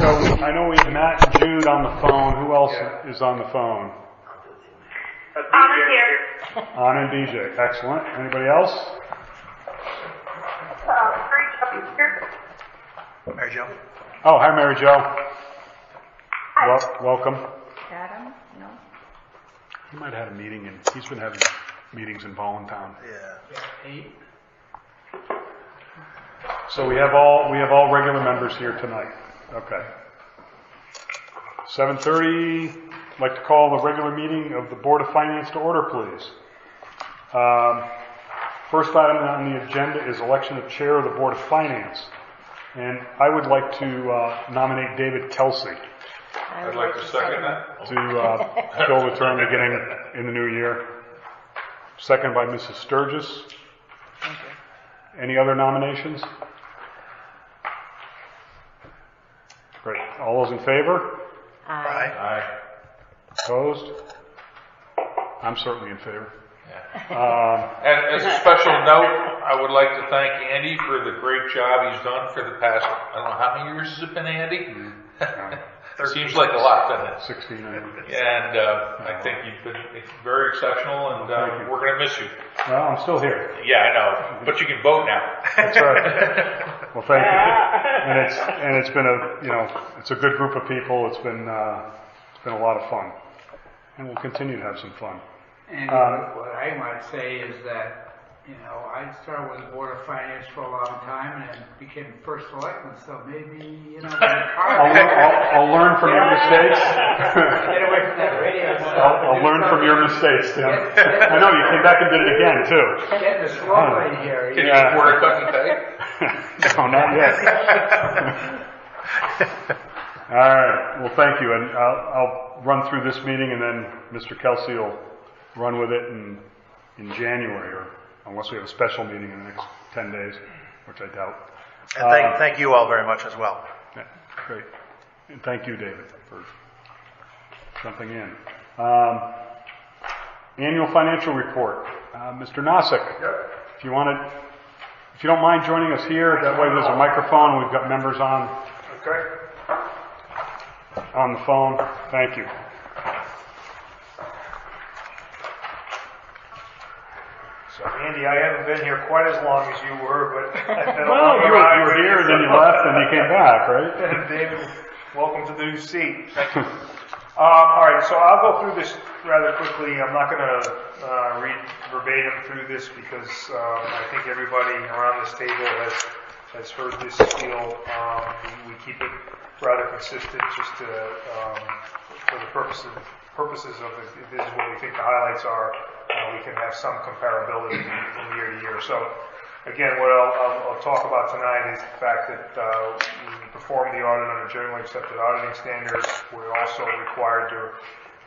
I know we have Matt and Jude on the phone. Who else is on the phone? Anna's here. Anna and DJ. Excellent. Anybody else? Mary Jo. Oh, hi, Mary Jo. Hi. Welcome. Adam? No? He might have had a meeting, and he's been having meetings in Voluntown. Yeah. So we have all regular members here tonight. Okay. 7:30. I'd like to call the regular meeting of the Board of Finance to order, please. First item on the agenda is election of chair of the Board of Finance. And I would like to nominate David Kelsey I'd like to second that. to fill the term beginning in the new year. Second by Mrs. Sturgis. Any other nominations? Great. All those in favor? Aye. Aye. Opposed? I'm certainly in favor. And as a special note, I would like to thank Andy for the great job he's done for the past, I don't know, how many years has it been, Andy? Seems like a lot, doesn't it? 16, I think. And I think you've been very exceptional, and we're going to miss you. Well, I'm still here. Yeah, I know, but you can vote now. That's right. Well, thank you. And it's been it's a good group of people. It's been a lot of fun, and we'll continue to have some fun. And what I might say is that, I started with the Board of Finance for a long time and became first selectman, so maybe, I'll learn from your mistakes. Get away from that radio stuff. I'll learn from your mistakes, Tim. I know, you came back and did it again, too. Get the slow lane here. Can you afford a cut and pay? No, not yet. All right. Well, thank you. And I'll run through this meeting, and then Mr. Kelsey will run with it in January, or unless we have a special meeting in the next 10 days, which I doubt. And thank you all very much as well. Yeah, great. And thank you, David, for jumping in. Annual financial report. Mr. Nosek, if you don't mind joining us here, that way there's a microphone. We've got members on the phone. Thank you. So, Andy, I haven't been here quite as long as you were, but I've been Well, you were here, then you left, and you came back, right? And David, welcome to the new seat. Thank you. All right, so I'll go through this rather quickly. I'm not going to read verbatim through this because I think everybody around this table has heard this spiel. We keep it rather consistent just to, for the purposes of this is what we think the highlights are. We can have some comparability from year to year. So, again, what I'll talk about tonight is the fact that we perform the audit under generally accepted auditing standards. We're also required to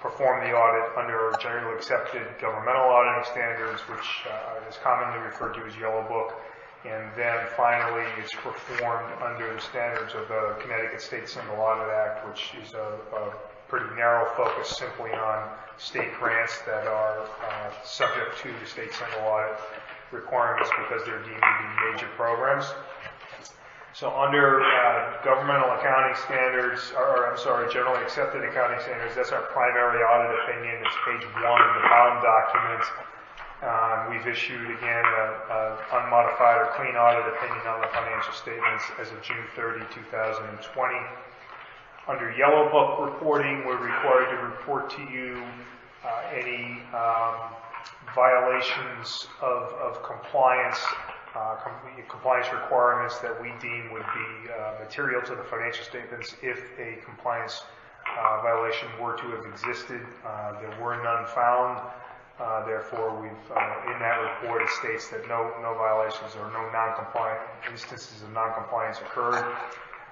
perform the audit under generally accepted governmental auditing standards, which is commonly referred to as Yellow Book. And then finally, it's performed under the standards of the Connecticut State Single Audit Act, which is a pretty narrow focus simply on state grants that are subject to the state single audit requirements because they're deemed to be major programs. So under governmental accounting standards, generally accepted accounting standards, that's our primary audit opinion. It's page 1 of the bond document. We've issued, again, an unmodified or clean audit opinion on the financial statements as of June 30, 2020. Under Yellow Book reporting, we're required to report to you any violations of compliance requirements that we deem would be material to the financial statements if a compliance violation were to have existed. There were none found. Therefore, in that report, it states that no violations or no non-compliant instances of non-compliance occurred.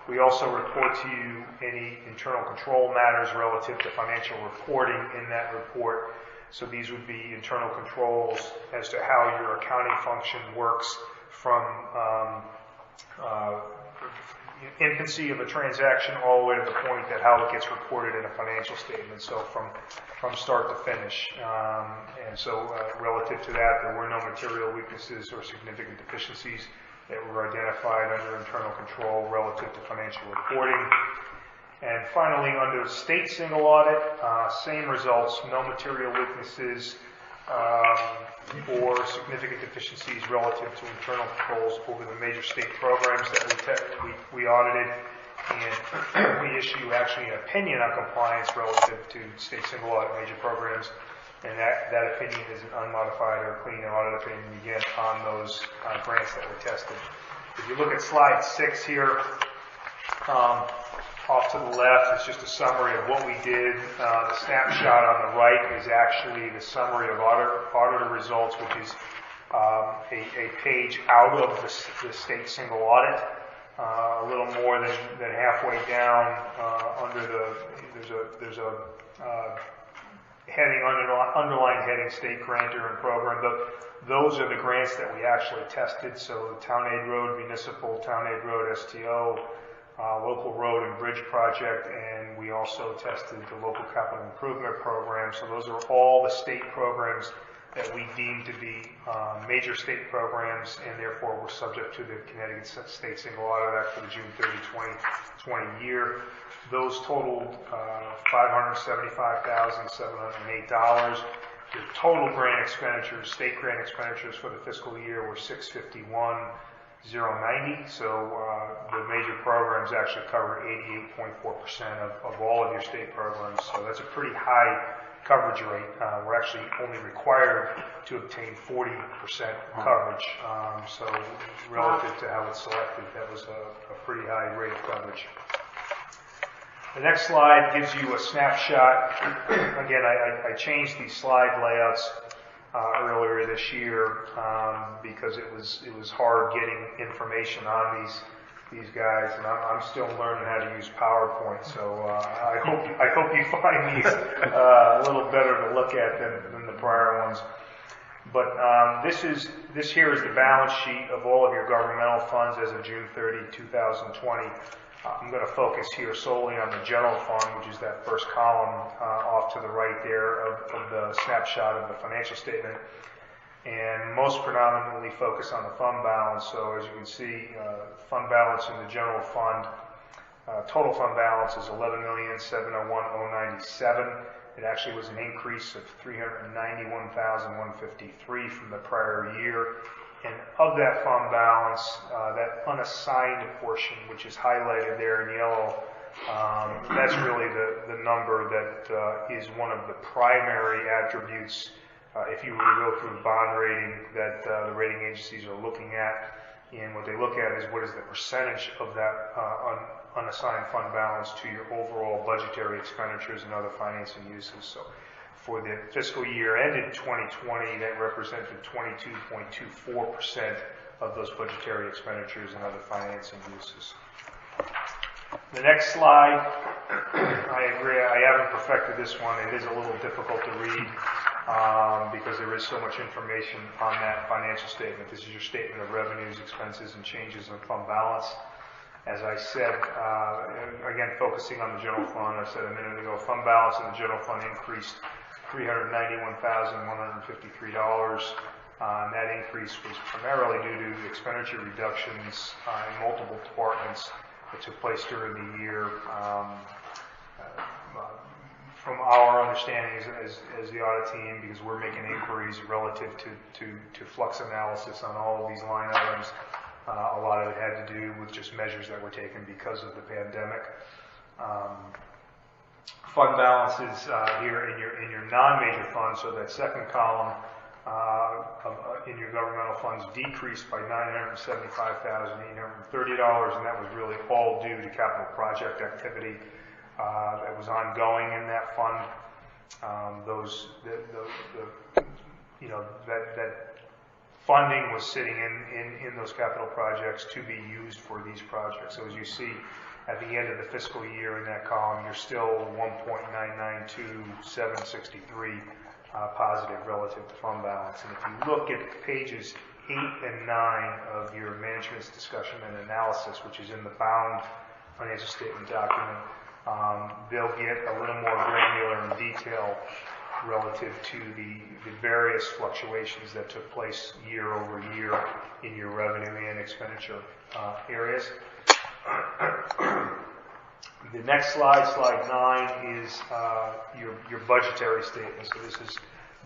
We also report to you any internal control matters relative to financial reporting in that report. So these would be internal controls as to how your accounting function works from infancy of a transaction all the way to the point that how it gets reported in a financial statement. So from start to finish. And so relative to that, there were no material weaknesses or significant deficiencies that were identified under internal control relative to financial reporting. And finally, under the state single audit, same results, no material weaknesses or significant deficiencies relative to internal controls over the major state programs that we audited. And we issue actually an opinion on compliance relative to state single audit major programs. And that opinion is an unmodified or clean audit opinion, again, on those grants that were tested. If you look at slide 6 here, off to the left, it's just a summary of what we did. The snapshot on the right is actually the summary of auditor results, which is a page out of the state single audit. A little more than halfway down there's a heading, underlined heading, state grantor and program. Those are the grants that we actually tested. So Town Aid Road, Municipal, Town Aid Road, STO, Local Road and Bridge Project, and we also tested the Local Capital Improvement Program. So those are all the state programs that we deem to be major state programs, and therefore were subject to the Connecticut State Single Audit Act for the June 30, 2020 year. Those totaled $575,708. The total grant expenditures, state grant expenditures for the fiscal year were $651,090. So the major programs actually cover 88.4% of all of your state programs. So that's a pretty high coverage rate. We're actually only required to obtain 40% coverage. So relative to how it's selected, that was a pretty high rate of coverage. The next slide gives you a snapshot. Again, I changed these slide layouts earlier this year because it was hard getting information on these guys, and I'm still learning how to use PowerPoint. So I hope you find these a little better to look at than the prior ones. But this here is the balance sheet of all of your governmental funds as of June 30, 2020. I'm going to focus here solely on the general fund, which is that first column off to the right there of the snapshot of the financial statement, and most predominantly focus on the fund balance. So as you can see, fund balance in the general fund, total fund balance is $11,701,097. It actually was an increase of $391,153 from the prior year. And of that fund balance, that unassigned portion, which is highlighted there in yellow, that's really the number that is one of the primary attributes, if you were to go through the bond rating, that the rating agencies are looking at. And what they look at is what is the percentage of that unassigned fund balance to your overall budgetary expenditures and other financing uses. So for the fiscal year ended 2020, that represented 22.24% of those budgetary expenditures and other financing uses. The next slide, I agree, I haven't perfected this one. It is a little difficult to read because there is so much information on that financial statement. This is your statement of revenues, expenses, and changes in fund balance. As I said, again, focusing on the general fund, I said a minute ago, fund balance in the general fund increased $391,153. And that increase was primarily due to expenditure reductions in multiple departments that took place during the year. From our understanding as the audit team, because we're making inquiries relative to flux analysis on all of these line items, a lot of it had to do with just measures that were taken because of the pandemic. Fund balances here in your non-major funds, so that second column in your governmental funds decreased by $975,830, and that was really all due to capital project activity that was ongoing in that fund. That funding was sitting in those capital projects to be used for these projects. So as you see, at the end of the fiscal year in that column, you're still 1.992763 positive relative to fund balance. And if you look at pages 8 and 9 of your management's discussion and analysis, which is in the bound financial statement document, they'll get a little more granular in detail relative to the various fluctuations that took place year over year in your revenue and expenditure areas. The next slide, slide 9, is your budgetary statement. So this is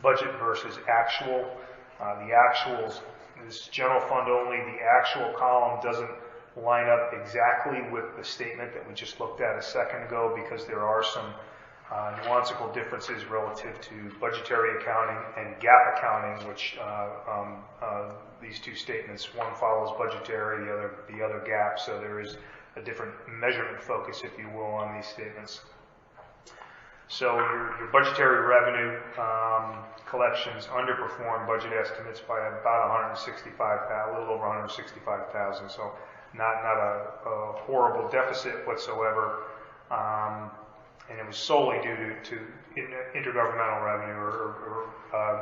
budget versus actual. The actuals, this is general fund only. The actual column doesn't line up exactly with the statement that we just looked at a second ago because there are some nuanceable differences relative to budgetary accounting and GAAP accounting, which these two statements, one follows budgetary, the other GAAP, so there is a different measurement focus, if you will, on these statements. So your budgetary revenue collections underperformed budget estimates by about a little over 165,000. So not a horrible deficit whatsoever, and it was solely due to intergovernmental revenue or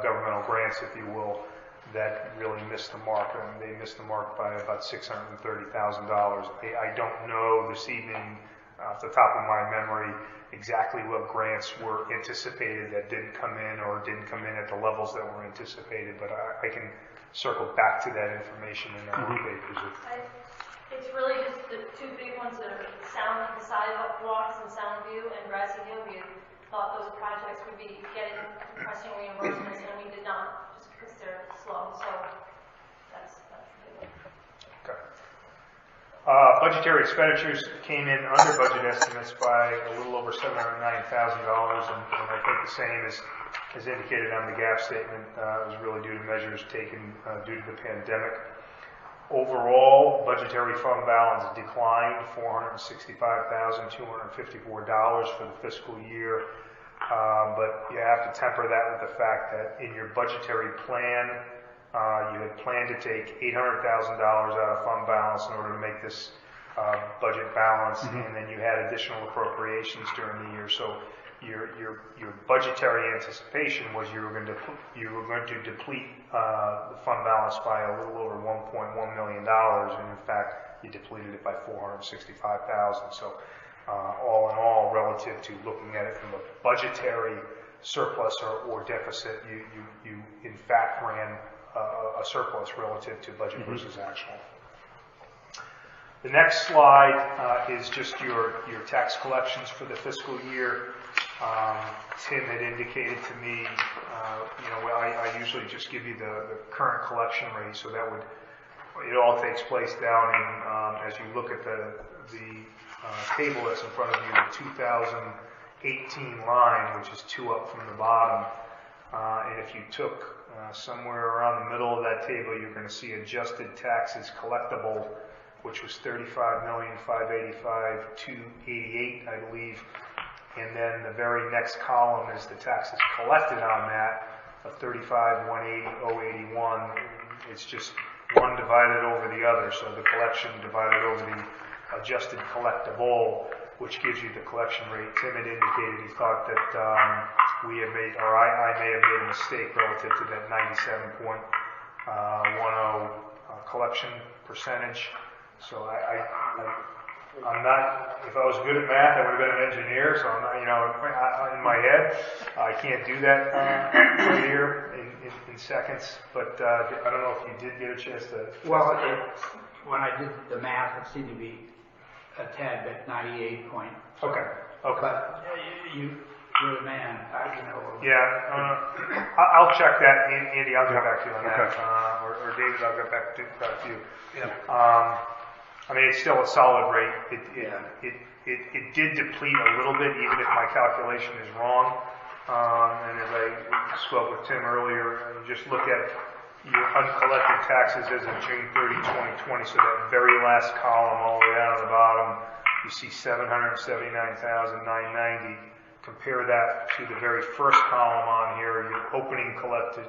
governmental grants, if you will, that really missed the mark. And they missed the mark by about $630,000. I don't know this evening, off the top of my memory, exactly what grants were anticipated that didn't come in or didn't come in at the levels that were anticipated, but I can circle back to that information in our papers. It's really just the two big ones that are the sidewalks and Soundview and Grassy Hill. We thought those projects would be getting compressing reimbursements, and we did not, just because they're slow. So that's the big one. Okay. Budgetary expenditures came in under budget estimates by a little over $709,000, and I think the same as indicated on the GAAP statement was really due to measures taken due to the pandemic. Overall, budgetary fund balance declined $465,254 for the fiscal year, but you have to temper that with the fact that in your budgetary plan, you had planned to take $800,000 out of fund balance in order to make this budget balance, and then you had additional appropriations during the year. So your budgetary anticipation was you were going to deplete the fund balance by a little over $1.1 million, and in fact you depleted it by $465,000. So all in all, relative to looking at it from a budgetary surplus or deficit, you in fact ran a surplus relative to budget versus actual. The next slide is just your tax collections for the fiscal year. Tim had indicated to me, I usually just give you the current collection rate, so that it all takes place down in, as you look at the table that's in front of you, the 2018 line, which is 2 up from the bottom. And if you took somewhere around the middle of that table, you're going to see adjusted taxes collectible, which was $35,585,288, I believe. And then the very next column is the taxes collected on that of $35,180,081. It's just one divided over the other, so the collection divided over the adjusted collectible, which gives you the collection rate. Tim had indicated he thought that we had made, or I may have made a mistake relative to that 97.10 collection percentage. So I'm not, if I was good at math, I would have been an engineer, so I'm not, in my head, I can't do that right here in seconds, but I don't know if you did get a chance to. Well, when I did the math, it seemed to be a tad bit 98 point. Okay. But you're the man, Yeah, I'll check that, Andy, I'll get back to you on that, or David, I'll get back to you. Yeah. I mean, it's still a solid rate. It did deplete a little bit, even if my calculation is wrong. And as I spoke with Tim earlier, you just look at your uncollected taxes as of June 30, 2020. So that very last column, all the way down to the bottom, you see $779,990. Compare that to the very first column on here. Your opening collected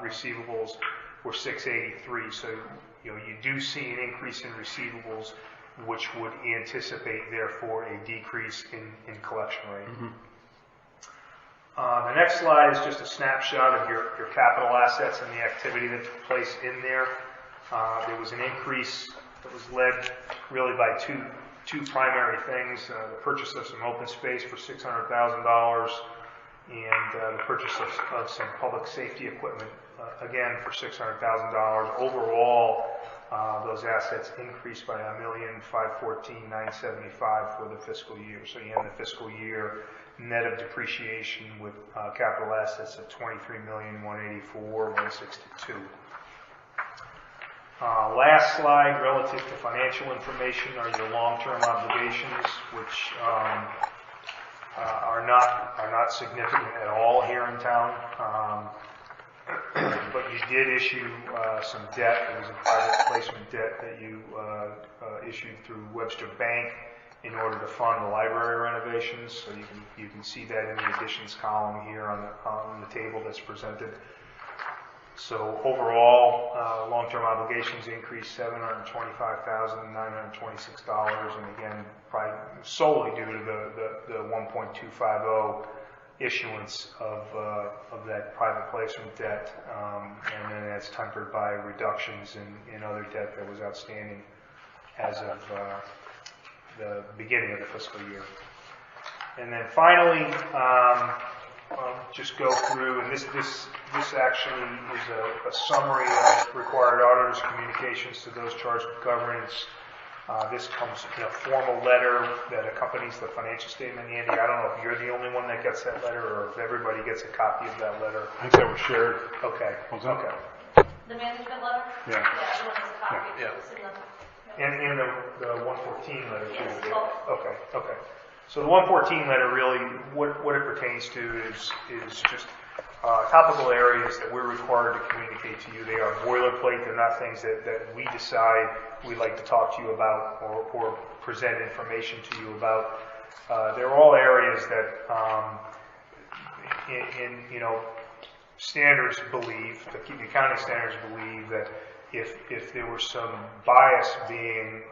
receivables were $683. So you do see an increase in receivables, which would anticipate, therefore, a decrease in collection rate. The next slide is just a snapshot of your capital assets and the activity that took place in there. There was an increase that was led really by two primary things: the purchase of some open space for $600,000 and the purchase of some public safety equipment, again for $600,000. Overall, Those assets increased by $1,514,975 for the fiscal year. So you end the fiscal year net of depreciation with capital assets of $23,184,162. Last slide, relative to financial information, are your long-term obligations, which are not significant at all here in town. But you did issue some debt. It was a private placement debt that you issued through Webster Bank in order to fund the library renovations. So you can see that in the additions column here on the table that's presented. So overall, long-term obligations increased $725,926, and again, probably solely due to the 1.250 issuance of that private placement debt, and then that's tempered by reductions in other debt that was outstanding as of the beginning of the fiscal year. And then finally, I'll just go through, and this actually is a summary of required auditors' communications to those charged with governance. This comes in a formal letter that accompanies the financial statement. Andy, I don't know if you're the only one that gets that letter or if everybody gets a copy of that letter. I think that was shared. Okay. Okay. The management letter? Yeah. Yeah, everyone has a copy. Yeah. It's in the- And the 114 letter too. Yes. Okay. Okay. So the 114 letter really, what it pertains to is just topical areas that we're required to communicate to you. They are boilerplate. They're not things that we decide we'd like to talk to you about or present information to you about. They're all areas that, standards believe, the accounting standards believe that if there was some bias being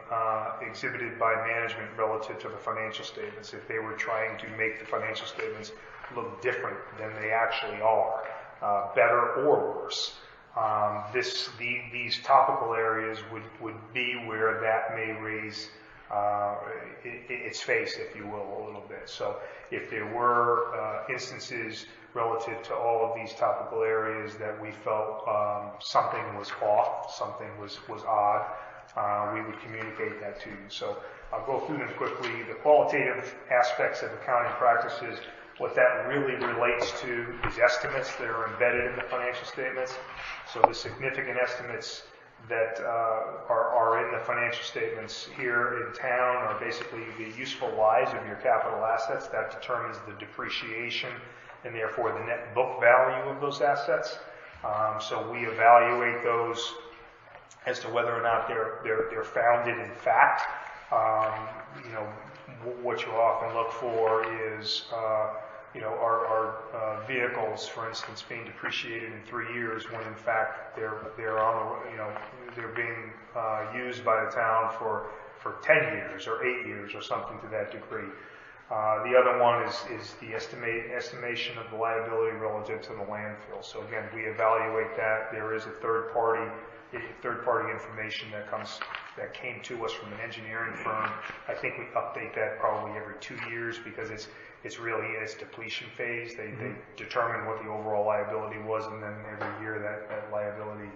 exhibited by management relative to the financial statements, if they were trying to make the financial statements look different than they actually are, better or worse, these topical areas would be where that may raise its face, if you will, a little bit. So if there were instances relative to all of these topical areas that we felt something was off, something was odd, we would communicate that to you. So I'll go through them quickly. The qualitative aspects of accounting practices, what that really relates to is estimates that are embedded in the financial statements. So the significant estimates that are in the financial statements here in town are basically the useful lives of your capital assets. That determines the depreciation and therefore the net book value of those assets. So we evaluate those as to whether or not they're founded in fact. What you often look for is are vehicles, for instance, being depreciated in 3 years when in fact they're on they're being used by the town for 10 years or 8 years or something to that degree. The other one is the estimation of the liability relative to the landfill. So again, we evaluate that. There is a third party information that came to us from an engineering firm. I think we update that probably every 2 years because it's really in its depletion phase. They determine what the overall liability was, and then every year that liability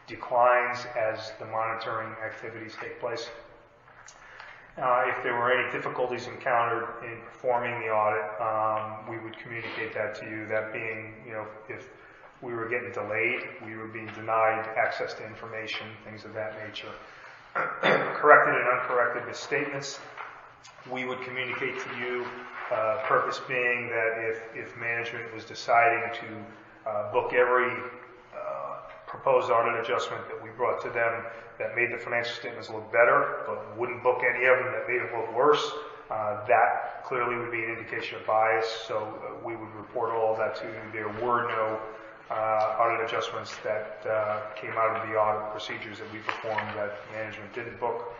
declines as the monitoring activities take place. If there were any difficulties encountered in performing the audit, we would communicate that to you. That being, if we were getting delayed, we were being denied access to information, things of that nature. Corrected and uncorrected misstatements, we would communicate to you. Purpose being that if management was deciding to book every proposed audit adjustment that we brought to them that made the financial statements look better, but wouldn't book any of them that made them look worse, that clearly would be an indication of bias. So we would report all of that to you. There were no audit adjustments that came out of the audit procedures that we performed that management didn't book.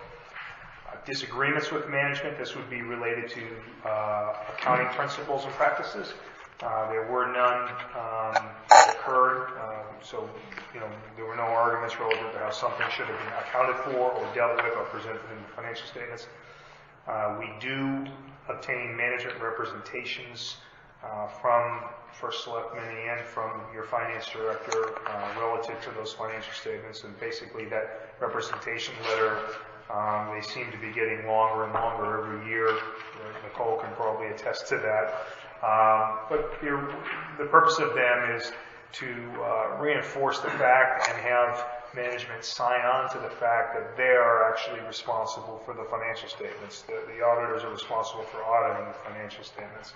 Disagreements with management, this would be related to accounting principles and practices. There were none that occurred, so there were no arguments relative to how something should have been accounted for or dealt with or presented in the financial statements. We do obtain management representations from First Selectman and from your finance director relative to those financial statements, and basically that representation letter, they seem to be getting longer and longer every year. Nicole can probably attest to that. But the purpose of them is to reinforce the fact and have management sign on to the fact that they are actually responsible for the financial statements. The auditors are responsible for auditing the financial statements.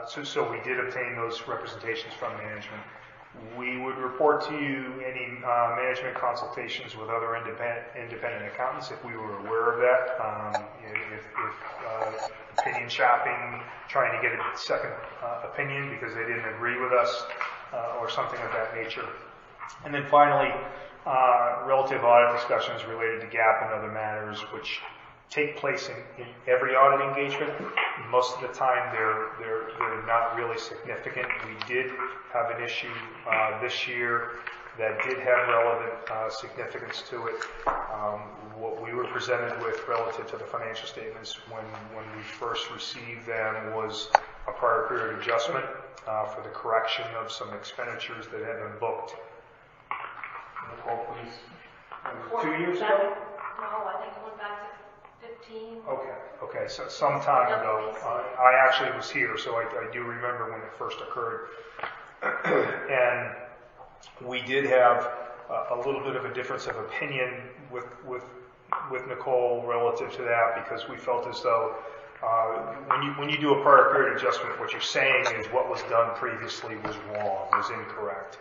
So we did obtain those representations from management. We would report to you any management consultations with other independent accountants if we were aware of that. If opinion shopping, trying to get a second opinion because they didn't agree with us or something of that nature. And then finally, relative audit discussions related to GAAP and other matters, which take place in every audit engagement. Most of the time, they're not really significant. We did have an issue this year that did have relevant significance to it. What we were presented with relative to the financial statements when we first received them was a prior period adjustment for the correction of some expenditures that had been booked. Nicole, please. 2 years ago? No, I think it went back to 15. Okay, so some time ago. I actually was here, so I do remember when it first occurred. And we did have a little bit of a difference of opinion with Nicole relative to that, because we felt as though when you do a prior period adjustment, what you're saying is what was done previously was wrong, was incorrect.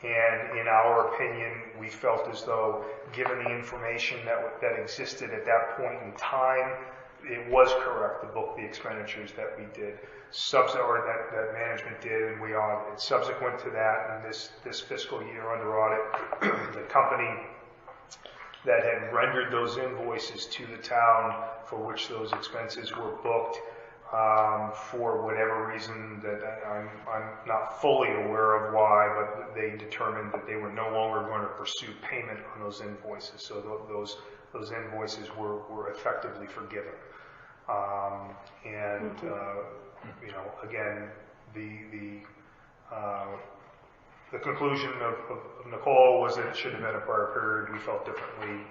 And in our opinion, we felt as though, given the information that existed at that point in time, it was correct to book the expenditures that we did, or that management did, and we audited. Subsequent to that, in this fiscal year under audit, the company that had rendered those invoices to the town for which those expenses were booked, for whatever reason that I'm not fully aware of why, but they determined that they were no longer going to pursue payment on those invoices. So those invoices were effectively forgiven. Again, the conclusion of Nicole was that it should have been a prior period. We felt differently,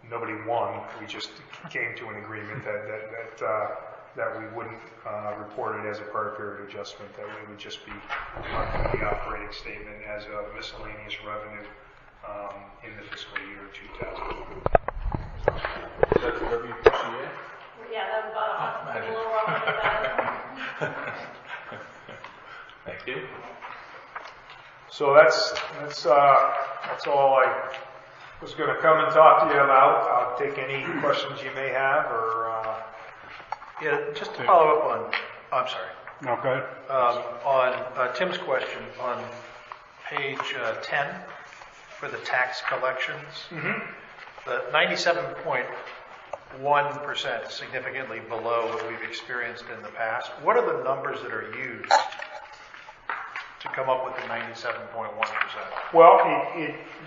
nobody won. We just came to an agreement that we wouldn't report it as a prior period adjustment, that we would just be on the operating statement as a miscellaneous revenue in the fiscal year 2000. Is that the WPCA? Yeah, that was about a little over that. Thank you. So that's all I was going to come and talk to you about. I'll take any questions you may have, or just to follow up on, I'm sorry. No, go ahead. On Tim's question on page 10 for the tax collections, the 97.1% is significantly below what we've experienced in the past. What are the numbers that are used to come up with the 97.1%? Well,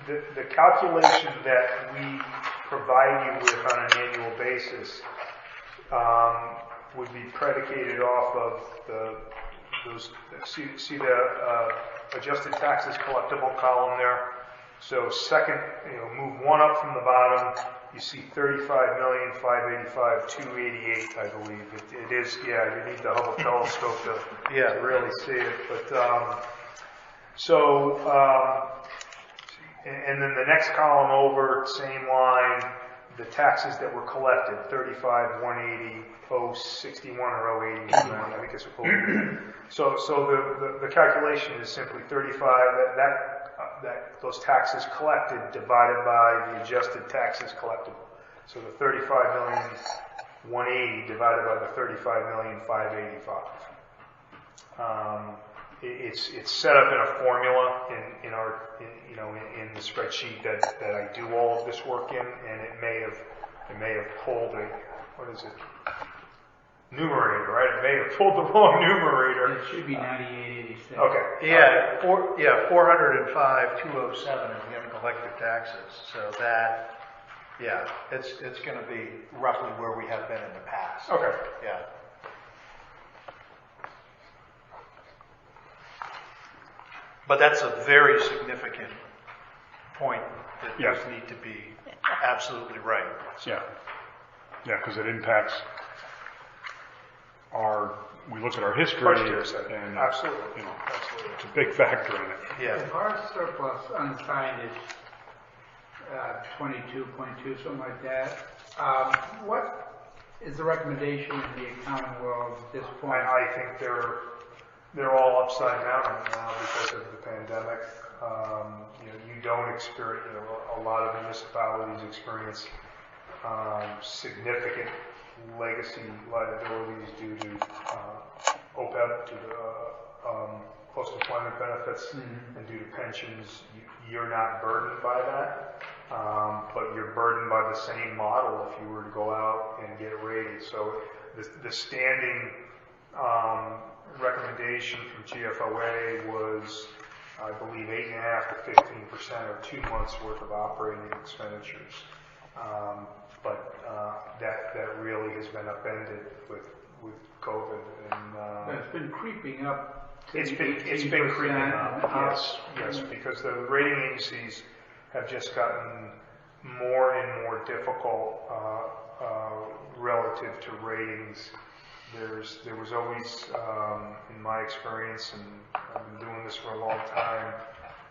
the calculation that we provide you with on an annual basis would be predicated off of those. See the adjusted taxes collectible column there. So second, move one up from the bottom. You see 35,585,288, I believe. It is, yeah, you need the Hubble telescope to really see it. But and then the next column over, same line, the taxes that were collected, 35,180, 061 or 080, I think it's 080. So the calculation is simply 35, that those taxes collected divided by the adjusted taxes collectible. So the 35,180 divided by the 35,585. It's set up in a formula in the spreadsheet that I do all of this work in, and it may have pulled numerator, right? It may have pulled the wrong numerator. It should be 9886. Okay. Yeah, 405,207 is the uncollected taxes. So that Yeah, it's going to be roughly where we have been in the past. Okay. Yeah. But that's a very significant point that Yes. does need to be absolutely right. Yeah. Yeah, because it impacts we look at our history Budgetary side. and, Absolutely. you know, Absolutely. it's a big factor in it. Yeah. If our surplus unsigned is 22.2, something like that, what is the recommendation in the accounting world at this point? I think they're all upside down right now because of the pandemic. You don't experience, a lot of municipalities experience significant legacy liabilities due to OPEB, due to post-employment benefits, and due to pensions. You're not burdened by that, but you're burdened by the same model if you were to go out and get rated. So the standing recommendation from GFOA was, I believe, 8.5% to 15% or 2 months worth of operating expenditures. But that really has been upended with COVID, and It's been creeping up. it's been creeping up. Yes, because the rating agencies have just gotten more and more difficult relative to ratings. There was always, in my experience, and I've been doing this for a long time,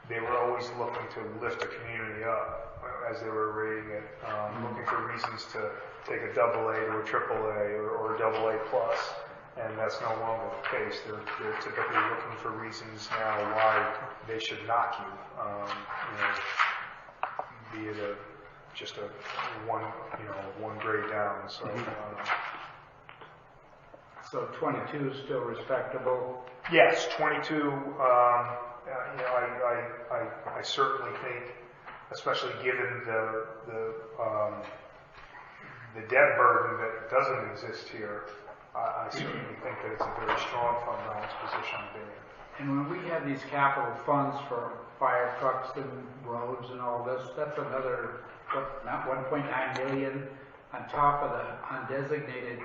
they were always looking to lift the community up as they were rating it, looking for reasons to take a AA to a AAA or a AA plus, and that's no longer the case. They're typically looking for reasons now why they should knock you, be it just a one grade down. So. So 22 is still respectable. Yes, 22. I certainly think, especially given the debt burden that doesn't exist here, I certainly think that it's a very strong fund balance position to be in. And when we have these capital funds for fire trucks and roads and all this, that's another, not 1.9 million on top of the undesignated.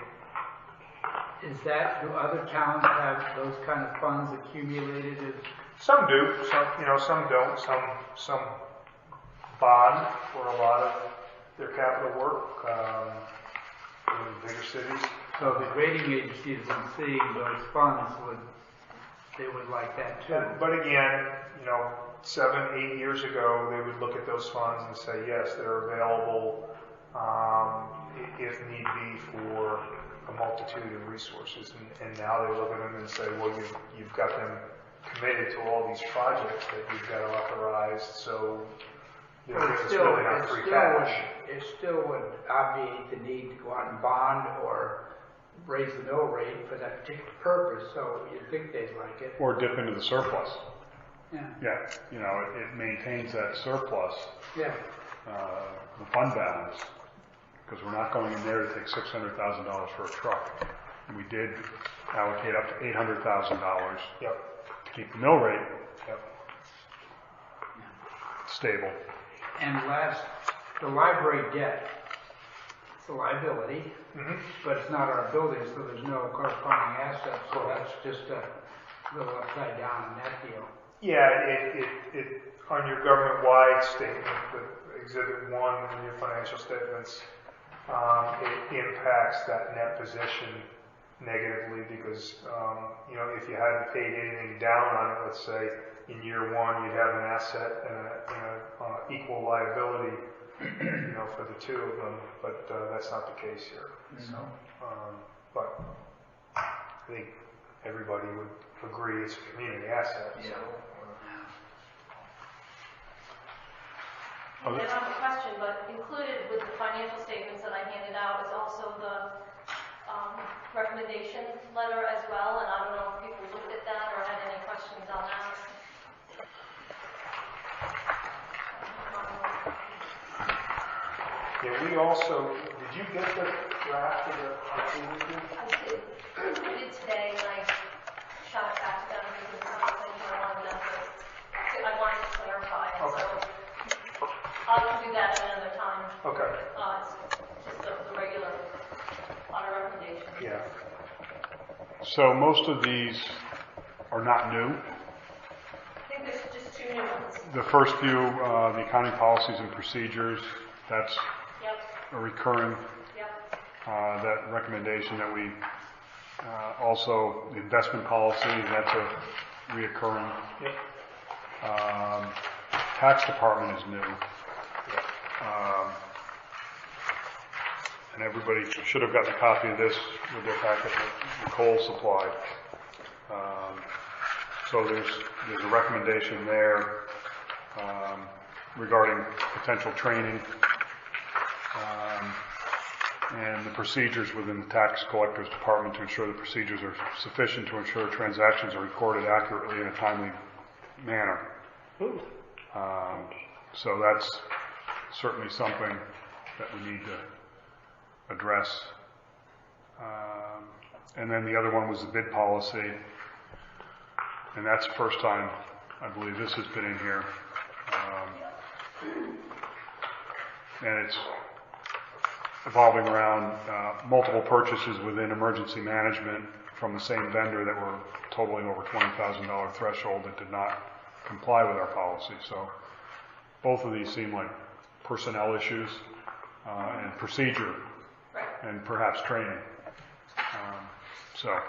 Is that, do other towns have those kind of funds accumulated? Some do, some don't. Some bond for a lot of their capital work in bigger cities. So the rating agencies in seeing those funds they would like that too. But again, 7, 8 years ago, they would look at those funds and say, yes, they're available if need be for a multitude of resources. And now they look at them and say, well, you've got them committed to all these projects that you've got authorized, so it's really not free cash. It still would obviate the need to go out and bond or raise the mill rate for that particular purpose, so you'd think they'd like it. Or dip into the surplus. Yeah. Yeah, it maintains that surplus, Yeah. the fund balance, because we're not going in there to take $600,000 for a truck. We did allocate up to $800,000 Yep. to keep the mill rate Yep. stable. And last, the library debt, it's a liability, but it's not our building, so there's no corresponding assets, so that's just a little upside down in that deal. Yeah, it on your government-wide statement, the Exhibit 1 in your financial statements, it impacts that net position negatively because, if you hadn't paid anything down on it, let's say, in year 1, you'd have an asset and a equal liability, for the two of them, but that's not the case here. So, but I think everybody would agree it's a community asset. Yeah. So, And I have a question, but included with the financial statements that I handed out is also the recommendation letter as well, and I don't know if people looked at that or had any questions on that. yeah, we also, did you get the draft of the opportunity? I did today, and I shot it back to them because some of the things I wanted them to clarify. Okay. So I'll do that at another time. Okay. So most of these are not new. I think there's just 2 new ones. The first few, the accounting policies and procedures, that's Yep, a recurring, yep, that recommendation that we, also the investment policy, that's a reoccurring. Yep. Tax department is new. And everybody should have gotten a copy of this with their packet that Nicole supplied. So there's a recommendation there regarding potential training and the procedures within the tax collector's department to ensure the procedures are sufficient to ensure transactions are recorded accurately in a timely manner. So that's certainly something that we need to address. And then the other one was the bid policy. And that's the first time, I believe, this has been in here. And it's evolving around multiple purchases within emergency management from the same vendor that were totaling over $20,000 threshold that did not comply with our policy. So both of these seem like personnel issues and procedure and perhaps training. So.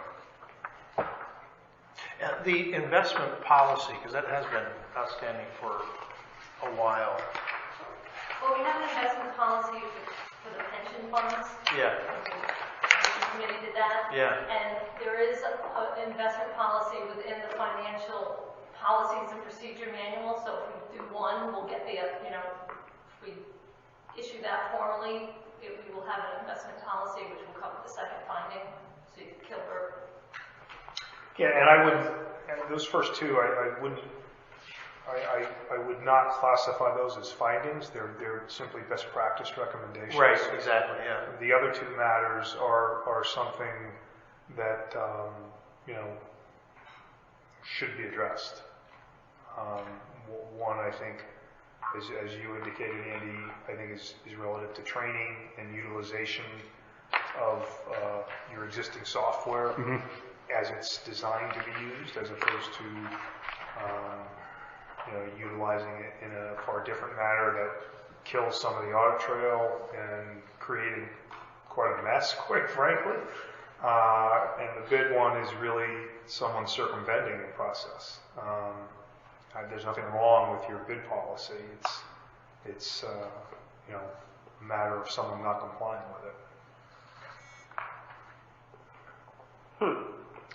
The investment policy, because that has been outstanding for a while. Well, we have an investment policy for the pension funds. Yeah. The committee did that. Yeah. And there is an investment policy within the financial policies and procedure manual. So if we do one, we'll get the, if we issue that formally, we will have an investment policy which will cover the second finding. So you can kill her. Yeah, and I would, and those first two, I would not classify those as findings. They're simply best practice recommendations. Right, exactly, yeah. The other 2 matters are something that, should be addressed. One, I think, as you indicated, Andy, I think is relative to training and utilization of your existing software. Mm-hmm. As it's designed to be used, as opposed to utilizing it in a far different manner that kills some of the audit trail and created quite a mess, quite frankly. And the big one is really someone circumventing the process. There's nothing wrong with your bid policy. It's a matter of someone not complying with it.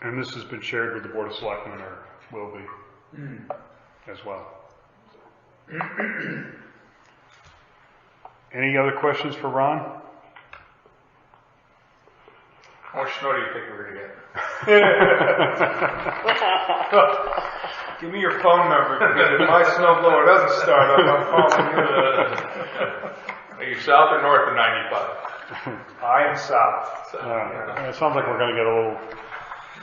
And this has been shared with the Board of Selectmen, or will be, as well. Any other questions for Ron? How much snow do you think we're going to get? Give me your phone number, because if my snowblower doesn't start up, I'm calling you. Are you south or north of 95? I am south. It sounds like we're going to get a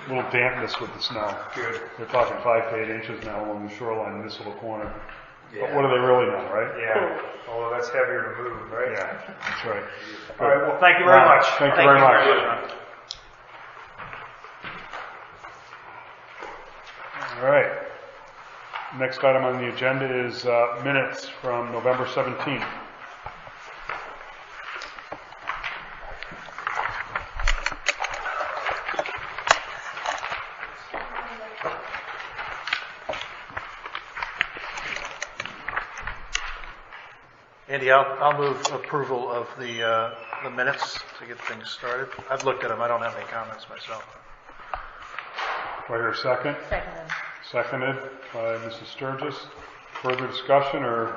little dampness with the snow. Good. They're talking 5 to 8 inches now along the shoreline in this little corner. Yeah. But what do they really know, right? Yeah. Although that's heavier to move, right? Yeah, that's right. All right. Well, thank you very much. Thank you very much. All right. Next item on the agenda is minutes from November 17th. Andy, I'll move approval of the minutes to get things started. I've looked at them. I don't have any comments myself. Do I hear a second? Seconded. Seconded by Mrs. Sturgis. Further discussion or?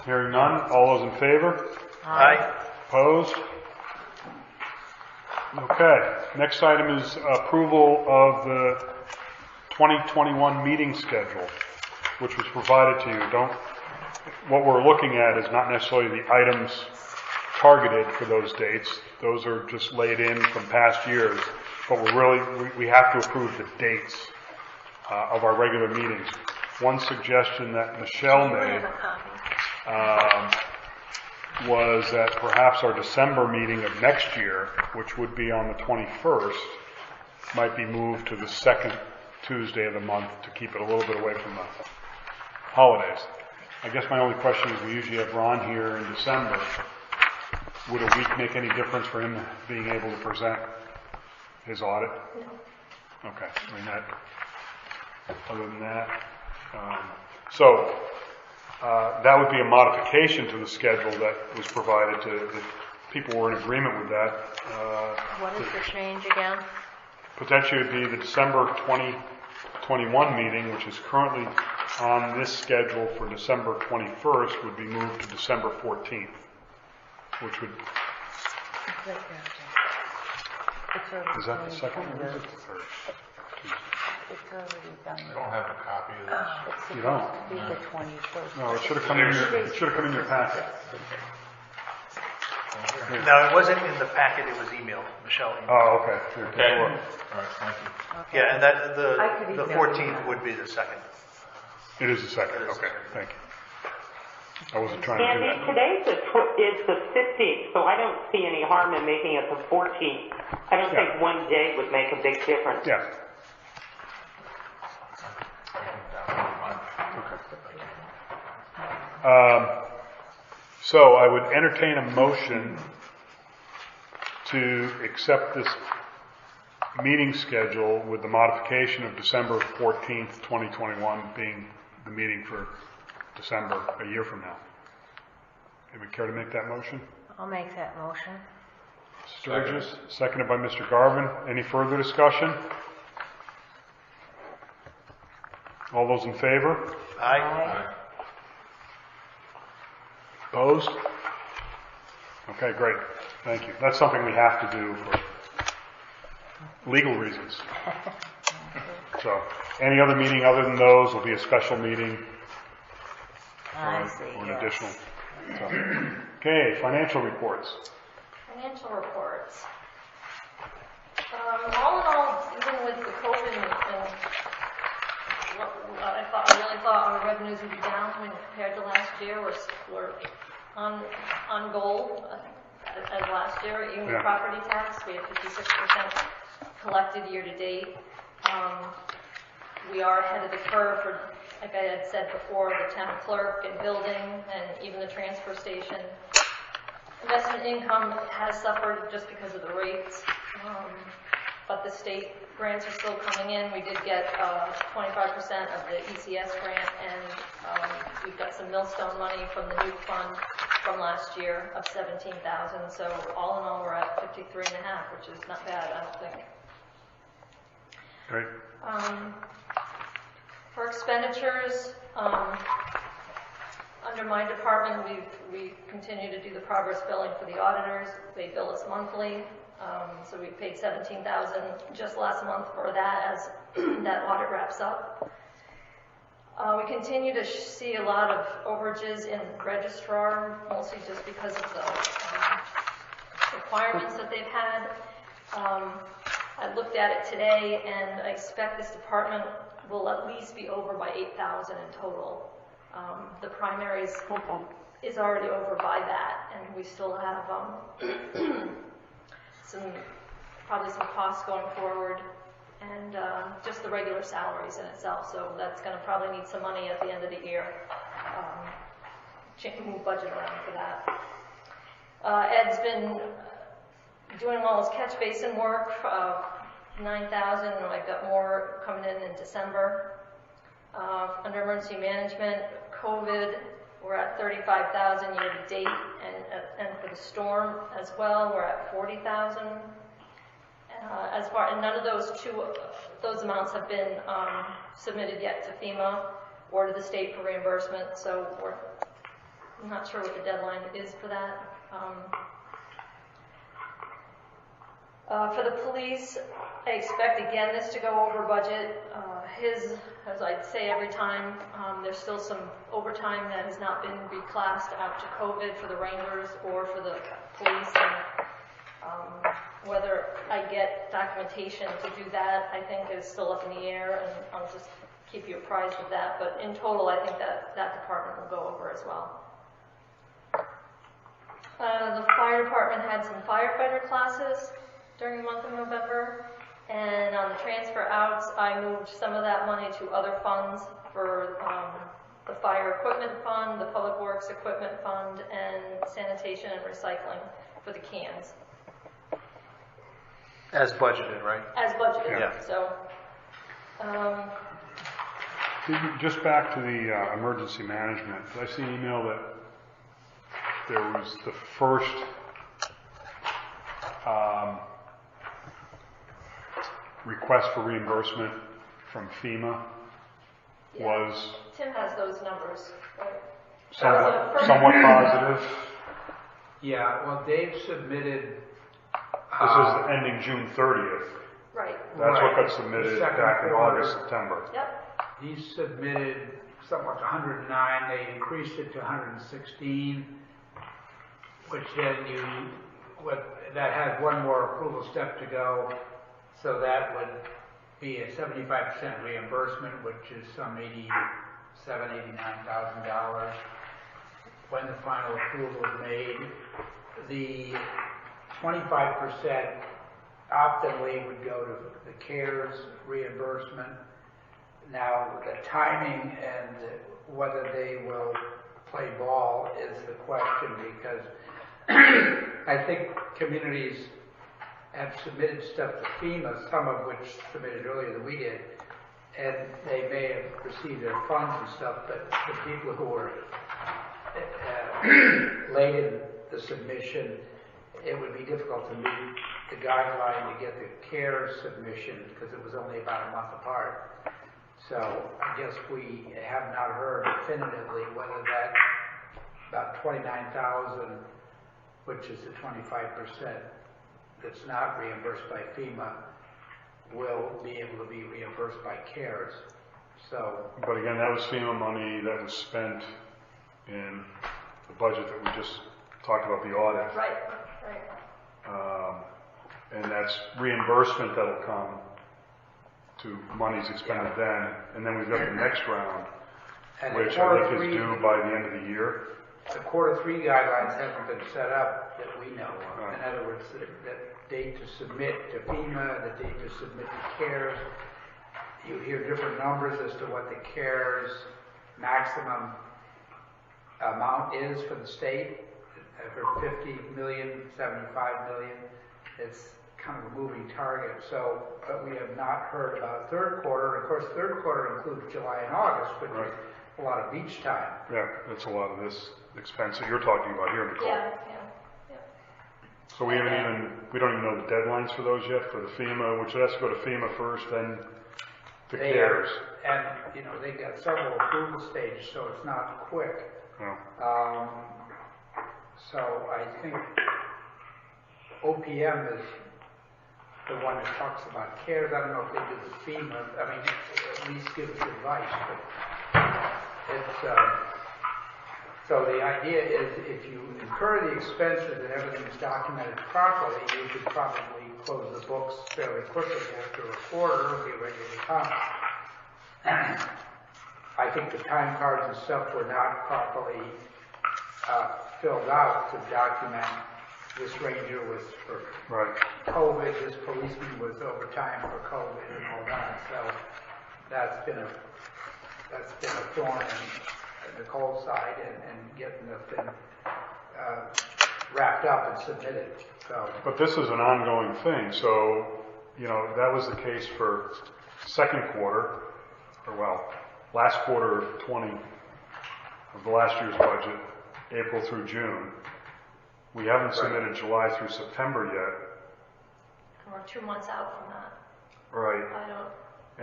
Hearing none. All those in favor? Aye. Opposed? Okay. Next item is approval of the 2021 meeting schedule, which was provided to you. What we're looking at is not necessarily the items targeted for those dates. Those are just laid in from past years. But we have to approve the dates of our regular meetings. One suggestion that Michelle made was that perhaps our December meeting of next year, which would be on the 21st, might be moved to the second Tuesday of the month to keep it a little bit away from the holidays. I guess my only question is, we usually have Ron here in December. Would a week make any difference for him being able to present his audit? No. Okay. I mean, other than that, that would be a modification to the schedule that was provided to, if people were in agreement with that. What is the change again? Potentially it would be the December 2021 meeting, which is currently on this schedule for December 21st, would be moved to December 14th, which would... Is that the second or is it the third? It's already done. I don't have a copy of this. It's You don't? supposed to be the 21st. No, it should have come in your packet. No, it wasn't in the packet, it was emailed, Michelle emailed. Oh, okay. Here, take Okay. a All look. right, thank you. Okay. Yeah, and that, I could the email 14th you. would be the second. It is the second. It is the Okay, second. thank you. I wasn't trying to do Andy, that. today is the 15th, so I don't see any harm in making it the 14th. I don't Yeah. think one day would make a big difference. Yeah. So I would entertain a motion to accept this meeting schedule with the modification of December 14th, 2021 being the meeting for December, a year from now. Anybody care to make that motion? I'll make that motion. Sturgis, seconded by Mr. Garvin. Any further discussion? All those in favor? Aye. Opposed? Okay, great. Thank you. That's something we have to do for legal reasons. So, any other meeting other than those will be a special meeting I see, or an yes. additional. So. Okay, financial reports. Financial reports. All in all, even with the COVID and I really thought our revenues would be down when compared to last year. We're on goal as last year. Even with property tax, we have 56% collected year to date. We are ahead of the curve for, like I had said before, the town clerk and building and even the transfer station. Investment income has suffered just because of the rates, but the state grants are still coming in. We did get 25% of the ECS grant, and we've got some millstone money from the new fund from last year of $17,000. So all in all, we're at 53.5, which is not bad, I don't think. Great. For expenditures, under my department, we continue to do the progress billing for the auditors. They bill us monthly, so we paid $17,000 just last month for that as that audit wraps up. We continue to see a lot of overages in registrar, mostly just because of the requirements that they've had. I looked at it today, and I expect this department will at least be over by $8,000 in total. The primaries is already over by that, and we still have probably some costs going forward, and just the regular salaries in itself. So that's going to probably need some money at the end of the year. Move budget around for that. Ed's been doing all his catch basin work, 9,000, and I've got more coming in December. Under emergency management, COVID, we're at 35,000 year to date, and for the storm as well, we're at 40,000. And none of those amounts have been submitted yet to FEMA or to the state for reimbursement. So I'm not sure what the deadline is for that. For the police, I expect again this to go over budget. As I'd say every time, there's still some overtime that has not been reclassed out to COVID for the Rangers or for the police. And whether I get documentation to do that, I think is still up in the air, and I'll just keep you apprised of that. But in total, I think that department will go over as well. The fire department had some firefighter classes during the month of November, and on the transfer outs, I moved some of that money to other funds for the fire equipment fund, the public works equipment fund, and sanitation and recycling for the cans, As budgeted, right? as budgeted. Yeah. So, Just back to the emergency management, did I see an email that there was the first request for reimbursement from FEMA was Tim has those numbers, right? somewhat positive. Yeah, well, Dave submitted. This is ending June 30th. Right. That's what Right. got submitted The second back in quarter. August, September. Yep. He submitted something like 109, they increased it to 116, which then that had one more approval step to go, so that would be a 75% reimbursement, which is some $89,000. When the final approval is made, the 25% optimally would go to the CARES reimbursement. Now, the timing and whether they will play ball is the question, because I think communities have submitted stuff to FEMA, some of which submitted earlier than we did, and they may have received their funds and stuff, but the people who were late in the submission, it would be difficult to meet the guideline to get the CARES submission, because it was only about a month apart. So I guess we have not heard definitively whether that about 29,000, which is the 25% that's not reimbursed by FEMA, will be able to be reimbursed by CARES. So, But again, that was FEMA money that was spent in the budget that we just talked about, the audit. Right. And that's reimbursement that'll come to monies expended then. And then we've got the next round, and which the I quarter think three, is due by the end of the year. the quarter three guidelines haven't been set up that we know of. Right. In other words, the date to submit to FEMA, the date to submit to CARES. You hear different numbers as to what the CARES maximum amount is for the state. I've heard 50 million, 75 million. It's kind of a moving target. So, but we have not heard about third quarter. Of course, third quarter includes July and August, which Right. is a lot of beach time. Yeah, that's a lot of this expense that you're talking about here, Nicole. Yeah. So we don't even know the deadlines for those yet, for the FEMA, which has to go to FEMA first, then to They CARES. And, they got several approval stages, so it's not quick. Yeah. So I think OPM is the one that talks about CARES. I don't know if they do the FEMA, at least give us advice, but it's, so the idea is if you incur the expenses and everything is documented properly, you could probably close the books fairly quickly after a quarter and be ready to come. I think the time cards and stuff were not properly filled out to document this ranger was for Right. COVID, this policeman was overtime for COVID and all that. So that's been a thorn in Nicole's side and getting the thing wrapped up and submitted. So, But this is an ongoing thing, so, that was the case for second quarter, last quarter of the last year's budget, April through June. We haven't submitted July through September yet. We're 2 months out from that. Right. I don't.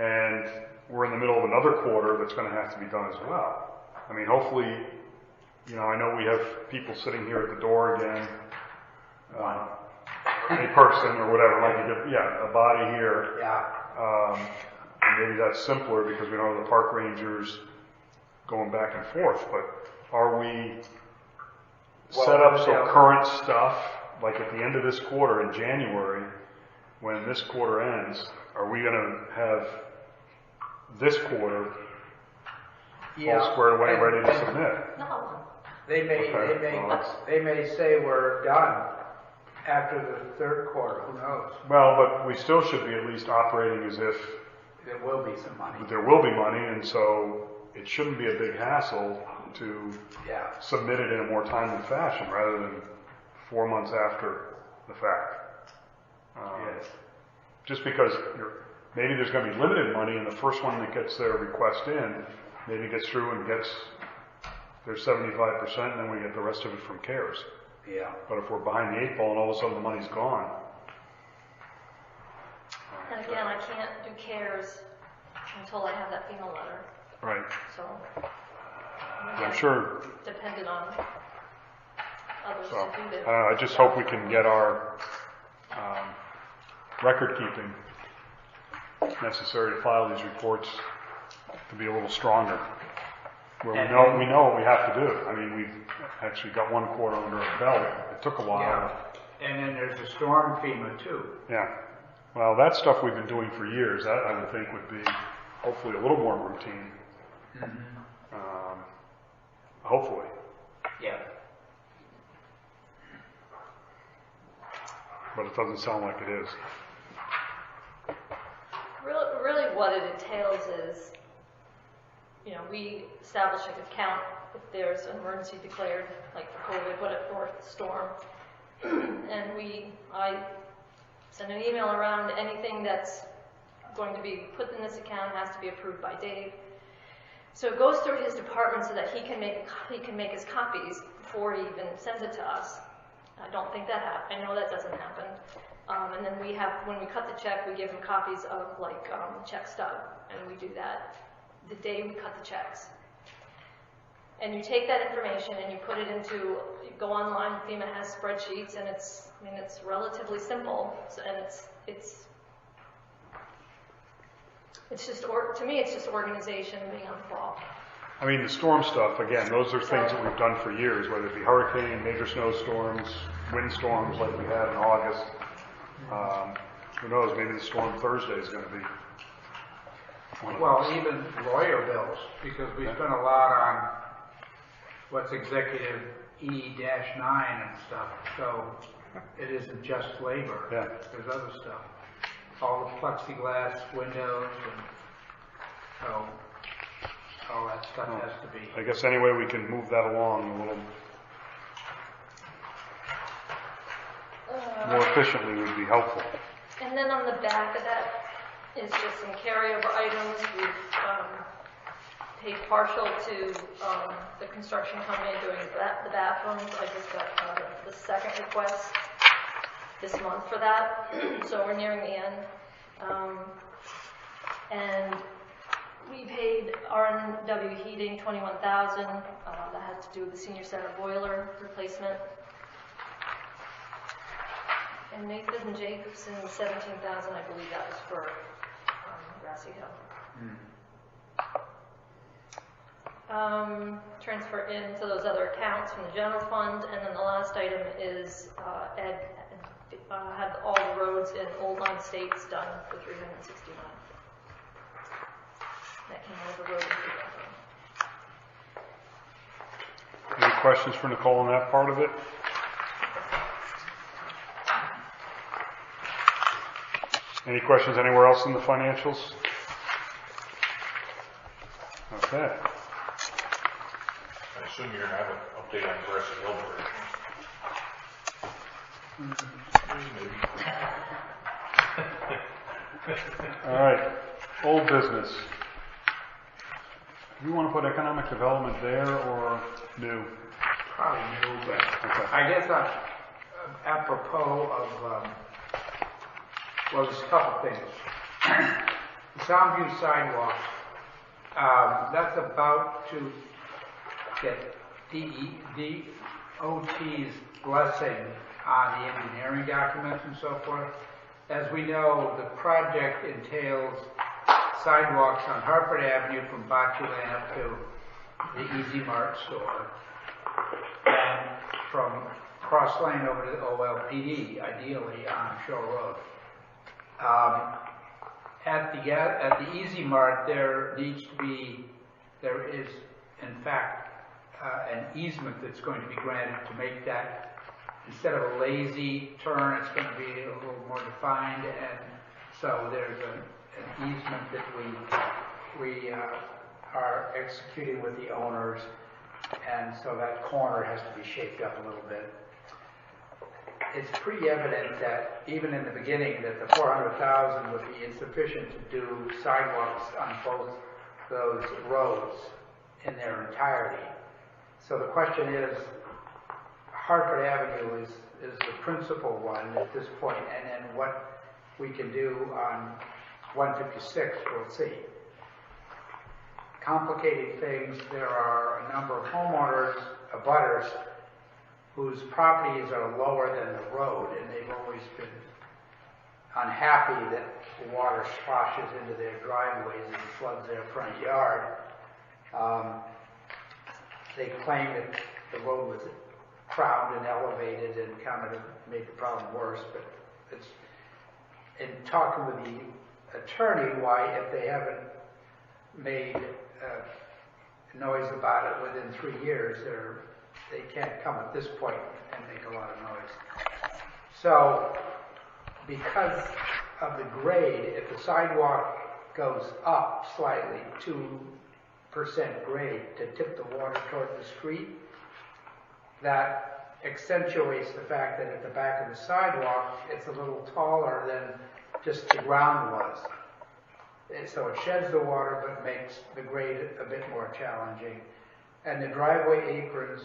And we're in the middle of another quarter that's going to have to be done as well. I mean, hopefully, I know we have people sitting here at the door again, a person or whatever, a body here. yeah. And maybe that's simpler because we don't have the park rangers going back and forth, but are we set up so current stuff, like at the end of this quarter in January, when this quarter ends, are we going to have this quarter all squared away, ready to submit? No. They may, Okay. they may say we're done after the third quarter, who knows? Well, but we still should be at least operating as if There will be some money. there will be money, and so it shouldn't be a big hassle to Yeah. submit it in a more timely fashion rather than 4 months after the fact. Yes. Just because maybe there's going to be limited money, and the first one that gets their request in maybe gets through and gets their 75%, and then we get the rest of it from CARES. Yeah. But if we're behind the 8 ball and all of a sudden the money's gone, And again, I can't do CARES until I have that FEMA letter, right? so. I'm again, sure. Dependent on others So to do this. I just hope we can get our record keeping necessary to file these reports to be a little stronger. Where we know what we have to do. I mean, we've actually got 1 quarter under our belt. It took a while. Yeah. And then there's a storm FEMA too. Yeah. Well, that stuff we've been doing for years. That I would think would be hopefully a little more routine. Hopefully. Yeah. But it doesn't sound like it is. Really what it entails is, you know, we establish an account if there's an emergency declared, like for COVID, or storm, and I send an email around. Anything that's going to be put in this account has to be approved by Dave. So it goes through his department so that he can make his copies before he even sends it to us. I don't think that happens. I know that doesn't happen. And then when we cut the check, we give him copies of check stub, and we do that the day we cut the checks. And you take that information and you put it you go online. FEMA has spreadsheets, and it's relatively simple. So, and it's just to me, it's just organization being on the ball. I mean, the storm stuff, again, those are things that we've done for years, whether it be hurricane, major snowstorms, windstorms like we had in August. Who knows, maybe the storm Thursday is going to be one of Well, those. even lawyer bills, because we spent a lot on what's Executive E-9 and stuff. So it isn't just labor. Yeah. There's other stuff. All the plexiglass windows, and so all that stuff has to be. I guess any way we can move that along a little more efficiently would be helpful. And then on the back of that is just some carryover items. We've paid partial to the construction company doing the bathrooms. I just got the second request this month for that, so we're nearing the end. And we paid R&W Heating $21,000. That had to do with the senior center boiler replacement. And Nathan and Jacobson, $17,000, I believe that was for Grassy Hill. Transfer into those other accounts from the general fund, and then the last item is Ed had all the roads in Old Line Estates done for $369. That came out of the road and Any questions for Nicole on that part of it? Any questions anywhere else in the financials? Okay. I assume you're going to have an update on Grassy Hill Bridge. All right. Old business. Do you want to put economic development there or new? Probably new, but Okay. I guess apropos of, well, there's a couple things. The Soundview sidewalk, that's about to get DOT's blessing on the engineering documents and so forth. As we know, the project entails sidewalks on Hartford Avenue from Botchland up to the Easy Mart store, and from Cross Lane over to the OLPD, ideally on Shore Road. At the Easy Mart, there is in fact an easement that's going to be granted to make that, instead of a lazy turn, it's going to be a little more defined, and so there's an easement that we are executing with the owners, and so that corner has to be shaped up a little bit. It's pretty evident that even in the beginning that the 400,000 would be insufficient to do sidewalks on both those roads in their entirety. So the question is, Hartford Avenue is the principal one at this point, and then what we can do on 156, we'll see. Complicating things, there are a number of homeowners, abutters, whose properties are lower than the road, and they've always been unhappy that the water splashes into their driveways and floods their front yard. They claim that the road was crowned and elevated and kind of made the problem worse, but it's, in talking with the attorney, why if they haven't made noise about it within 3 years, they can't come at this point and make a lot of noise. So, because of the grade, if the sidewalk goes up slightly, 2% grade to tip the water toward the street, that accentuates the fact that at the back of the sidewalk, it's a little taller than just the ground was. And so it sheds the water, but makes the grade a bit more challenging. And the driveway aprons,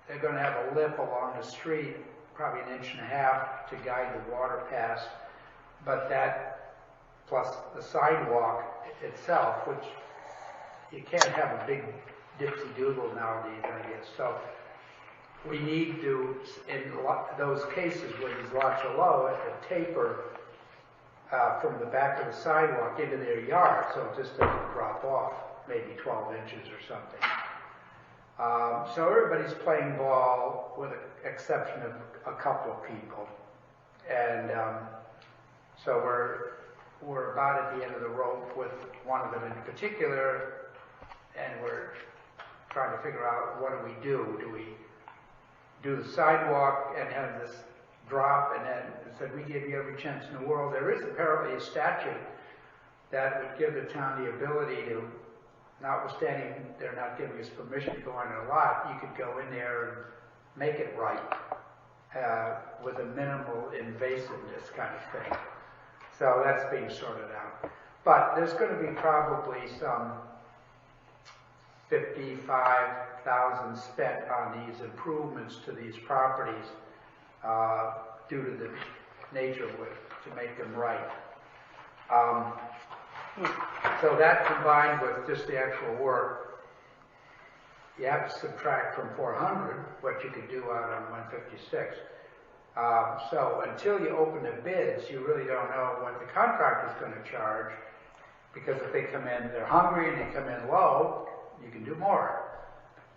they're going to have a lip along the street, probably 1.5 inches to guide the water past. But that, plus the sidewalk itself, which you can't have a big dipsy doodle nowadays, I guess. So we need to, in those cases where these lots are low, a taper from the back of the sidewalk into their yard, so it just doesn't drop off, maybe 12 inches or something. So everybody's playing ball with the exception of a couple of people. And so we're about at the end of the rope with one of them in particular, and we're trying to figure out what do we do. Do we do the sidewalk and have this drop, and then said we give you every chance in the world? There is apparently a statute that would give the town the ability to, notwithstanding they're not giving us permission to go on a lot, you could go in there and make it right with a minimal invasiveness kind of thing. So that's being sorted out. But there's going to be probably some 55,000 spent on these improvements to these properties due to the nature of it, to make them right. So that combined with just the actual work, you have to subtract from 400 what you could do out on 156. So until you open the bids, you really don't know what the contractor's going to charge, because if they come in, they're hungry and they come in low, you can do more.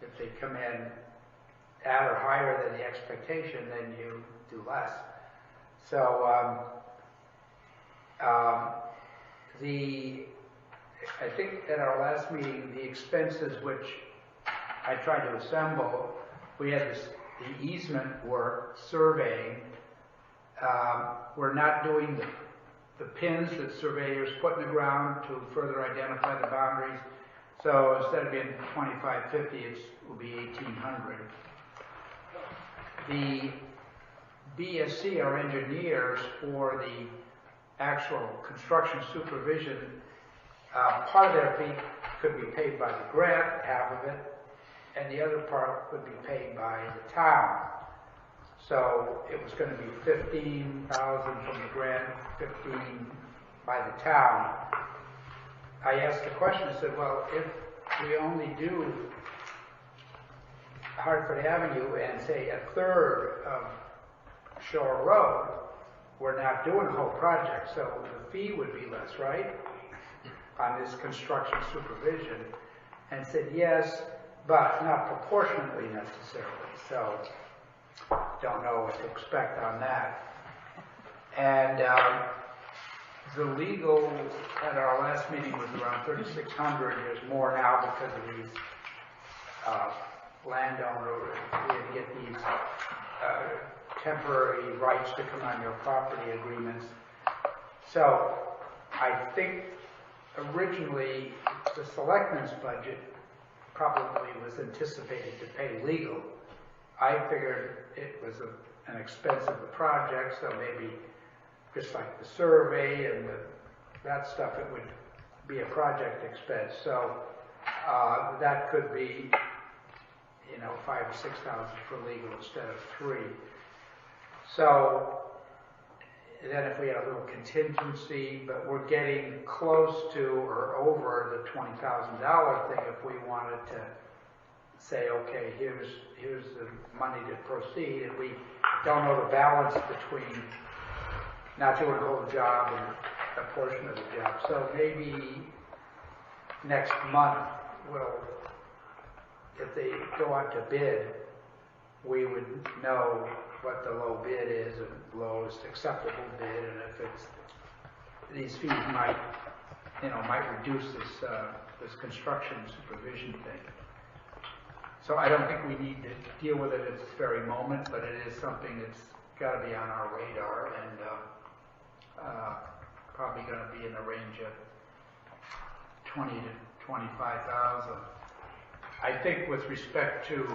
If they come in at or higher than the expectation, then you do less. So I think at our last meeting, the expenses which I tried to assemble, we had the easement work, surveying. We're not doing the pins that surveyors put in the ground to further identify the boundaries. So instead of being 2,550, it will be 1,800. The BSC, our engineers, for the actual construction supervision, part of their fee could be paid by the grant, half of it, and the other part would be paid by the town. So it was going to be 15,000 from the grant, 15 by the town. I asked the question, I said, well, if we only do Hartford Avenue and say 1/3 of Shore Road, we're not doing the whole project, so the fee would be less, right? On this construction supervision. And said, yes, but not proportionately necessarily. So don't know what to expect on that. And the legal at our last meeting was around 3,600. There's more now because of these landowner, we had to get these temporary rights to come on your property agreements. So I think originally the selectmen's budget probably was anticipated to pay legal. I figured it was an expense of the project, so maybe just like the survey and that stuff, it would be a project expense. So that could be, you know, $5,000 or $6,000 for legal instead of $3,000. So then if we had a little contingency, but we're getting close to or over the $20,000 thing if we wanted to say, okay, here's the money to proceed, and we don't know the balance between not doing the whole job and a portion of the job. So maybe next month, if they go out to bid, we would know what the low bid is and lowest acceptable bid, and if it's, these fees might reduce this construction supervision thing. So I don't think we need to deal with it at this very moment, but it is something that's got to be on our radar, and probably going to be in the range of 20 to 25,000. I think with respect to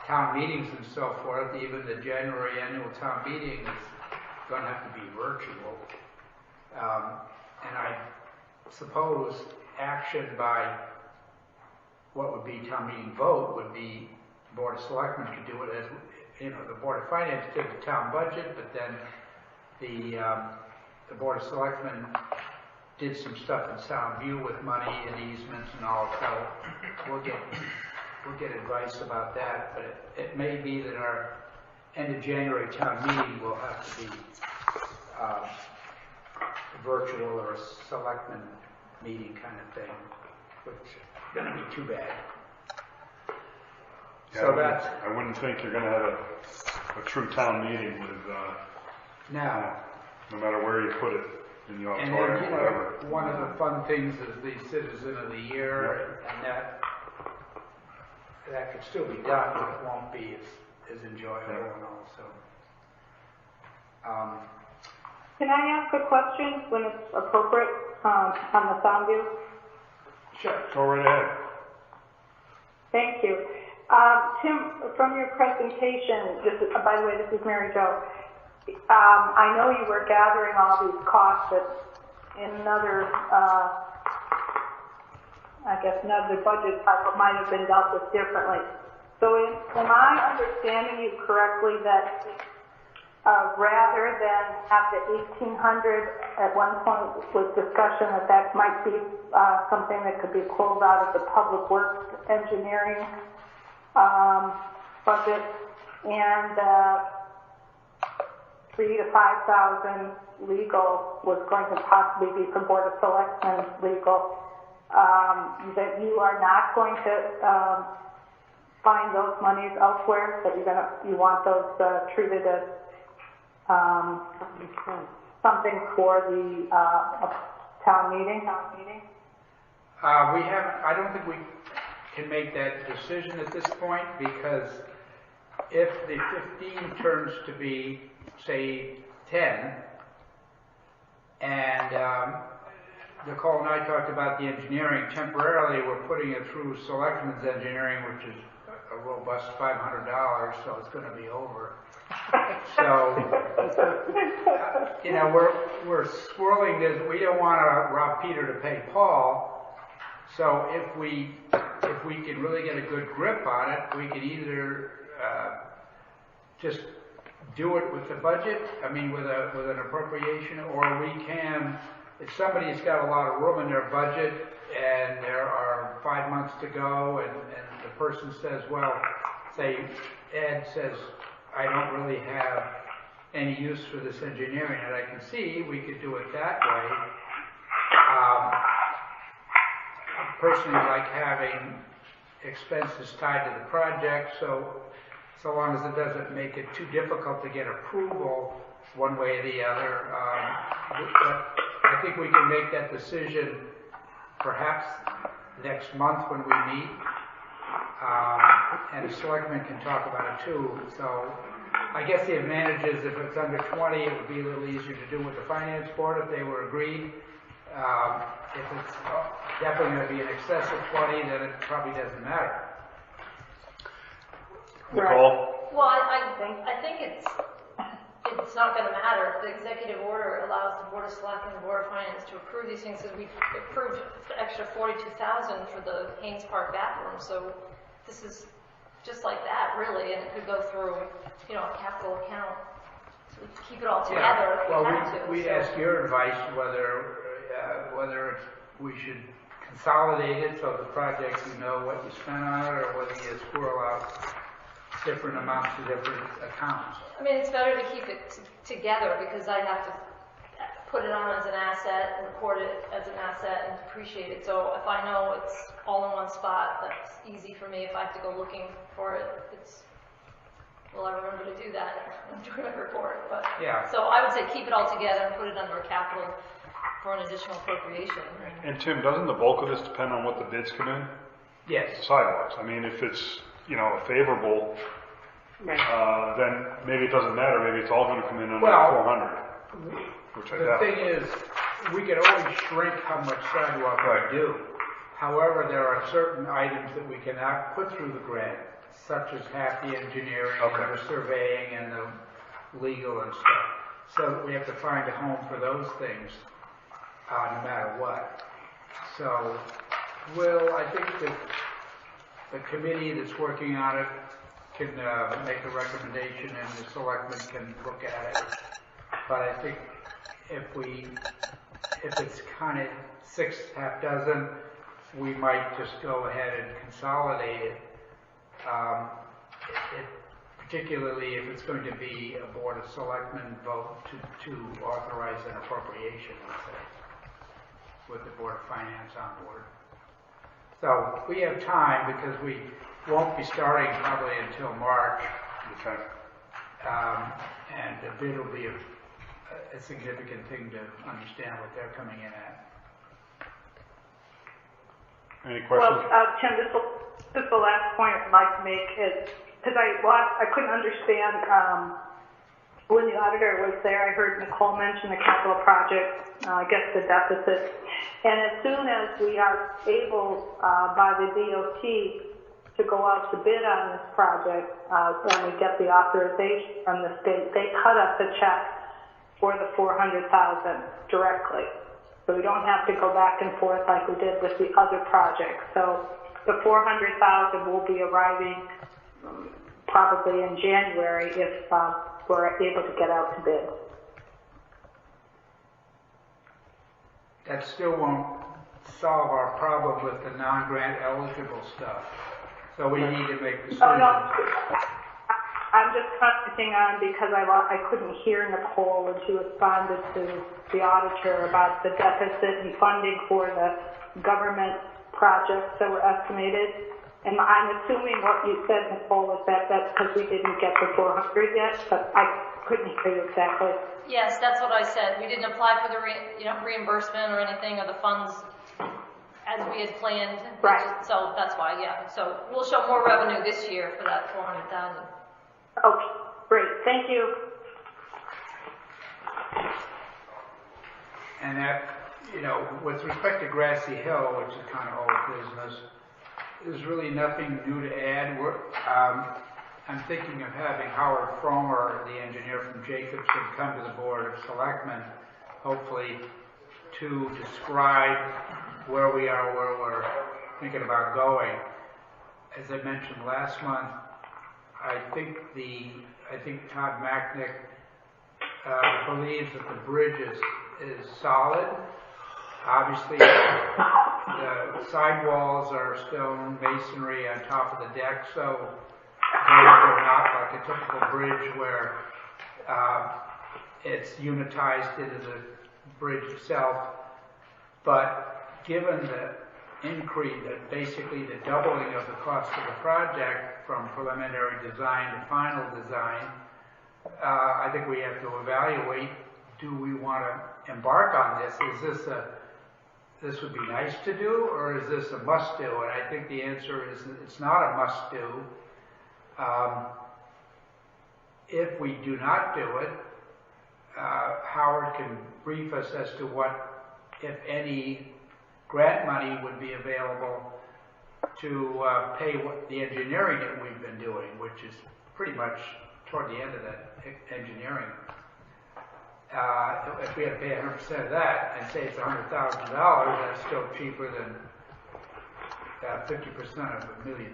town meetings and so forth, even the January annual town meeting is going to have to be virtual. And I suppose action by what would be town meeting vote would be Board of Selectmen could do it as, you know, the Board of Finance did the town budget, but then the Board of Selectmen did some stuff in Soundview with money and easements and all, so we'll get advice about that, but it may be that our end of January town meeting will have to be virtual or a selectman meeting kind of thing, which is going to be too bad. Yeah, So that's... I wouldn't think you're going to have a true town meeting with, no matter where you put it, in the And auditorium then, or whatever. one of the fun things is the Citizen of the Year, and that could still be done, but it won't be as enjoyable and all, so. Can I ask a question when it's appropriate on the Soundview? Sure. Go right ahead. Thank you. Tim, from your presentation, by the way, this is Mary Jo. I know you were gathering all these costs, but in another, another budget cycle might have been dealt with differently. So am I understanding you correctly that rather than have the 1,800 at one point with discussion that might be something that could be pulled out of the public works engineering budget, and 3,000 to 5,000 legal was going to possibly be from Board of Selectmen legal, that you are not going to find those monies elsewhere, that you want those treated as something for the town meeting? I don't think we can make that decision at this point, because if the 15 turns to be, say, 10, and Nicole and I talked about the engineering, temporarily we're putting it through Selectmen's engineering, which is a robust $500, so it's going to be over. So, we're swirling this. We don't want to rob Peter to pay Paul. So if we can really get a good grip on it, we can either just do it with the budget, with an appropriation, or we can, if somebody's got a lot of room in their budget and there are 5 months to go, and the person says, well, say Ed says, I don't really have any use for this engineering that I can see, we could do it that way. I personally like having expenses tied to the project, so long as it doesn't make it too difficult to get approval one way or the other. But I think we can make that decision perhaps next month when we meet, And the selectmen can talk about it too. So I guess the advantage is if it's under 20, it would be a little easier to do with the finance board if they were agreed. If it's definitely going to be in excess of 20, then it probably doesn't matter. Nicole? Well, I think it's not going to matter. The executive order allows the Board of Selectmen and the Board of Finance to approve these things, because we approved the extra $42,000 for the Haynes Park bathroom. So this is just like that, really, and it could go through, a capital account. So we keep it all together if we had to. We'd ask your advice whether we should consolidate it so the project, you know what you spent on it, or whether you squirrel out different amounts to different accounts. I mean, it's better to keep it together, because I have to put it on as an asset and record it as an asset and depreciate it. So if I know it's all in one spot, that's easy for me. If I have to go looking for it, will I remember to do that during my report? But yeah. So I would say keep it all together and put it under a capital for an additional appropriation. And Tim, doesn't the bulk of this depend on what the bids come in? Yes. Sidewalks. I mean, if it's, favorable, then maybe it doesn't matter. Maybe it's all going to come in under 400, which I doubt. The thing is, we can always shrink how much sidewalk we do. However, there are certain items that we cannot put through the grant, such as half the engineering and the surveying and the legal and stuff. So we have to find a home for those things, no matter what. So, I think that the committee that's working on it can make a recommendation, and the selectmen can look at it. But I think if it's kind of half dozen, we might just go ahead and consolidate it. Particularly if it's going to be a Board of Selectmen vote to authorize an appropriation, let's say, with the Board of Finance on board. So we have time, because we won't be starting probably until March. Okay. And the bid will be a significant thing to understand what they're coming in at. Any questions? Well, Tim, this is the last point I'd like to make, is because I couldn't understand when the auditor was there. I heard Nicole mention the capital project, I guess the deficit, and as soon as we are able by the DOT to go out to bid on this project, when we get the authorization from the state, they cut us a check for the $400,000 directly. So we don't have to go back and forth like we did with the other projects. So the $400,000 will be arriving probably in January if we're able to get out to bid. That still won't solve our problem with the non-grant eligible stuff. So we need to make decisions. Oh, no. I'm just commenting on because I couldn't hear Nicole when she responded to the auditor about the deficit and funding for the government projects that were estimated. And I'm assuming what you said, Nicole, is that that's because we didn't get the 400 yet, but I couldn't hear you exactly. Yes, that's what I said. We didn't apply for the reimbursement or anything of the funds as we had planned. Right. So that's why, yeah. So we'll show more revenue this year for that 400,000. Okay, great. Thank you. And that, with respect to Grassy Hill, which is kind of old business, there's really nothing new to add. I'm thinking of having Howard Fromer, the engineer from Jacobson, come to the Board of Selectmen, hopefully to describe where we are, where we're thinking about going. As I mentioned last month, I think Todd Macknick believes that the bridge is solid. Obviously, the sidewalls are stone masonry on top of the deck, so they're not like a typical bridge where it's unitized into the bridge itself. But given the increase, basically the doubling of the cost of the project from preliminary design to final design, I think we have to evaluate, do we want to embark on this? Is this this would be nice to do, or is this a must do? And I think the answer is that it's not a must do. If we do not do it, Howard can brief us as to what, if any, grant money would be available to pay what the engineering that we've been doing, which is pretty much toward the end of that engineering. If we had to pay 100% of that and say it's $100,000, that's still cheaper than 50% of $1.2 million.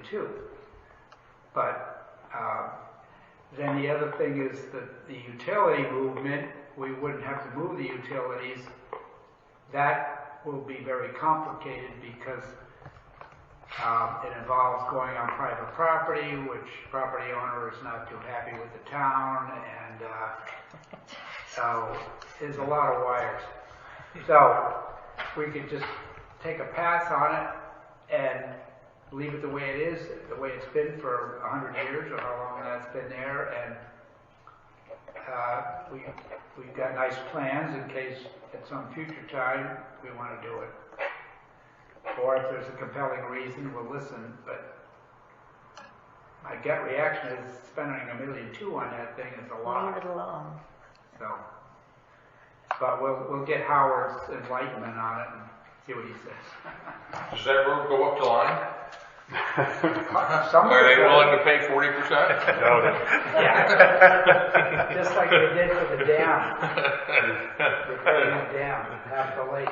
But then the other thing is that the utility movement, we wouldn't have to move the utilities. That will be very complicated because it involves going on private property, which property owner is not too happy with the town, and so there's a lot of wires. So we could just take a pass on it and leave it the way it is, the way it's been for 100 years, or how long that's been there, and we've got nice plans in case at some future time we want to do it. Or if there's a compelling reason, we'll listen, but my gut reaction is spending $1.2 million on that thing is a lot. Leave it alone. So, but we'll get Howard's enlightenment on it and see what he says. Does that road go up the line? Somewhere Are they there- willing to pay 40%? Yeah. Just like they did for the dam. Repairing the dam, half the lake.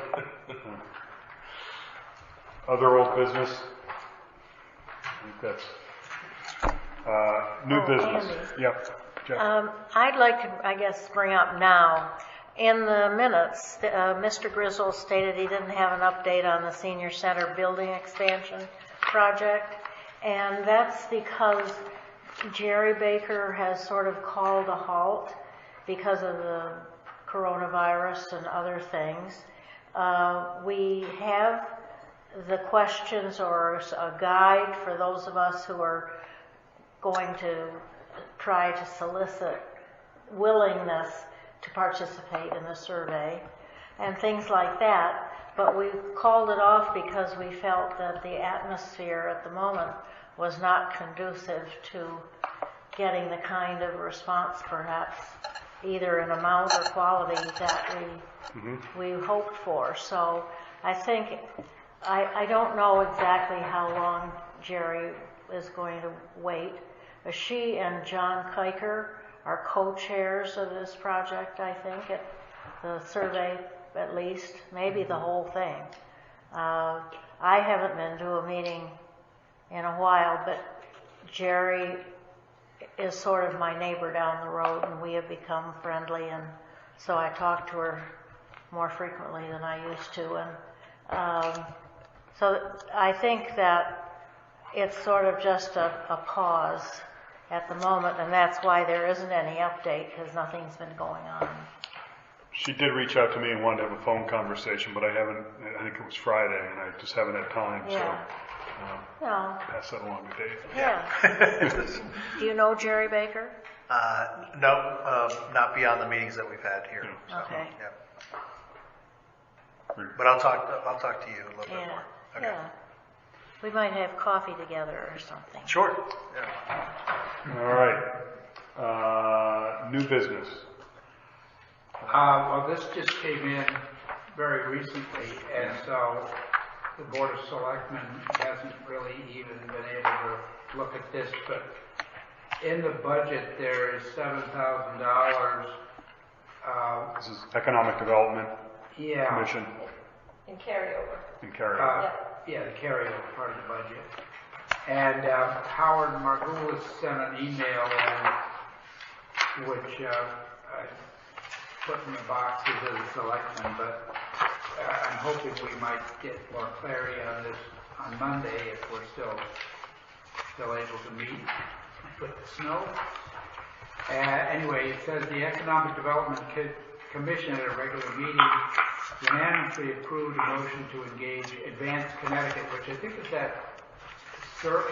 Other old business? I think that's, new business. Andy. Yep. Jeff. I'd like to, I guess, bring up now, in the minutes, Mr. Grizzle stated he didn't have an update on the senior center building expansion project, and that's because Jerry Baker has sort of called a halt because of the coronavirus and other things. We have the questions or a guide for those of us who are going to try to solicit willingness to participate in the survey and things like that. But we called it off because we felt that the atmosphere at the moment was not conducive to getting the kind of response, perhaps, either in amount or quality that we hoped for. So I think, I don't know exactly how long Jerry is going to wait. She and John Kiker are co-chairs of this project, I think, at the survey at least, maybe the whole thing. I haven't been to a meeting in a while, but Jerry is sort of my neighbor down the road, and we have become friendly, and so I talk to her more frequently than I used to. And so I think that it's sort of just a pause at the moment, and that's why there isn't any update, because nothing's been going on. She did reach out to me and wanted to have a phone conversation, but I think it was Friday, and I just haven't had time, Yeah. so No. pass that along to Dave. Yeah. Do you know Jerry Baker? No, not beyond the meetings that we've had here. So, Okay. yeah. Great. But I'll talk to you a little bit Yeah. more. Okay. Yeah. We might have coffee together or something. Sure. Yeah. All right. New business. Well, this just came in very recently, and so the Board of Selectmen hasn't really even been able to look at this, but in the budget there is $7,000. This is Economic Development Yeah. Commission In carryover. in Cary. Yeah, the carryover part of the budget. And Howard Margulis sent an email in, which I put in the boxes as a selectman, but I'm hoping we might get more clarity on this on Monday if we're still able to meet with the snow. Anyway, it says the Economic Development Commission at a regular meeting unanimously approved a motion to engage Advanced Connecticut, which I think is that CERC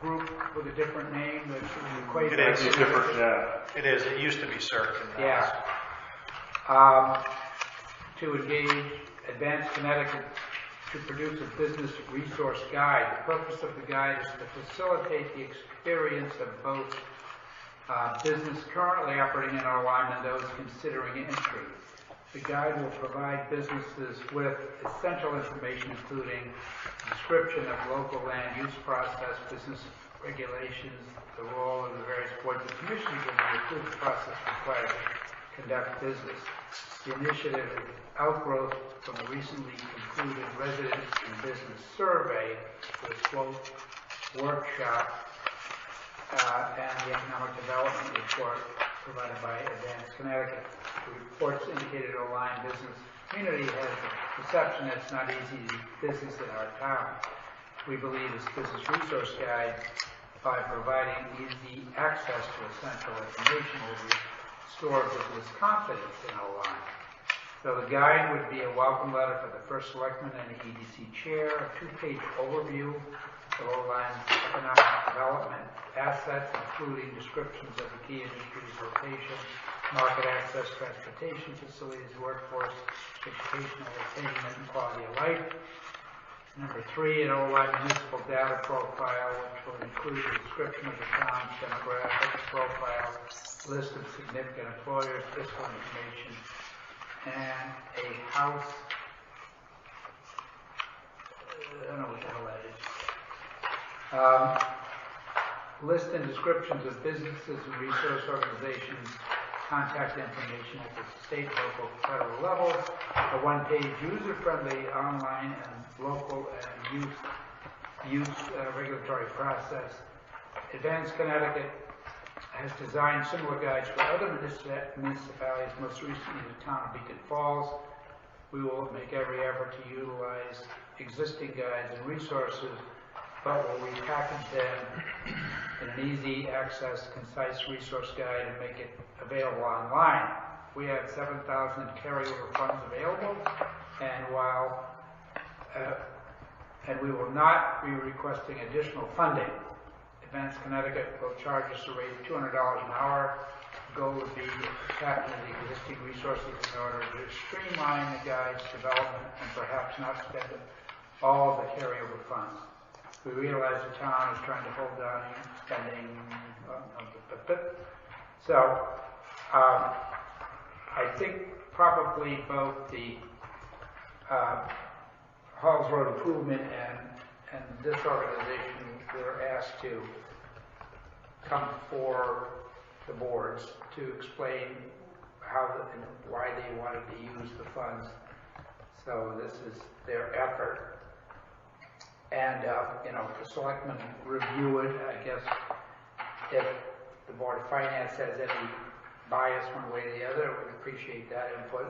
group with a different name that's quite It is. It's different, yeah. It is. It used to be CERC. And now Yeah. To engage Advanced Connecticut to produce a business resource guide. The purpose of the guide is to facilitate the experience of both business currently operating in our line and those considering entry. The guide will provide businesses with essential information, including description of local land use process, business regulations, the role of the various boards and commissions, and the approval process required to conduct business. The initiative is outgrowth from a recently concluded residents and business survey with SWOT workshop and the economic development report provided by Advanced Connecticut. The reports indicated a line business community has a perception that it's not easy to do business in our town. We believe this business resource guide, by providing easy access to essential information, will restore business confidence in our line. So the guide would be a welcome letter for the first selectman and the EDC chair, a 2-page overview of Oline's economic development assets, including descriptions of the key industries, location, market access, transportation facilities, workforce, educational attainment, and quality of life. Number 3, an Oline municipal data profile, which will include a description of the town's demographics profile, list of significant employers, fiscal information, and a house, I don't know what the hell that is. List and descriptions of businesses and resource organizations, contact information at the state, local, federal level, a 1-page user-friendly online and local and youth regulatory process. Advanced Connecticut has designed similar guides for other municipalities, most recently the town of Beacon Falls. We will make every effort to utilize existing guides and resources, but will repackage them in an easy access, concise resource guide and make it available online. We have 7,000 carryover funds available, and we will not be requesting additional funding. Advanced Connecticut will charge us a rate of $200 an hour. The goal would be to tap into the existing resources in order to streamline the guide's development and perhaps not spend all of the carryover funds. We realize the town is trying to hold down spending. So, I think probably both the Halls Road Improvement and this organization were asked to come before the boards to explain how and why they wanted to use the funds. So this is their effort. And, the selectmen review it. I guess if the Board of Finance has any bias one way or the other, we'd appreciate that input,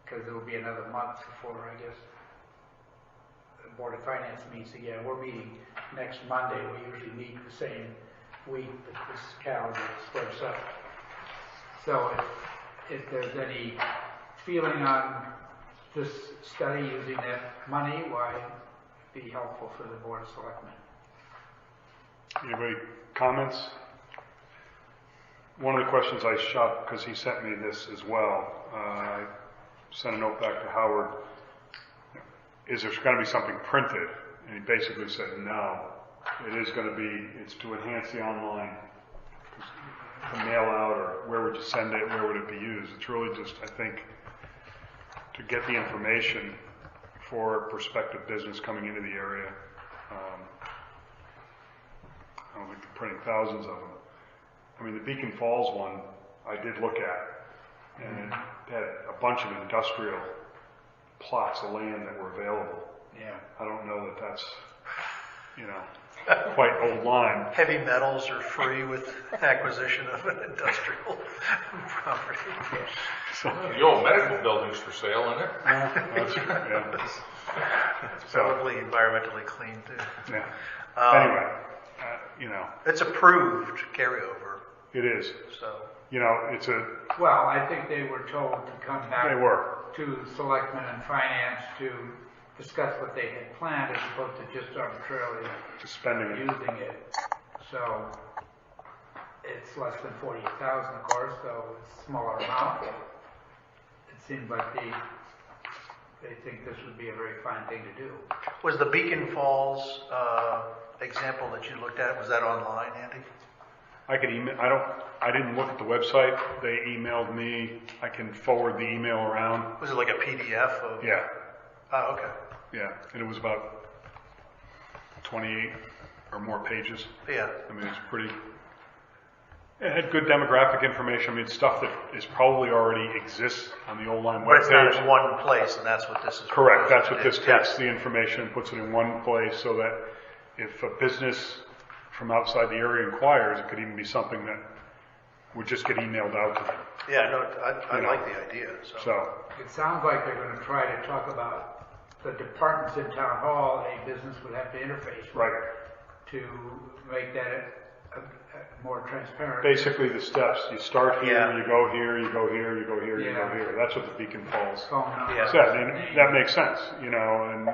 because it will be another month before, I guess, the Board of Finance meets again. We're meeting next Monday. We usually meet the same week that this calendar splits up. So if there's any feeling on this study using that money, why it'd be helpful for the Board of Selectmen. Anybody comments? One of the questions I shot, because he sent me this as well, I sent a note back to Howard, is there going to be something printed? And he basically said no. It is going to be, it's to enhance the online, to mail out, or where would you send it, where would it be used? It's really just, I think, to get the information for prospective business coming into the area. I don't think they're printing thousands of them. I mean, the Beacon Falls one I did look at, and it had a bunch of industrial plots of land that were available. Yeah. I don't know that that's, quite old line. Heavy metals are free with acquisition of an industrial property. So, The old medical building's for sale, isn't it? that's, yeah. It's probably environmentally clean too. Yeah. Anyway, It's approved carryover, it is. so. It's a. Well, I think they were told to come back They were. to Selectmen and Finance to discuss what they had planned as opposed to just arbitrarily Just spending it. using it. So it's less than 48,000, of course, so it's a smaller amount. It seemed like they think this would be a very fine thing to do. Was the Beacon Falls example that you looked at, was that online, Andy? I could email, I didn't look at the website. They emailed me. I can forward the email around. Was it like a PDF of? Yeah. Oh, okay. Yeah. And it was about 28 or more pages. Yeah. I mean, it's pretty, it had good demographic information. I mean, it's stuff that is probably already exists on the Old Line But it's not webpage. in one place, and that's what this is. Correct. proposed That's to what do. this Yeah. takes the information and puts it in one place so that if a business from outside the area inquires, it could even be something that would just get emailed out to them. Yeah, no, I You know. like the idea, so. So, It sounds like they're gonna try to talk about the departments in town hall a business would have to interface with right. to make that more transparent. Basically the steps. You start here, Yeah. you go here, you go here, you go here, you go Yeah. here. That's what the Beacon Falls Phone number. Yeah. said. And that makes sense, you know, and,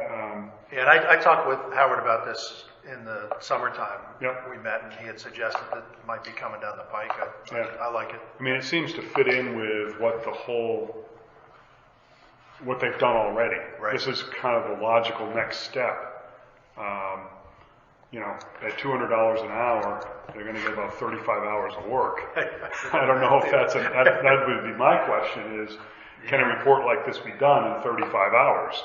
Yeah, and I talked with Howard about this in the summertime. Yep. We met, and he had suggested that it might be coming down the pike. Yeah. I like it. I mean, it seems to fit in with what what they've done already. Right. This is kind of the logical next step. You know, at $200 an hour, they're going to get about 35 hours of work. I don't know if that would be my question is, can a report like this be done in 35 hours?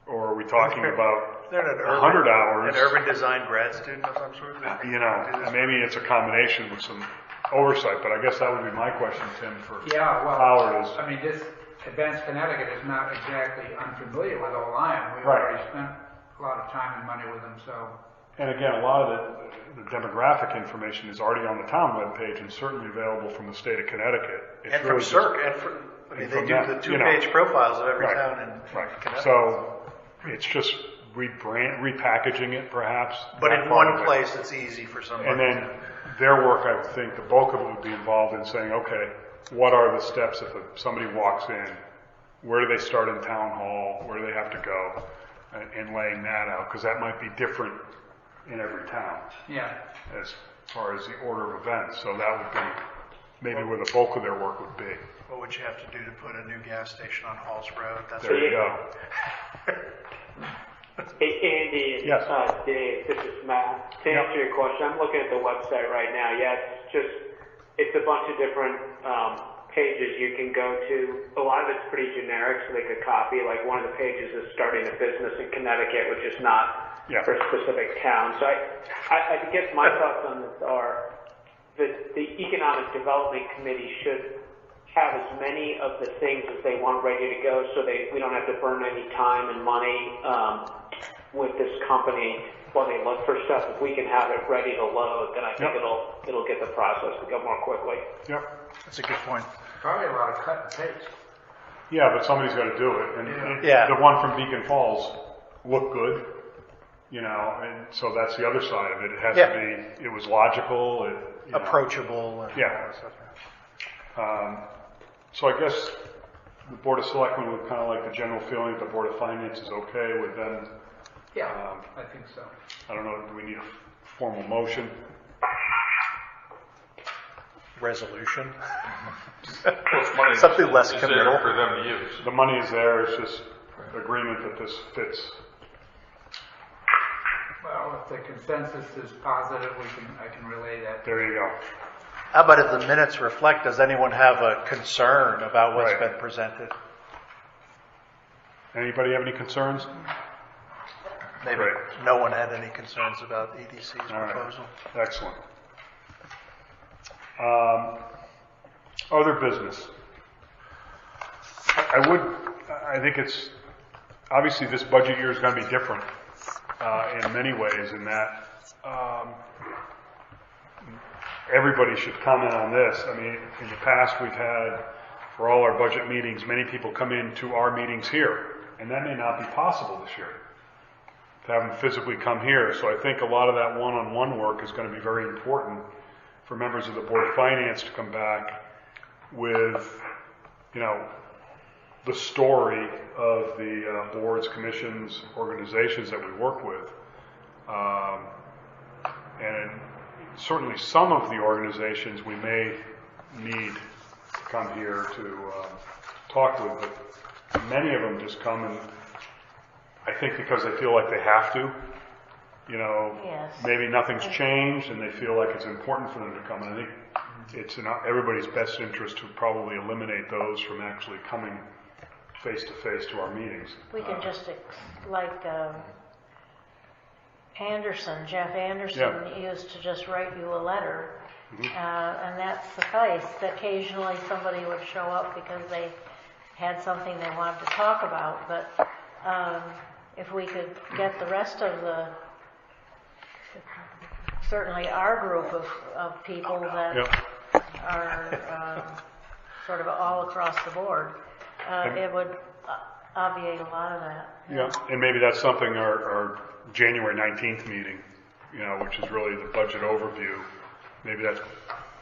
Or are we talking about They're an 100 hours? An urban design grad student of some sort? You know, maybe it's a combination with some oversight, but I guess that would be my question, Tim, for Yeah, well, Howard is, I mean, this Advanced Connecticut is not exactly unfamiliar with Olion. We've Right. already spent a lot of time and money with them, so. and again, a lot of the demographic information is already on the town webpage and certainly available from the state of Connecticut. It's And from really just- CERC, and from, I mean, and they from do that, the you know. two-page profiles of every Right. town in Right. Connecticut. So it's just repackaging it perhaps. But that in part one of it. place, it's easy for somebody. And then their work, I would think, the bulk of it would be involved in saying, okay, what are the steps if somebody walks in? Where do they start in town hall? Where do they have to go? And laying that out, because that might be different in every town Yeah. as far as the order of events. So that would be maybe where the bulk of their work would be. What would you have to do to put a new gas station on Halls Road? That's There you go. Hey, Andy, Yes. Dave, this is Matt. To answer your question, I'm looking at the website right now. Yeah, it's a bunch of different pages you can go to. A lot of it's pretty generic, so they could copy. Like one of the pages is starting a business in Connecticut, which is not Yeah. for a specific town. So I guess my thoughts on this are that the Economic Development Committee should have as many of the things as they want ready to go, so we don't have to burn any time and money with this company while they look for stuff. If we can have it ready to load, then I think Yep. it'll get the process to go more quickly. Yep. a good point. Probably a lot of cut and paste. Yeah, but somebody's got to do it. And Yeah. the one from Beacon Falls looked good, you know, and so that's the other side of it. It has Yeah. to be, it was logical. You know. Approachable. And Yeah. all that stuff. So I guess the Board of Selectmen would kind of like the general feeling that the Board of Finance is okay with them. Yeah, I think so. I don't know, do we need a formal motion? Resolution. Plus money Something less is there committal. for them to use. The money is there, it's just agreement that this fits. Well, if the consensus is positive, I can relay that. There you go. How about if the minutes reflect, does anyone have a concern about what's Right. been presented? Anybody have any concerns? Maybe Great. no one had any concerns about EDC's All right. proposal. Excellent. Other business. I think it's, obviously this budget year is going to be different in many ways in that everybody should comment on this. I mean, in the past we've had, for all our budget meetings, many people come into our meetings here, and that may not be possible this year, to have them physically come here. So I think a lot of that one-on-one work is going to be very important for members of the Board of Finance to come back with, you know, the story of the boards, commissions, organizations that we work with. And certainly some of the organizations we may need to come here to talk with, but many of them just come and I think because they feel like they have to, Yes. maybe nothing's changed and they feel like it's important for them to come. And I think it's in everybody's best interest to probably eliminate those from actually coming face to face to our meetings. We can just, Jeff Anderson used to just write you a letter, and that sufficed. Occasionally somebody would show up because they had something they wanted to talk about, but if we could get the rest of certainly our group of people that are sort of all across the board, it would obviate a lot of that. Yeah, and maybe that's something our January 19th meeting, which is really the budget overview, maybe that's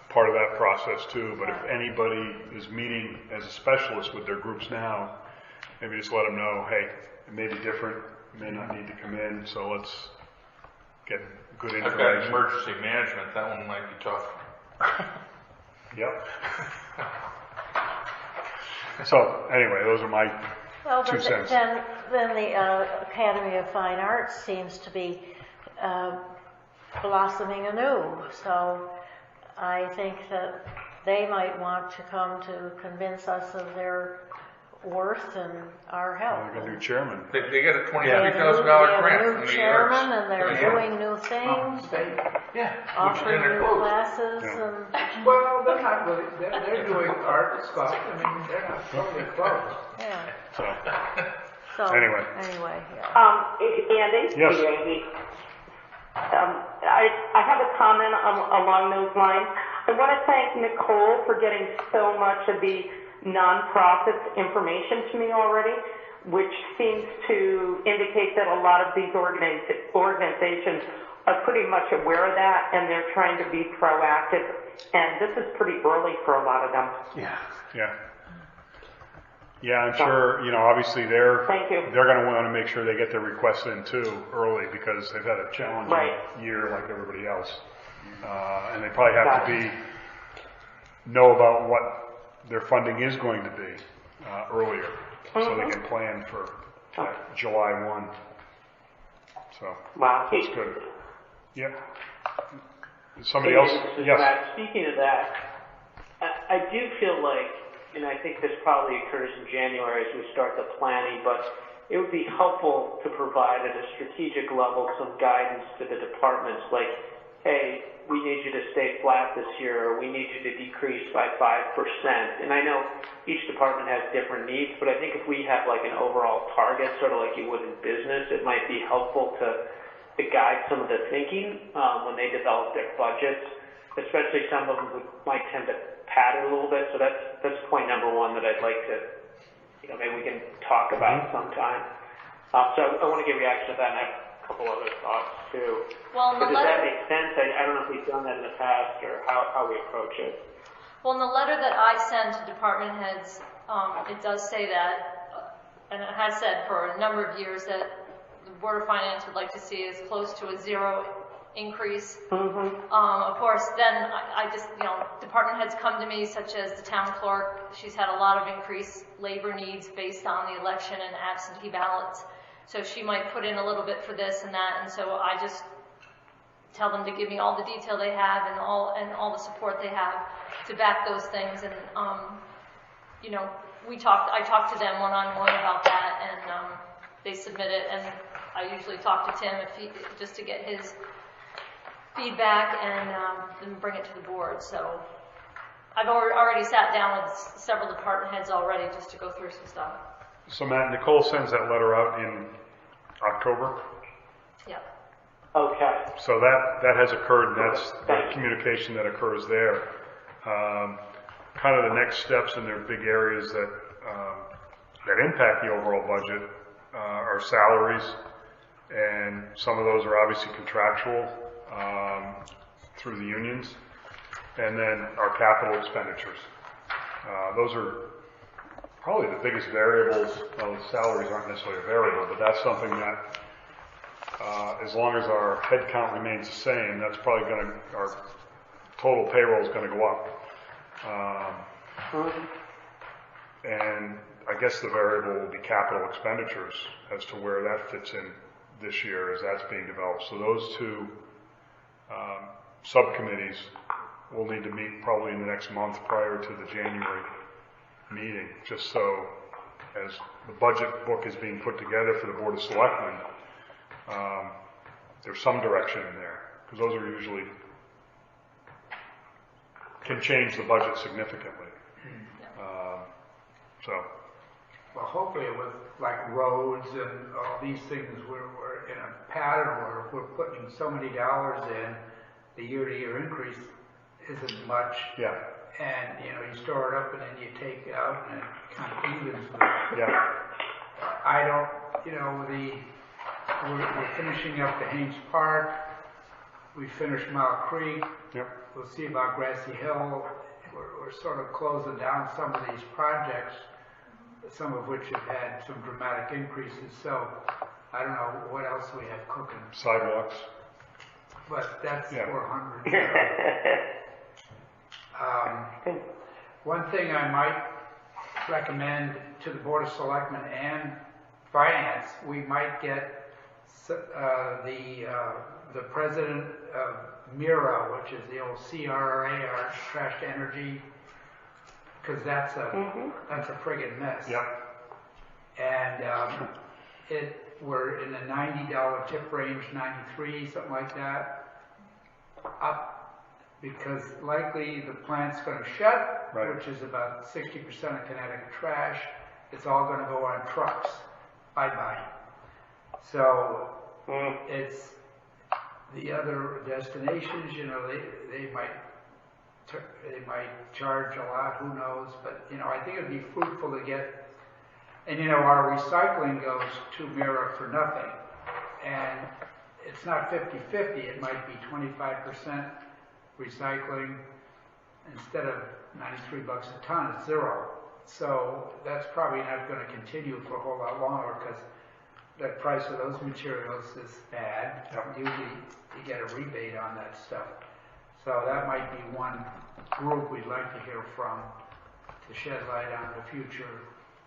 part of that process too. But if anybody is meeting as a specialist with their groups now, maybe just let them know, hey, it may be different, may not need to come in, so let's get good I've got information. emergency management, that one might be tough. Yep. So anyway, those are my Well, 2 cents. then the Academy of Fine Arts seems to be blossoming anew. So I think that they might want to come to convince us of their worth and our help. They got a new chairman. They get a $23,000 They have grant a from new the chairman, arts. and they're doing new things, offering new classes, and Well, they're not really, they're doing art stuff, I mean, they're not totally closed. yeah. So So Anyway. yeah. Andy? Yes. Andy. I have a comment along those lines. I want to thank Nicole for getting so much of the nonprofits information to me already, which seems to indicate that a lot of these organizations are pretty much aware of that and they're trying to be proactive. And this is pretty early for a lot of them. Yeah, I'm sure, obviously Thank you. they're going to want to make sure they get their requests in too early because they've had a challenging year like everybody else. And they probably have to know about what their funding is going to be earlier so they can plan for July 1. So that's good. Yep. Somebody else? Yes. Matt, speaking of that, I do feel like, and I think this probably occurs in January as we start the planning, but it would be helpful to provide at a strategic level some guidance to the departments like, hey, we need you to stay flat this year, or we need you to decrease by 5%. And I know each department has different needs, but I think if we have like an overall target, sort of like you would in business, it might be helpful to guide some of the thinking when they develop their budgets, especially some of them might tend to pad it a little bit. So that's point number one that I'd like to, maybe we can talk about sometime. So I want to get a reaction to that, and I have a couple other thoughts too. Well, But does that make sense? I don't know if we've done that in the past or how we approach it. Well, in the letter that I send to department heads, it does say that, and it has said for a number of years that the Board of Finance would like to see as close to a zero increase. Of course, then I just, department heads come to me, such as the town clerk. She's had a lot of increased labor needs based on the election and absentee ballots. So she might put in a little bit for this and that, and so I just tell them to give me all the detail they have and all the support they have to back those things. And I talk to them one-on-one about that, and they submit it, and I usually talk to Tim just to get his feedback and then bring it to the board. So I've already sat down with several department heads already just to go through some stuff. So Matt, Nicole sends that letter out in October. Yeah. Okay. So that has occurred, and that's the communication that occurs there. Kind of the next steps in their big areas that impact the overall budget are salaries, and some of those are obviously contractual through the unions, and then our capital expenditures. Those are probably the biggest variables. Well, salaries aren't necessarily a variable, but that's something that as long as our head count remains the same, that's probably our total payroll is going to go up. And I guess the variable will be capital expenditures as to where that fits in this year as that's being developed. So those two subcommittees will need to meet probably in the next month prior to the January meeting, just so as the budget book is being put together for the Board of Selectmen, there's some direction in there, because those are usually can change the budget significantly. Well, hopefully with like roads and all these things, we're in a pattern where if we're putting so many dollars in, the year-to-year increase isn't much. Yeah. And, you store it up and then you take it out and it kind of evens with it. Yeah. I don't, we're finishing up the Haynes Park. We finished Mile Creek. Yep. We'll see about Grassy Hill. We're sort of closing down some of these projects, some of which have had some dramatic increases. So I don't know what else we have cooking. Sidewalks. But that's 400. One thing I might recommend to the Board of Selectmen and Finance, we might get the president of MIRA, which is the old CRA, our Trash to Energy, because that's a friggin' mess. Yep. And we're in the $90 tip range, 93, something like that, up, because likely the plant's going to shut, right, which is about 60% of Connecticut trash. It's all going to go on trucks. Bye-bye. So it's the other destinations, they might charge a lot, who knows, but I think it'd be fruitful to get, and our recycling goes to MIRA for nothing, and it's not 50-50, it might be 25% recycling instead of $93 a ton, it's zero. So that's probably not going to continue for a whole lot longer because the price of those materials is bad. Usually you get a rebate on that stuff. So that might be one group we'd like to hear from to shed light on the future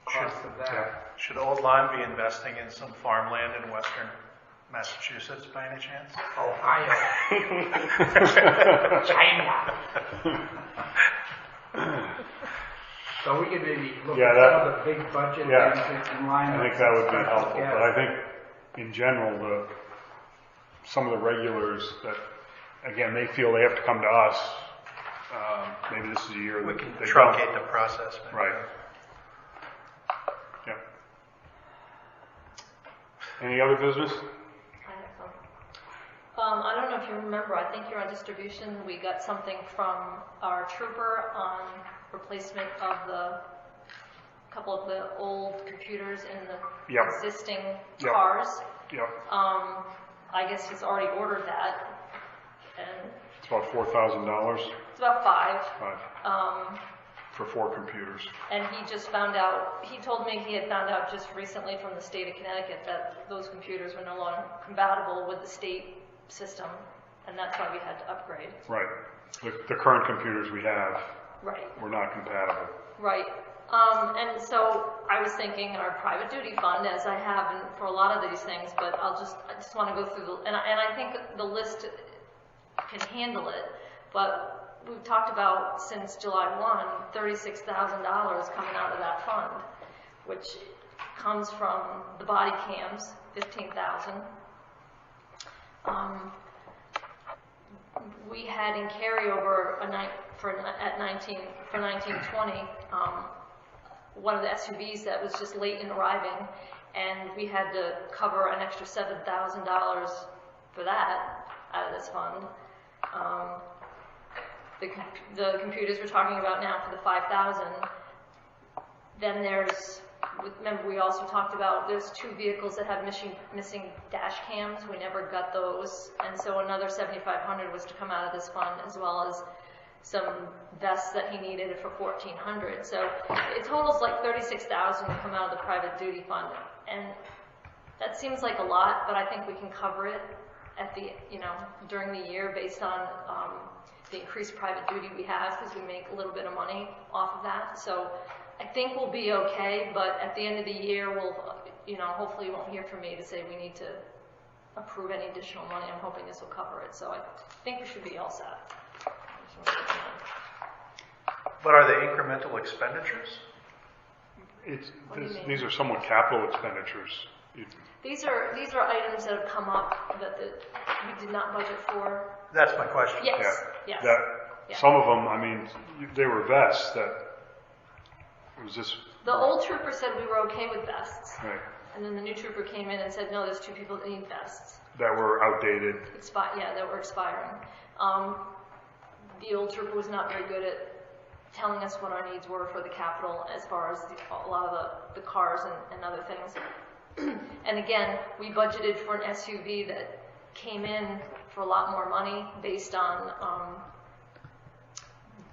costs of that. Should Old Line be investing in some farmland in western Massachusetts by any chance? Ohio. China. So we could maybe look at some of the big budget things in line. I think that would be helpful. But I think in general, some of the regulars that, again, they feel they have to come to us. Maybe this is a year we that can they truncate the process. Maybe. Right. Yep. Any other business? I don't know if you remember, I think you're on distribution. We got something from our trooper on replacement of a couple of the old computers in the existing cars. Yep. I guess he's already ordered that. And it's about $4,000. It's about $5,000. For 4 computers. And he just found out, he told me he had found out just recently from the state of Connecticut that those computers were no longer compatible with the state system, and that's why we had to upgrade. Right. The current computers we have were not compatible. Right. And so I was thinking our private duty fund, as I have for a lot of these things, but I just want to go through and I think the list can handle it, but we've talked about since July 1, $36,000 coming out of that fund, which comes from the body cams, $15,000. We had in carryover for 1920 one of the SUVs that was just late in arriving, and we had to cover an extra $7,000 for that out of this fund. The computers we're talking about now for the $5,000. Then remember we also talked about there's 2 vehicles that have missing dash cams. We never got those, and so another $7,500 was to come out of this fund, as well as some vests that he needed for $1,400. So it totals like $36,000 to come out of the private duty fund, and that seems like a lot, but I think we can cover it at the during the year based on the increased private duty we have, because we make a little bit of money off of that. So I think we'll be okay, but at the end of the year, we'll, hopefully you won't hear from me to say we need to approve any additional money. I'm hoping this will cover it, so I think we should be all set. But are they incremental expenditures? These are somewhat capital expenditures. These are items that have come up that we did not budget for. That's my question. Yes, Yeah. yes. That, some of them, I mean, they were vests that, it was just. The old trooper said we were okay with vests. Right. And then the new trooper came in and said, no, there's 2 people that need vests. That were outdated. That were expiring. The old trooper was not very good at telling us what our needs were for the capital as far as a lot of the cars and other things. And again, we budgeted for an SUV that came in for a lot more money based on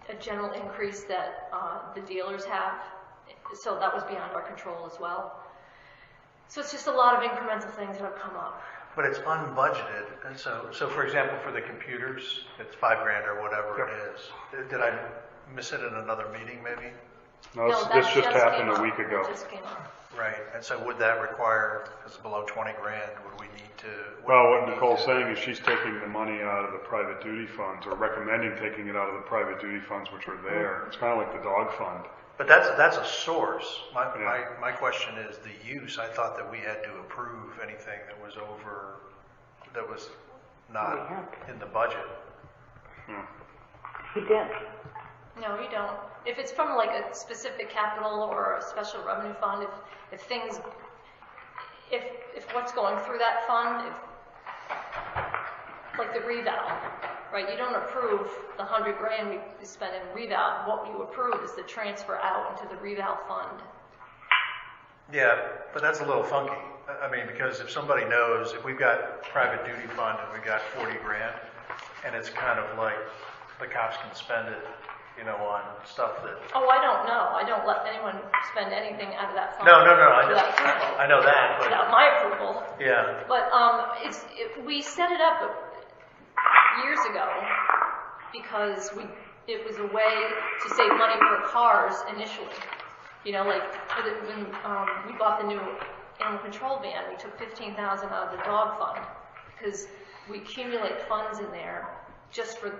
a general increase that the dealers have. So that was beyond our control as well. So it's just a lot of incremental things that have come up. But it's unbudgeted, and so for example, for the computers, it's $5,000 or whatever it is. Did I miss it in another meeting, maybe? No, this just happened a week ago. Just came up. Right, and so would that require, because it's below $20,000, would we need to? Well, what Nicole's saying is she's taking the money out of the private duty funds, or recommending taking it out of the private duty funds, which are there. It's kind of like the dog fund. But that's a source. My question is the use. I thought that we had to approve anything that was not in the budget. You did. No, you don't. If it's from like a specific capital or a special revenue fund, if what's going through that fund, like the reval, right? You don't approve the $100,000 we spend in reval. What you approve is the transfer out into the reval fund. Yeah, but that's a little funky. I mean, because if somebody knows, if we've got private duty fund and we've got $40,000, and it's kind of like the cops can spend it, on stuff that. Oh, I don't know. I don't let anyone spend anything out of that fund. No. I Without approval. know that. But, without my approval. Yeah. But we set it up years ago because it was a way to save money for cars initially. Like when we bought the new animal control van, we took $15,000 out of the dog fund because we accumulate funds in there just for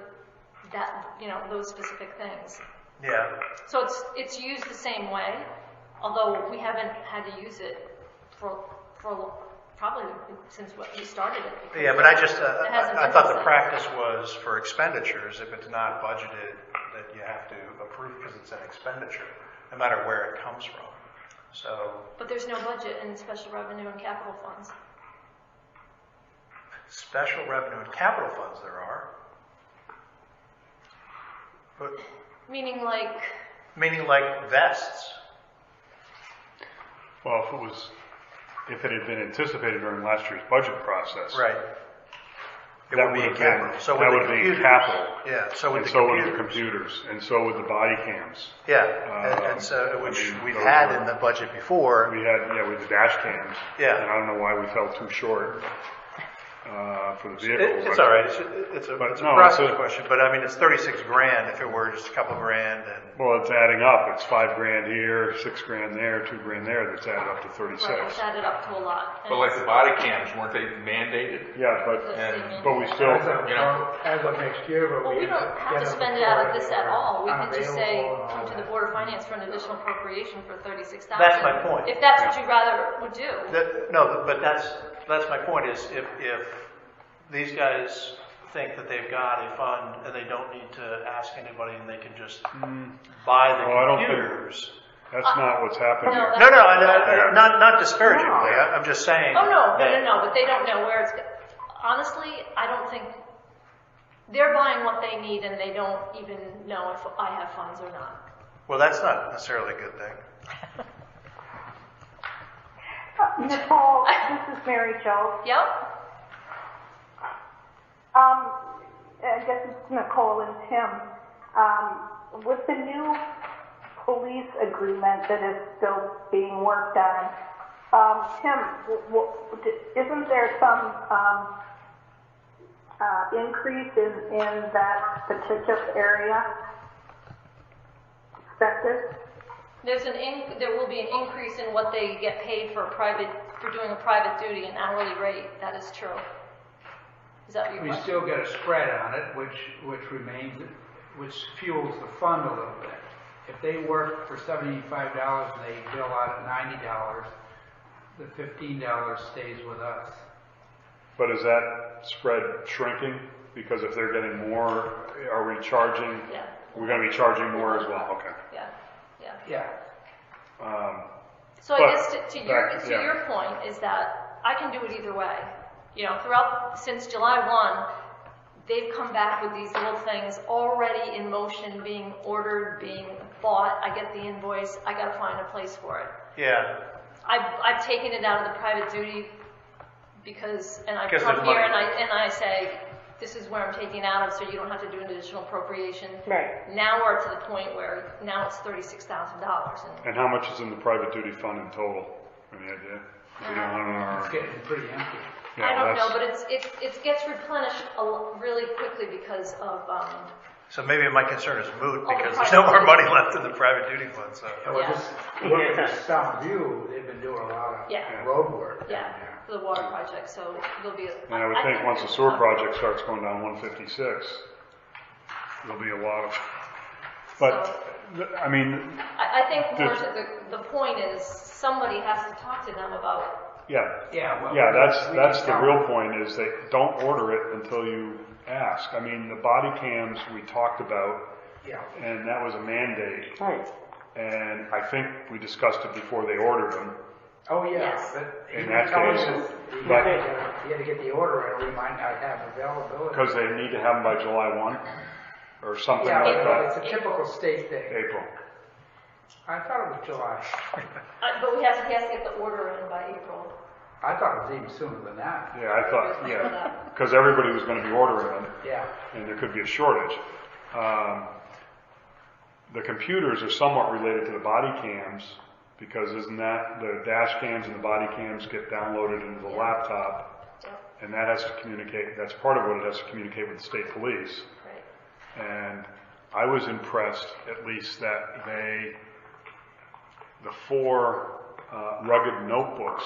that, those specific things. Yeah. So it's used the same way, although we haven't had to use it for probably since we started it. Yeah, but I thought the practice was for expenditures, if it's not budgeted, that you have to approve because it's an expenditure, no matter where it comes from. So. But there's no budget in special revenue and capital funds. Special revenue and capital funds there are. But, meaning like vests. Well, if it had been anticipated during last year's budget process. Right. It would be in capital. So that would be in capital. Yeah. So would the computers, and so would the body cams. Yeah. And so which we've had in the budget before. We had with the dash cams. Yeah. And I don't know why we fell too short. For the vehicle. It's all right. It's a process question, but I mean, it's $36,000 if it were just a couple grand. Well, it's adding up. It's $5,000 here, $6,000 there, $2,000 there. That's added up to 36. Right, it's added up to a lot. But like the body cams, weren't they mandated? Yeah, but we still, as of next year, but we don't have to spend it out of this at all. We can just say, come to the Board of Finance for an additional appropriation for $36,000. That's my point. If that's what you rather would do. But that's my point is if these guys think that they've got a fund and they don't need to ask anybody and they can just buy the computers. That's not what's happening. No, not disparagingly. I'm just saying. Oh, no, but they don't know where it's. Honestly, I don't think they're buying what they need and they don't even know if I have funds or not. Well, that's not necessarily a good thing. Nicole, this is Mary Jo. Yep. I guess it's Nicole and Tim. With the new police agreement that is still being worked on, Tim, isn't there some increase in that particular area expected? There will be an increase in what they get paid for doing a private duty, an hourly rate. That is true. Is that what your We question? still get a spread on it, which fuels the fund a little bit. If they work for $75 and they bill out at $90, the $15 stays with us. But is that spread shrinking? Because if they're getting more, are we charging? Yeah. We're going to be charging more as well. Okay. Yeah. So I guess to your point is that I can do it either way. Since July 1, they've come back with these little things already in motion, being ordered, being bought. I get the invoice. I got to find a place for it. Yeah. I've taken it out of the private duty and I Because come there's here money. and I say, this is where I'm taking it out of, so you don't have to do an additional appropriation. Right. Now we're to the point where now it's $36,000. And how much is in the private duty fund in total? Any idea? It's getting pretty empty. I don't know, but it gets replenished really quickly because of. So maybe my concern is moot Oh, because the there's no more private money left in the private duty fund. So. Well, just look at the Sound View, they've been doing a lot of road work. Yeah, for the water project, so there'll be. And I would think once the sewer project starts going down 156, there'll be a lot of. But I mean. I think more the point is somebody has to talk to them about. That's the real point is they don't order it until you ask. I mean, the body cams we talked about, and that was a mandate. Right. And I think we discussed it before they ordered them. Oh, yeah. Yes. But In that case, you had to get the order and we might not have availability. Because they need to have them by July 1 or something like Yeah, that. it's a typical state thing. April. I thought it was July. But he has to get the order in by April. I thought it was even sooner than that. Yeah, I thought, because everybody was going to be ordering them. Yeah. And there could be a shortage. The computers are somewhat related to the body cams because isn't that the dash cams and the body cams get downloaded into the laptop and that has to communicate, that's part of what it has to communicate with the state police. Right. And I was impressed at least that the 4 rugged notebooks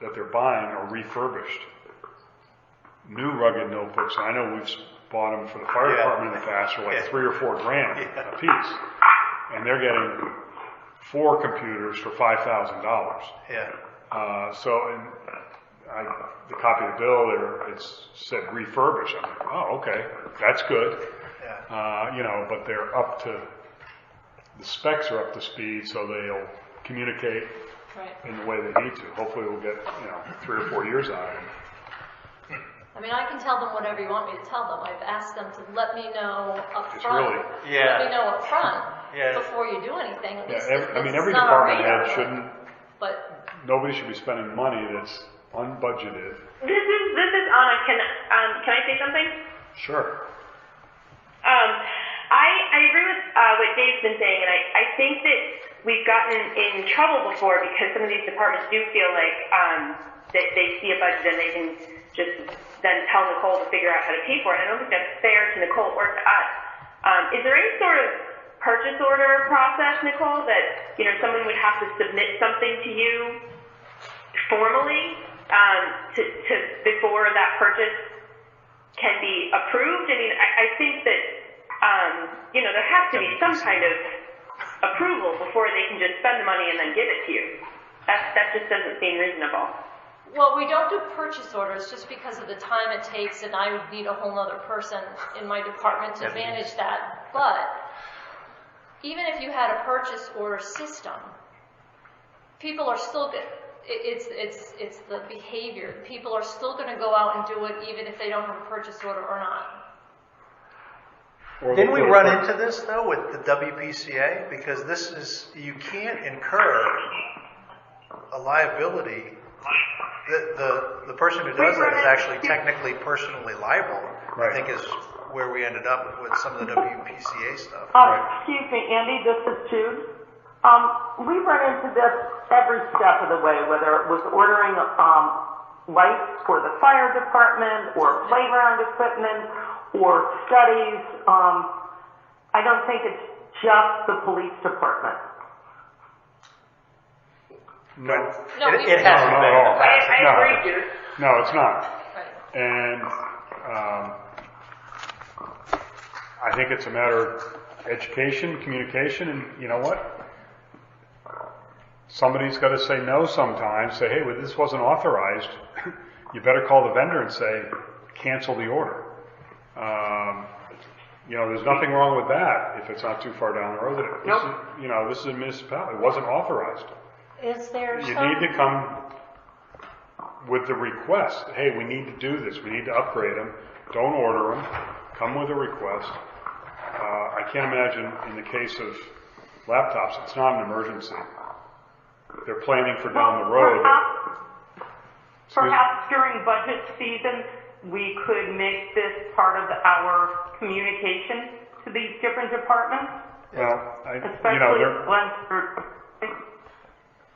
that they're buying are refurbished. New rugged notebooks, I know we've bought them for the fire department in the past for like $3 or $4 grand a piece. And they're getting 4 computers for $5,000. Yeah. The copy of the bill there, it said refurbished. I'm like, oh, okay, that's good. Yeah. But they're up to, the specs are up to speed, so they'll communicate in the way they need to. Hopefully we'll get, 3 or 4 years out of them. I mean, I can tell them whatever you want me to tell them. I've asked them to let me know up It's front. really- Let me know up front Yeah. before you do anything. At least Every it's on our department radar, head shouldn't, But nobody should be spending money that's unbudgeted. This is Anna. Can I say something? Sure. I agree with what Dave's been saying, and I think that we've gotten in trouble before because some of these departments do feel like that they see a budget and they can just then tell Nicole to figure out how to pay for it. I don't think that's fair to Nicole or to us. Is there any sort of purchase order process, Nicole, that someone would have to submit something to you formally to before that purchase can be approved? I mean, I think that there has to be some kind of approval before they can just spend the money and then give it to you. That just doesn't seem reasonable. Well, we don't do purchase orders just because of the time it takes, and I would need a whole other person in my department to manage that. But even if you had a purchase order system, people are still it's the behavior. People are still going to go out and do it even if they don't have a purchase order or not. Didn't we run into this though with the WPCA? Because you can't incur a liability. The person who does that is actually technically personally liable. Right. I think is where we ended up with some of the WPCA stuff. Excuse me, Andy, this is Jude. We run into this every step of the way, whether it was ordering lights for the fire department or playground equipment or studies. I don't think it's just the police department. No. No, It hasn't No, been no, in the past. I No. agree, Peter. No, it's not. Right. And I think it's a matter of education, communication, and you know what? Somebody's got to say no sometimes, say, hey, well, this wasn't authorized. You better call the vendor and say, cancel the order. There's nothing wrong with that if it's not too far down the road. This is a municipality. It wasn't authorized. Is there You some? need to come with the request. Hey, we need to do this. We need to upgrade them. Don't order them. Come with a request. I can't imagine in the case of laptops, it's not an emergency. They're planning for down the road. Perhaps during budget season, we could make this part of our communication to these different departments, Well, especially ones for.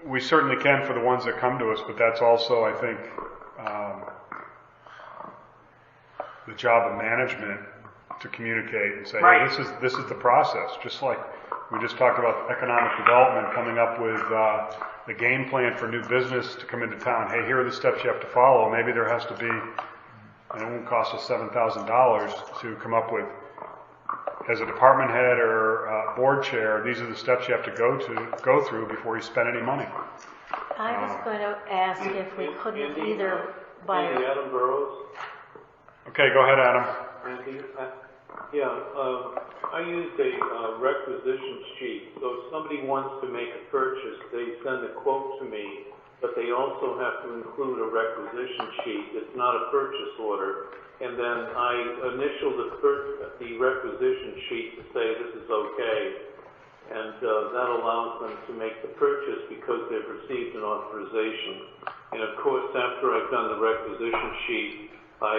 we certainly can for the ones that come to us, but that's also, I think, the job of management to communicate and say, Right. hey, this is the process. Just like we just talked about economic development, coming up with the game plan for new business to come into town. Hey, here are the steps you have to follow. Maybe there has to be, and it won't cost us $7,000 to come up with, as a department head or board chair, these are the steps you have to go through before you spend any money. I was going to ask if we couldn't either by. Andy, Adam Burrows. Okay, go ahead, Adam. Andy, I used a requisition sheet. So if somebody wants to make a purchase, they send a quote to me, but they also have to include a requisition sheet. It's not a purchase order. And then I initial the requisition sheet to say this is okay. And that allows them to make the purchase because they've received an authorization. And of course, after I've done the requisition sheet, I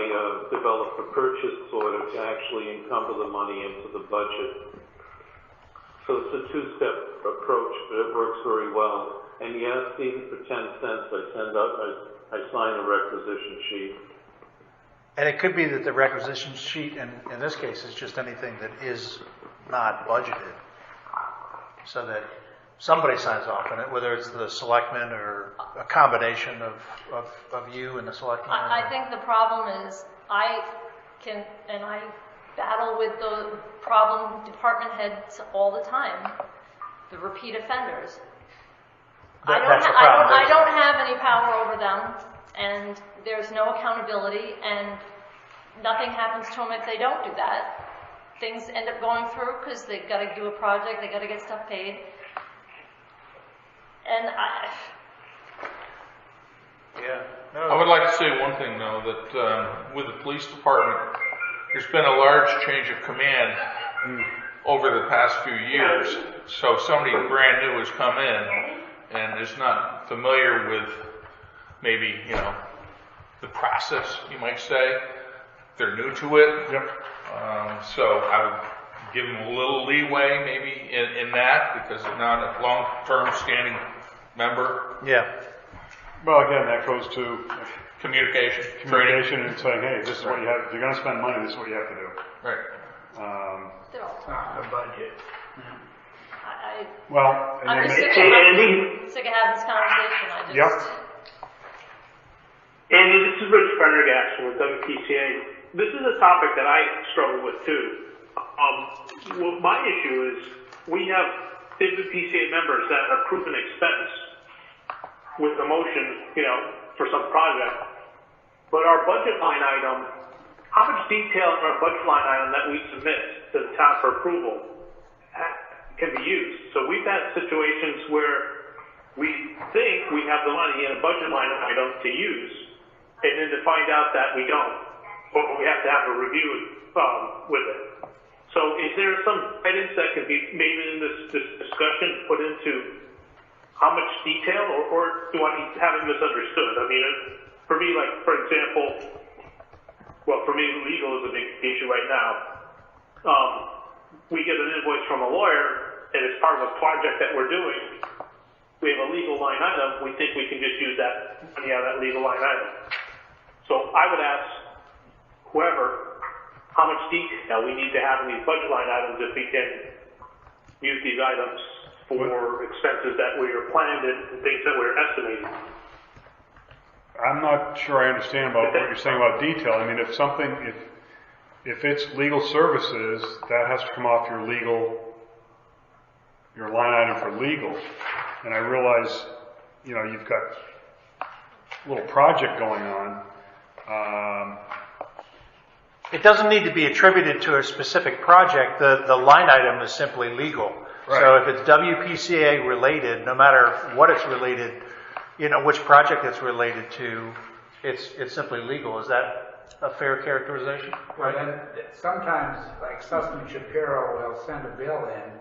develop a purchase order to actually encumber the money into the budget. So it's a two-step approach, but it works very well. And yes, even for 10 cents, I sign a requisition sheet. And it could be that the requisition sheet, in this case, is just anything that is not budgeted. So that somebody signs off on it, whether it's the selectmen or a combination of you and the selectmen. I think the problem is I battle with the problem department heads all the time, the repeat offenders. I don't have any power over them, and there's no accountability, and nothing happens to them if they don't do that. Things end up going through because they've got to do a project, they've got to get stuff paid. And I would like to say one thing, though, that with the police department, there's been a large change of command over the past few years. So somebody brand new has come in and is not familiar with maybe, the process, you might say. They're new to it. Yep. So I would give them a little leeway maybe in that because they're not a long-term standing member. Yeah. Well, again, that goes to Communication, training. and saying, hey, this is what you have. If you're going to spend money, this is what you have to do. Right. they're all The budget. I'm just sick of having this conversation. Yep. Andy, this is Rich Prendergast with WPCA. This is a topic that I struggle with too. My issue is we have WPCA members that are proven expense with a motion, for some project. But our budget line item, how much detail in our budget line item that we submit to the town for approval can be used? So we've had situations where we think we have the money in a budget line item to use, and then to find out that we don't, or we have to have a review with it. So is there some guidance that can be maybe in this discussion put into how much detail, or do I have it misunderstood? I mean, for me, like, for example, for me, legal is a big issue right now. We get an invoice from a lawyer, and it's part of a project that we're doing. We have a legal line item. We think we can just use that money out of that legal line item. So I would ask whoever how much detail we need to have in these budget line items if we can use these items for expenses that we are planned and things that we're estimating. I'm not sure I understand about what you're saying about detail. I mean, if it's legal services, that has to come off your line item for legal. And I realize, you've got a little project going on. It doesn't need to be attributed to a specific project. The line item is simply legal. Right. So if it's WPCA related, no matter what it's related, which project it's related to, it's simply legal. Is that a fair characterization? Well, then sometimes, like Sussman Shapiro will send a bill in,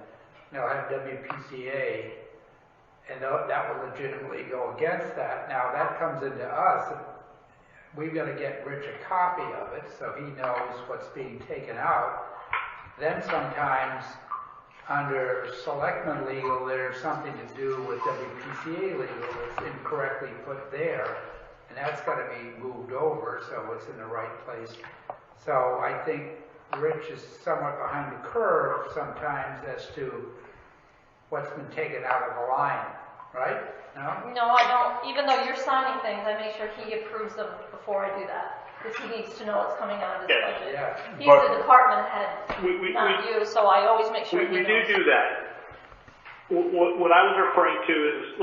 they'll have WPCA, and that will legitimately go against that. Now that comes into us. We've got to get Rich a copy of it so he knows what's being taken out. Then sometimes under selectmen legal, there's something to do with WPCA legal that's incorrectly put there, and that's got to be moved over so it's in the right place. So I think Rich is somewhat behind the curve sometimes as to what's been taken out of the line, right? No, I don't. Even though you're signing things, I make sure he approves them before I do that. Because he needs to know what's coming out of his budget. Yeah. He's the department head, not you, so I always make sure we do that. What I was referring to is,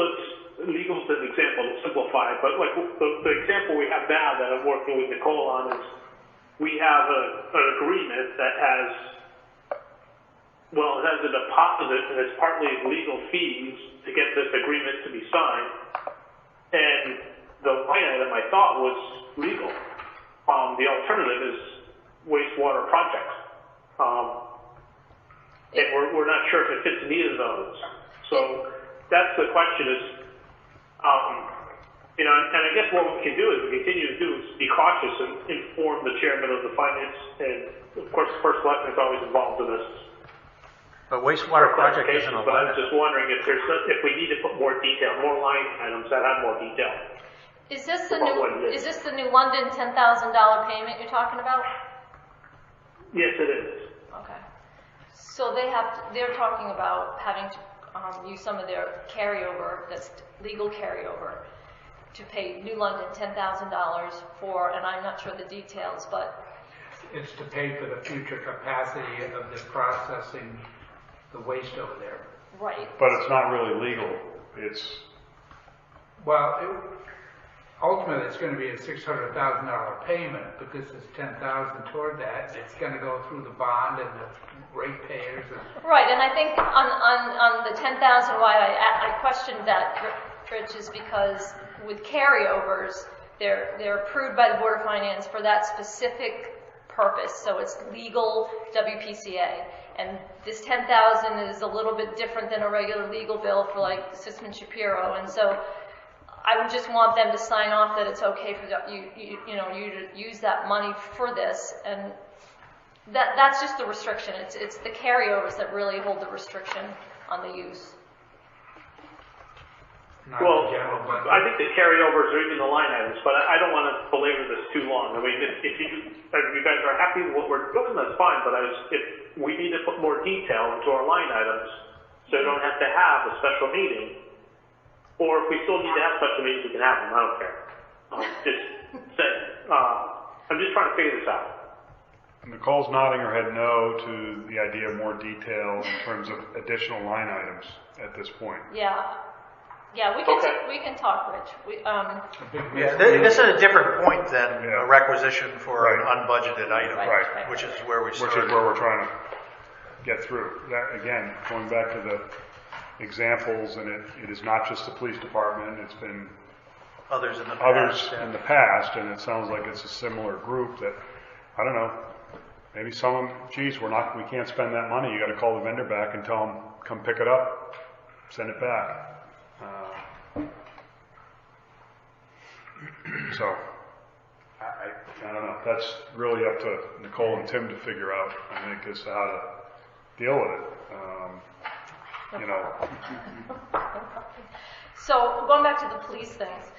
legal's an example to simplify it, but like the example we have now that I'm working with Nicole on is we have an agreement that has a deposit and it's partly legal fees to get this agreement to be signed. And the line item I thought was legal. The alternative is wastewater projects. And we're not sure if it fits in either of those. So that's the question is, and I guess what we can do is we continue to do is be cautious and inform the chairman of the finance, and of course the first selectman is always involved in this. But wastewater project isn't a But line I'm item. just wondering if we need to put more detail, more line items that have more detail. Is this the new London $10,000 payment you're talking about? Yes, it is. Okay. So they're talking about having to use some of their carryover, that's legal carryover, to pay New London $10,000 for, and I'm not sure the details, but It's to pay for the future capacity of the processing the waste over there. right. But it's not really legal. Ultimately, it's going to be a $600,000 payment because it's $10,000 toward that. It's going to go through the bond and the ratepayers. Right, and I think on the 10,000, why I questioned that, Rich, is because with carryovers, they're approved by the Board of Finance for that specific purpose. So it's legal WPCA, and this 10,000 is a little bit different than a regular legal bill for like Sussman Shapiro, and so I would just want them to sign off that it's okay for you to use that money for this, and that's just the restriction. It's the carryovers that really hold the restriction on the use. Well, I think the carryovers are even the line items, but I don't want to belabor this too long. I mean, if you guys are happy with what we're doing, that's fine, but if we need to put more detail into our line items, so we don't have to have a special meeting, or if we still need to have special meetings, we can have them, I don't care. I'm just trying to figure this out. Nicole's nodding her head no to the idea of more detail in terms of additional line items at this point. Yeah, we can talk, Rich. This is a different point than a requisition for an unbudgeted item, Right. which is where we started. Which is where we're trying to get through. That, again, going back to the examples, and it is not just the police department, it's been others in the past, and it sounds like it's a similar group that, I don't know, maybe some of them, geez, we can't spend that money, you got to call the vendor back and tell them, come pick it up, send it back. So, I don't know, that's really up to Nicole and Tim to figure out, I think, as to how to deal with it. So, going back to the police things,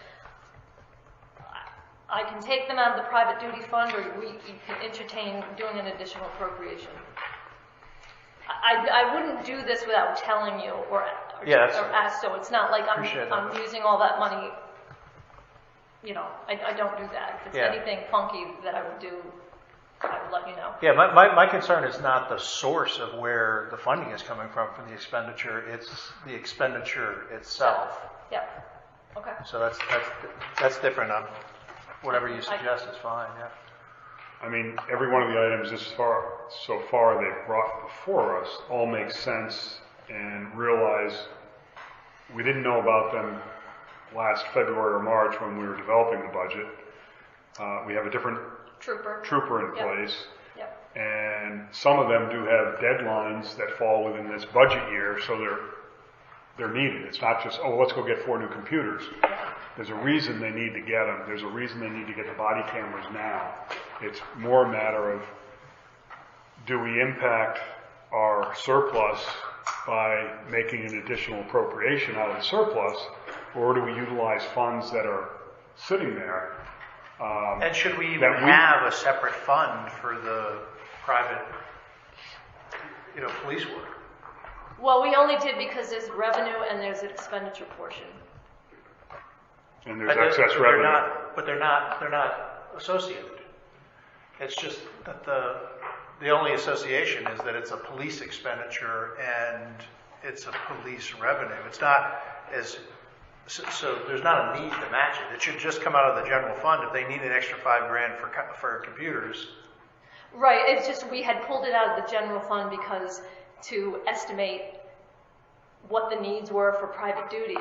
I can take them out of the private duty fund, or you can entertain doing an additional appropriation. I wouldn't do this without telling you or ask, so it's not like I'm using all that money, you know, I don't do that. If it's anything funky that I would do, I would let you know. Yeah, my concern is not the source of where the funding is coming from for the expenditure, it's the expenditure itself. Yeah, okay. So that's different. Whatever you suggest is fine, yeah. I mean, every one of the items so far they've brought before us all make sense, and realize we didn't know about them last February or March when we were developing the budget. We have a different trooper in place. Yep. And some of them do have deadlines that fall within this budget year, so they're needed. It's not just, let's go get 4 new computers. There's a reason they need to get them. There's a reason they need to get the body cameras now. It's more a matter of, do we impact our surplus by making an additional appropriation out of the surplus, or do we utilize funds that are sitting there? And should we even have a separate fund for the private, police work? Well, we only did because there's revenue and there's an expenditure portion. And there's excess revenue. They're not associated. It's just that the only association is that it's a police expenditure and it's a police revenue. It's not as, so there's not a need to match it. It should just come out of the general fund if they need an extra $5,000 for computers. Right, it's just we had pulled it out of the general fund because to estimate what the needs were for private duty,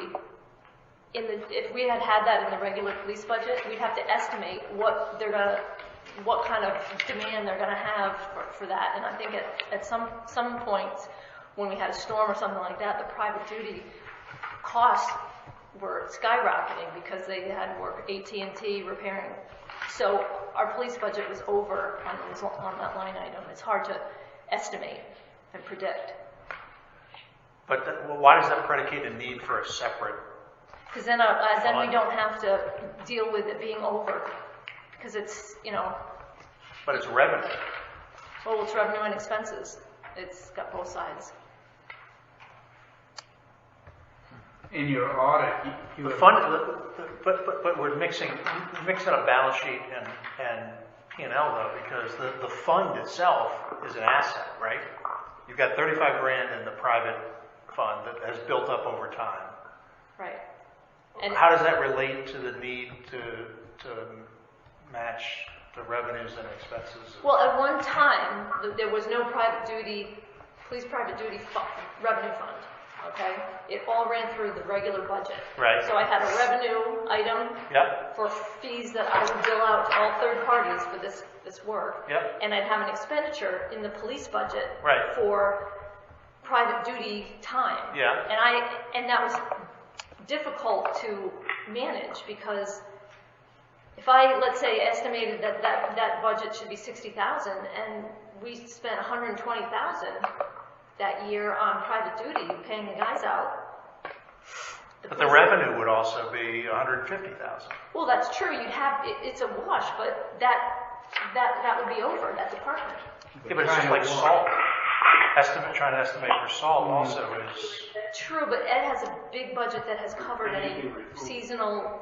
if we had that in the regular police budget, we'd have to estimate what kind of demand they're gonna have for that. And I think at some points when we had a storm or something like that, the private duty costs were skyrocketing because they had to work AT&T repairing. So our police budget was over on that line item. It's hard to estimate and predict. But why does that predicate a need for a separate? Because then we don't have to deal with it being over. Because it's, But it's revenue. Well, it's revenue and expenses. It's got both sides. In your audit, you but we're mixing a balance sheet and P&L though, because the fund itself is an asset, right? You've got $35,000 in the private fund that has built up over time. Right. And how does that relate to the need to match the revenues and expenses? Well, at one time, there was no police private duty revenue fund, okay? It all ran through the regular budget. Right. So I had a revenue item for fees that I would bill out to all third parties for this work. Yep. And I'd have an expenditure in the police budget Right. for private duty time. Yeah. And that was difficult to manage because if I, let's say, estimated that budget should be $60,000 and we spent $120,000 that year on private duty, paying the guys out. But the revenue would also be $150,000. Well, that's true. It's a wash, but that would be over that department. Yeah, but it's just like salt. Trying to estimate for salt also is true. But Ed has a big budget that has covered any seasonal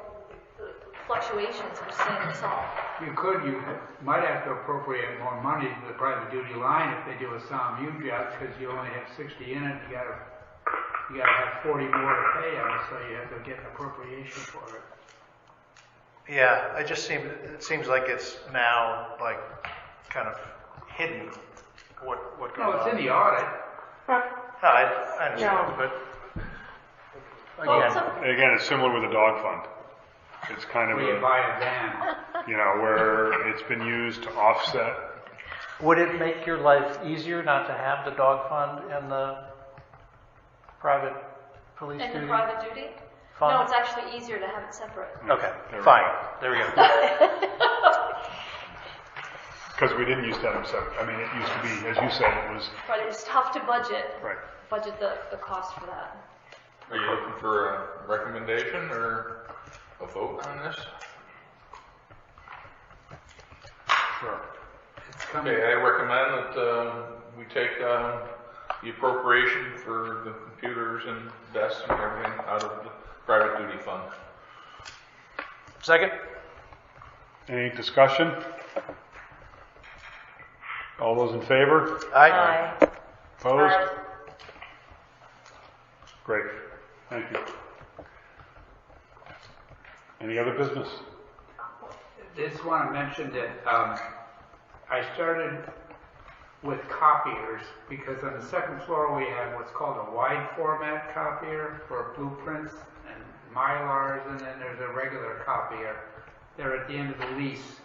fluctuations for sand and salt. You might have to appropriate more money to the private duty line if they do a SOMU job, because you only have 60 in it. You gotta have 40 more to pay them, so you have to get an appropriation for it. Yeah, it seems like it's now like kind of hidden what goes on. No, it's in the audit. I understand, but again, it's similar with the dog fund. It's kind of where you buy a van. Where it's been used to offset. Would it make your life easier not to have the dog fund and the private police duty? And the private duty? Fund? No, it's actually easier to have it separate. Okay, fine. There we go. Because we didn't used to have them separate. I mean, it used to be, as you said, it was... But it was tough to budget. Right. Budget the cost for that. Are you looking for a recommendation or a vote on this? Sure. Okay, I recommend that we take the the appropriation for the computers and desks and everything out of the private duty fund. Second? Any discussion? All those in favor? Aye. Opposed? Great. Thank you. Any other business? Just want to mention that I started with copiers because on the second floor we have what's called a wide format copier for blueprints and Mylars, and then there's a regular copier. They're at the end of the lease.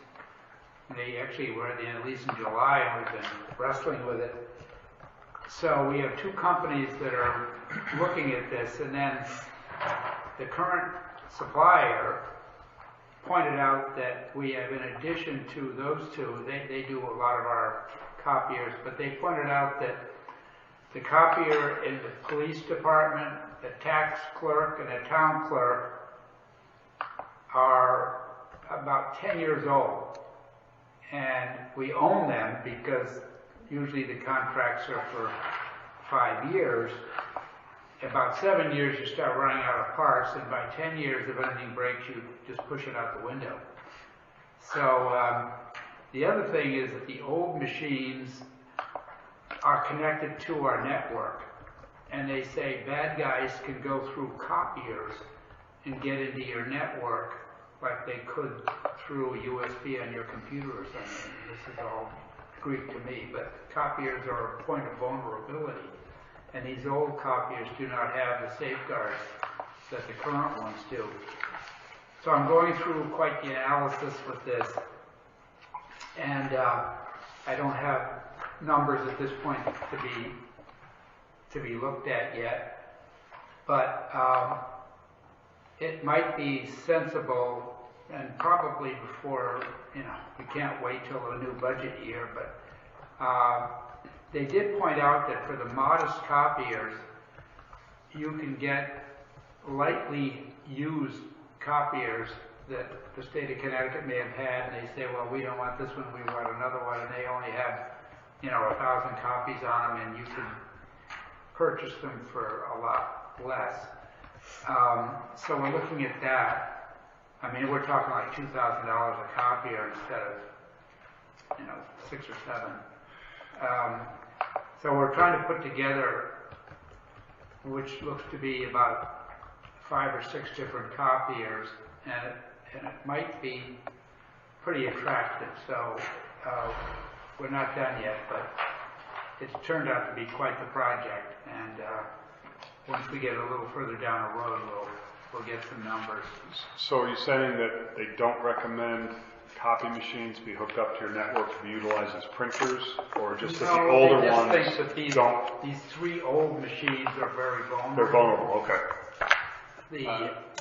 They actually were at the end of the lease in July, and we've been wrestling with it. So we have two companies that are looking at this, and then the current supplier pointed out that we have, in addition to those two, they do a lot of our copiers, but they pointed out that the copier in the police department, the tax clerk, and the town clerk are about 10 years old. And we own them because usually the contracts are for 5 years. About 7 years you start running out of parts, and by 10 years if anything breaks you just push it out the window. So the other thing is that the old machines are connected to our network, and they say bad guys can go through copiers and get into your network like they could through a USB on your computer or something. This is all Greek to me, but copiers are a point of vulnerability, and these old copiers do not have the safeguards that the current ones do. So I'm going through quite the analysis with this, and I don't have numbers at this point to be looked at yet, but it might be sensible, and probably before, we can't wait till the new budget year, but they did point out that for the modest copiers, you can get lightly used copiers that the state of Connecticut may have had, and they say, well, we don't want this one, we want another one, and they only have, 1,000 copies on them, and you can purchase them for a lot less. So we're looking at that. I mean, we're talking like $2,000 a copier instead of, 6 or 7. So we're trying to put together, which looks to be about 5 or 6 different copiers, and it might be pretty attractive. So we're not done yet, but it's turned out to be quite the project. And once we get a little further down the road, we'll get some numbers. So are you saying that they don't recommend copy machines be hooked up to your network to be utilized as printers, or just that the older they just ones think that these 3 old machines are very vulnerable. They're vulnerable, okay.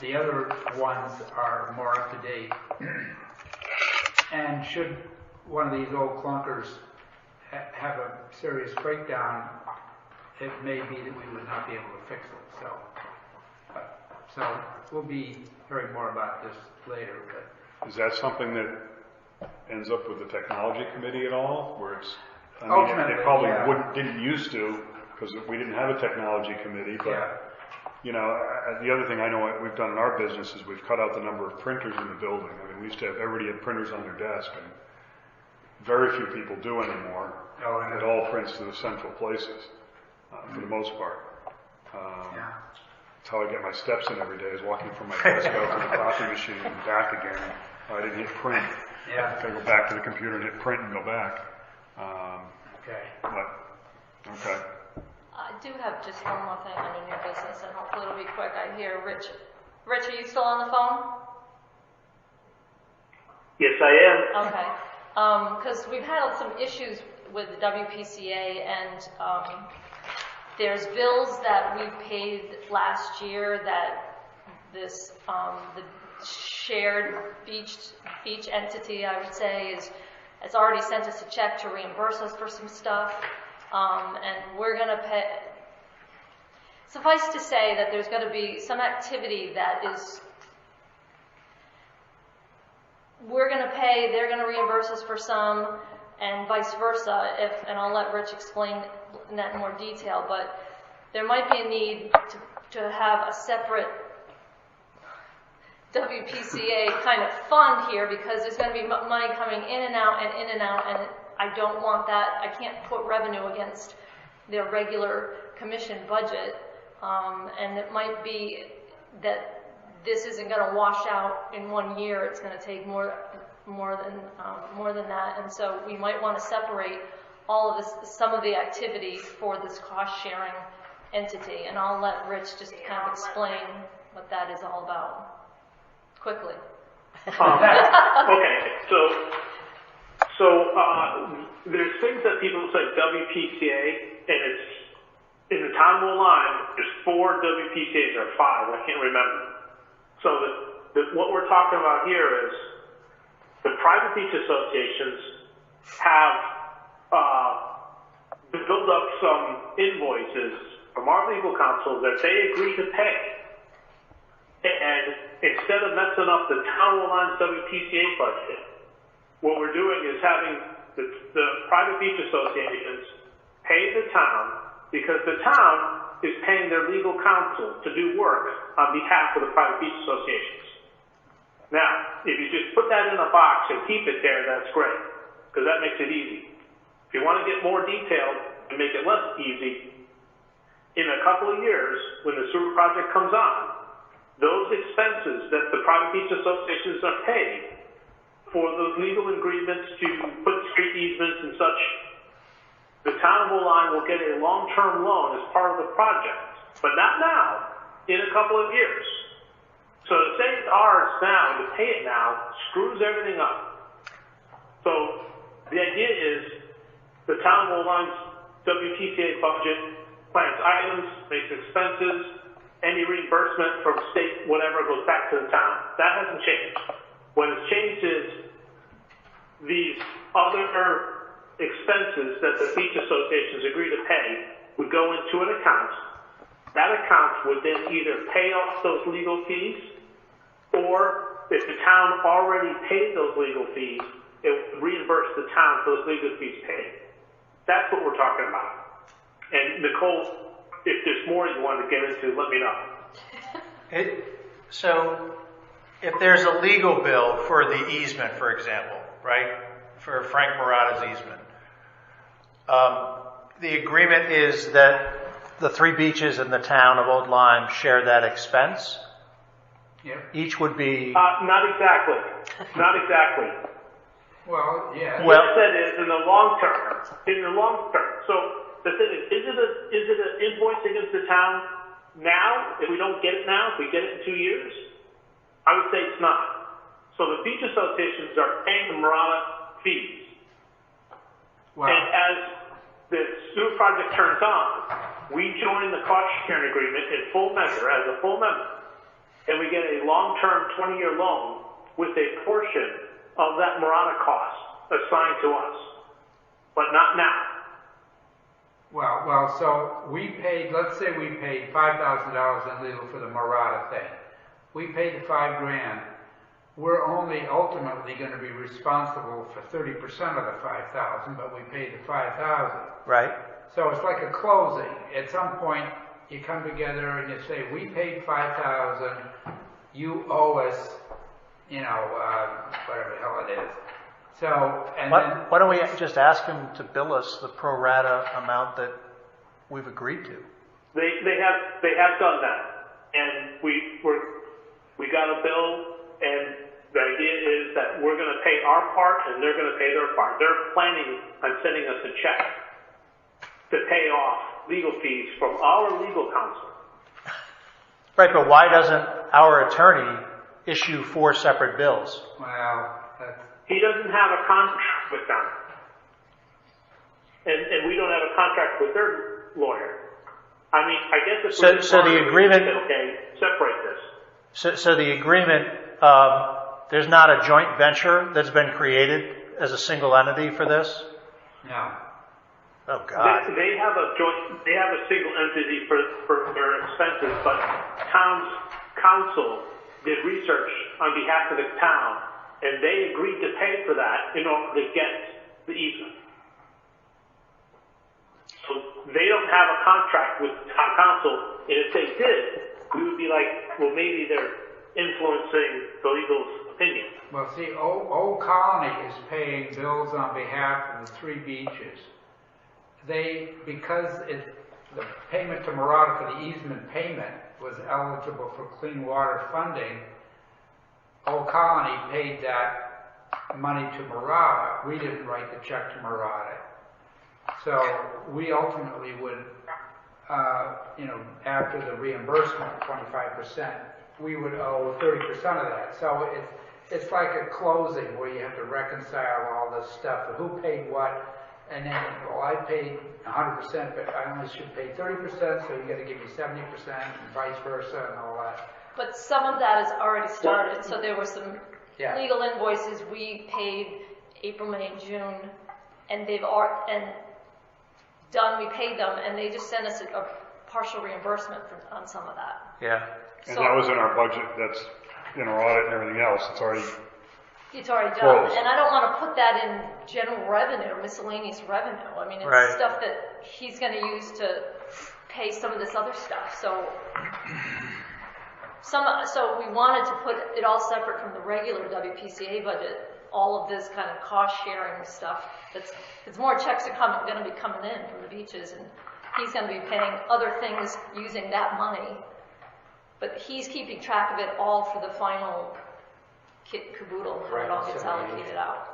The other ones are more up to date. And should one of these old clunkers have a serious breakdown, it may be that we would not be able to fix it. So we'll be hearing more about this later. But is that something that ends up with the technology committee at all? Where it's, ultimately, it probably didn't used to, because we didn't have a technology committee, but the other thing I know we've done in our business is we've cut out the number of printers in the building. I mean, we used to have everybody had printers on their desk, and very few people do anymore. It all prints to the central places, for the most part. That's how I get my steps in every day, is walking from my desk out to the coffee machine and back again. I didn't hit print. I go back to the computer and hit print and go back. Okay. I do have just one more thing under new business, and hopefully it'll be quick. I hear Rich. Rich, are you still on the phone? Yes, I am. Okay. Because we've had some issues with the WPCA, and there's bills that we paid last year that this the shared beach entity, I would say, has already sent us a check to reimburse us for some stuff, and we're going to pay. Suffice to say that there's going to be some activity that is. We're going to pay, they're going to reimburse us for some, and vice versa, and I'll let Rich explain that in more detail, but there might be a need to have a separate WPCA kind of fund here, because there's going to be money coming in and out and in and out, and I don't want that. I can't put revenue against their regular commission budget, and it might be that this isn't going to wash out in 1 year. It's going to take more than that, and so we might want to separate all of this, some of the activity for this cost-sharing entity, and I'll let Rich just kind of explain what that is all about quickly. Okay, so there's things that people say WPCA, and it's in the town of line. There's 4 WPCAs or 5, I can't remember. So what we're talking about here is the private beach associations have built up some invoices from our legal counsel that they agree to pay. And instead of messing up the town of line's WPCA budget, what we're doing is having the private beach associations pay the town, because the town is paying their legal counsel to do work on behalf of the private beach associations. Now, if you just put that in a box and keep it there, that's great, because that makes it easy. If you want to get more detailed and make it less easy, in a couple of years, when the sewer project comes on, those expenses that the private beach associations are paying for those legal agreements to put street easements and such, the town of Oline will get a long-term loan as part of the project, but not now, in a couple of years. So to say it's ours now and to pay it now screws everything up. So the idea is the town of Oline's WPCA budget plans items, makes expenses, any reimbursement from state, whatever, goes back to the town. That hasn't changed. What has changed is these other expenses that the beach associations agree to pay would go into an account. That account would then either pay off those legal fees, or if the town already paid those legal fees, it would reimburse the town for those legal fees paid. That's what we're talking about. And Nicole, if there's more you want to get into, let me know. So if there's a legal bill for the easement, for example, right, for Frank Murata's easement, the agreement is that the 3 beaches in the town of Old Lyme share that expense. Yeah. Each would be... Not exactly. Not exactly. Well, yeah. What I said is in the long term. In the long term. So the thing is it an invoice against the town now? If we don't get it now, if we get it in 2 years? I would say it's not. So the beach associations are paying the Murata fees. Wow. And as the sewer project turns on, we join the cost sharing agreement in full measure, as a full member, and we get a long-term 20-year loan with a portion of that Murata cost assigned to us, but not now. Well, so we paid, let's say we paid $5,000 in legal for the Murata thing. We paid the $5,000. We're only ultimately going to be responsible for 30% of the $5,000, but we paid the $5,000. Right. So it's like a closing. At some point, you come together and you say, we paid $5,000, you owe us, whatever the hell it is. So, and why don't we just ask them to bill us the pro rata amount that we've agreed to? They have done that, and we got a bill, and the idea is that we're going to pay our part, and they're going to pay their part. They're planning on sending us a check to pay off legal fees from our legal counsel. Right, but why doesn't our attorney issue 4 separate bills? Well, he doesn't have a contract with them. And we don't have a contract with their lawyer. I mean, I guess if so the agreement, okay, separate this. So the agreement, there's not a joint venture that's been created as a single entity for this? No. Oh God. They have a single entity for their expenses, but town's council did research on behalf of the town, and they agreed to pay for that in order to get the easement. So they don't have a contract with town council, and if they did, we would be like, well, maybe they're influencing the legal's opinion. Well, see, Old Colony is paying bills on behalf of the 3 beaches. Because the payment to Marauder for the easement payment was eligible for clean water funding, Old Colony paid that money to Marauder. We didn't write the check to Marauder. So we ultimately would, after the reimbursement, 25%, we would owe 30% of that. So it's like a closing where you have to reconcile all this stuff, who paid what, and then, well, I paid 100%, but I only should pay 30%, so you gotta give me 70%, and vice versa, and all that. But some of that has already started, so there were some Yeah. legal invoices we paid April, May, June, and we paid them, and they just sent us a partial reimbursement on some of that. Yeah. And So- that was in our budget, that's in our audit and everything else, it's already, It's already done, Closed. and I don't want to put that in general revenue, miscellaneous revenue. I mean, it's Right. stuff that he's going to use to pay some of this other stuff. So we wanted to put it all separate from the regular WPCA budget. All of this kind of cost sharing stuff. It's more checks are going to be coming in from the beaches, and he's going to be paying other things using that money. But he's keeping track of it all for the final kit caboodle, how it all gets allocated out.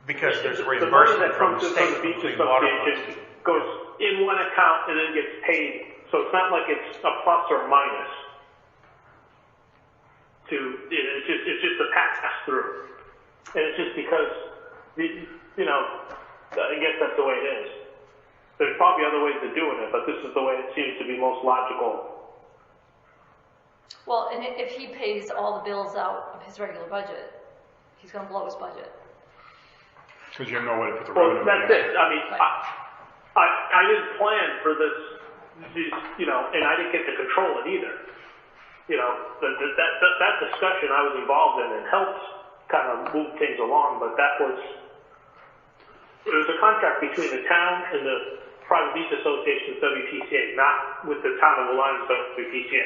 Because there's The money reimbursement that from comes the in state from the for beach clean water association funds. goes in one account and then gets paid. So it's not like it's a plus or minus. It's just a pass through, and it's just because I guess that's the way it is. There's probably other ways of doing it, but this is the way it seems to be most logical. Well, and if he pays all the bills out of his regular budget, he's going to blow his budget. because you have no way to put the Well, revenue that's in. it. I mean, I didn't plan for this, and I didn't get to control it either. That discussion I was involved in and helped kind of move things along, but it was a contract between the town and the Private Beach Association, WPCA, not with the town of Alliance, WPCA.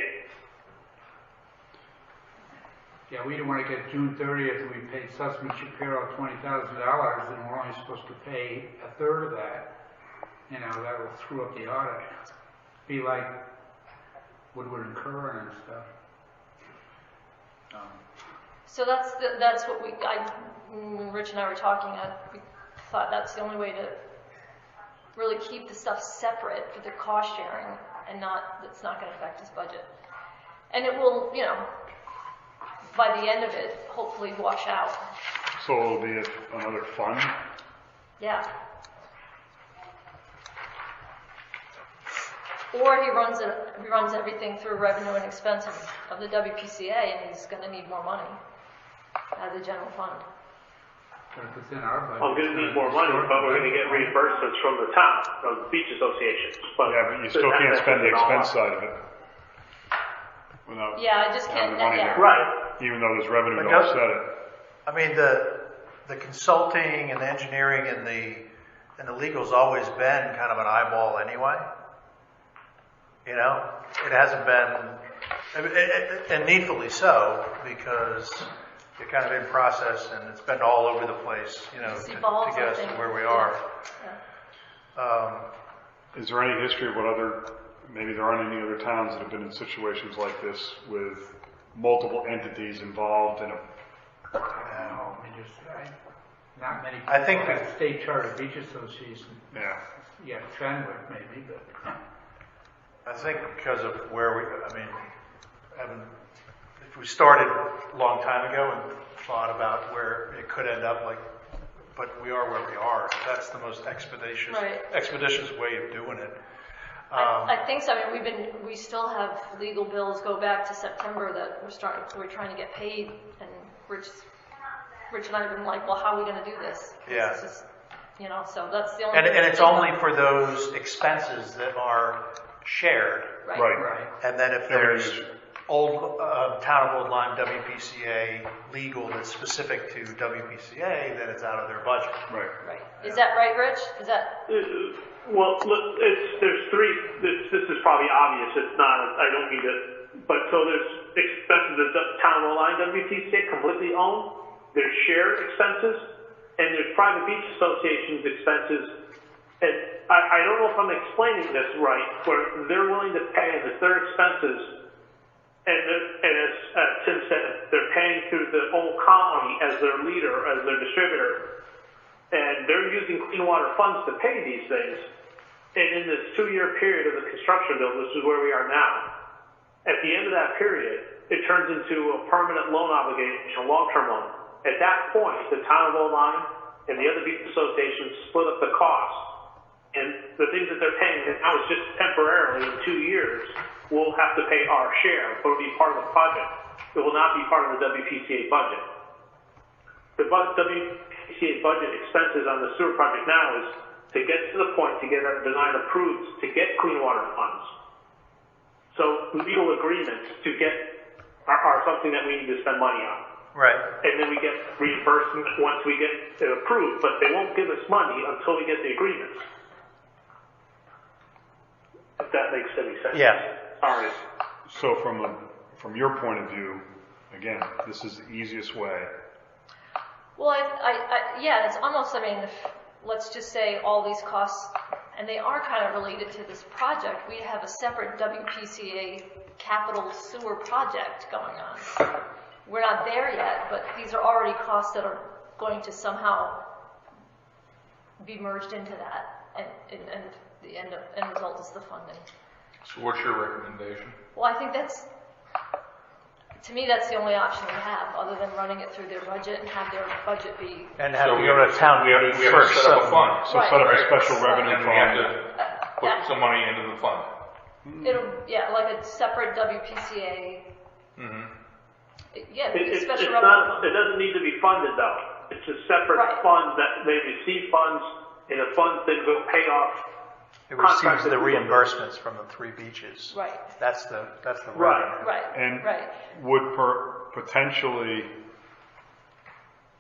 Yeah, we didn't want to get June 30th, we paid Sussman Shapiro $20,000, and we're only supposed to pay a third of that. That will screw up the audit. Be like Woodward and Curran and stuff. So that's what when Rich and I were talking, we thought that's the only way to really keep the stuff separate for the cost sharing, and it's not going to affect his budget. And it will, by the end of it, hopefully wash out. So it'll be another fund? Yeah. Or he runs everything through revenue and expenses of the WPCA, and he's going to need more money out of the general fund. But if it's in our budget. I'm going to need more money, but we're going to get reimbursements from the town, from the beach association. Yeah, but you still can't spend the expense side of it. Without Yeah, I just having can't. the money Yeah. there. Right. Even though there's revenue to But offset it. I mean, the consulting and the engineering and the legal's always been kind of an eyeball anyway. It hasn't been, and needfully so, because you're kind of in process and it's been all over the place, It's to evolved, get I us to think. where we are. Is there any history of maybe there aren't any other towns that have been in situations like this with multiple entities involved in a... No, not many. I think people have state charter beach association. Yeah. Yeah, Fenwick maybe, but. I think because of where if we started a long time ago and thought about where it could end up, but we are where we are. That's the most expeditious way of doing it. I think so. I mean, we still have legal bills go back to September that we're trying to get paid, and Rich and I have been like, well, how are we going to do this? Yeah. This is, so that's the only. And it's only for those expenses that are shared. Right. Right. And then if there's Town of Old Lyme WPCA legal that's specific to WPCA, then it's out of their budget. Right. Right. Is that right, Rich? Is that? Well, look, there's three, this is probably obvious, it's not, I don't mean to, but so there's expenses that the Town of Old Lyme WPCA completely own, there's shared expenses, and there's private beach associations expenses. And I don't know if I'm explaining this right, where they're willing to pay as their expenses, and as Tim said, they're paying through the Old Colony as their leader, as their distributor, and they're using clean water funds to pay these things. And in this 2-year period of the construction bill, this is where we are now, at the end of that period, it turns into a permanent loan obligation, a long-term loan. At that point, the Town of Old Lyme and the other beach associations split up the cost. And the things that they're paying now is just temporarily, in 2 years, we'll have to pay our share, but it'll be part of the project. It will not be part of the WPCA budget. The WPCA budget expenses on the sewer project now is to get to the point to get our design approved to get clean water funds. So legal agreements to get are something that we need to spend money on. Right. And then we get reimbursement once we get it approved, but they won't give us money until we get the agreements. If that makes any sense. Yeah. Sorry. So from your point of view, again, this is the easiest way. Well, yeah, it's almost, I mean, let's just say all these costs, and they are kind of related to this project. We have a separate WPCA capital sewer project going on. We're not there yet, but these are already costs that are going to somehow be merged into that, and the end result is the funding. So what's your recommendation? Well, I think to me, that's the only option we have, other than running it through their budget and have their budget be. And have So to we go to town we have meeting to first. set up a fund. So set up a special revenue And we have fund. to put some money into the fund. Like a separate WPCA. Mm-hmm. Yeah, It's special not, revenue fund. it doesn't need to be funded though. It's a separate Right. fund that they receive funds, and the funds then go pay off. It receives contracted the legal reimbursements from the 3 beaches. Right. That's the Right. revenue. Right. And right. would potentially,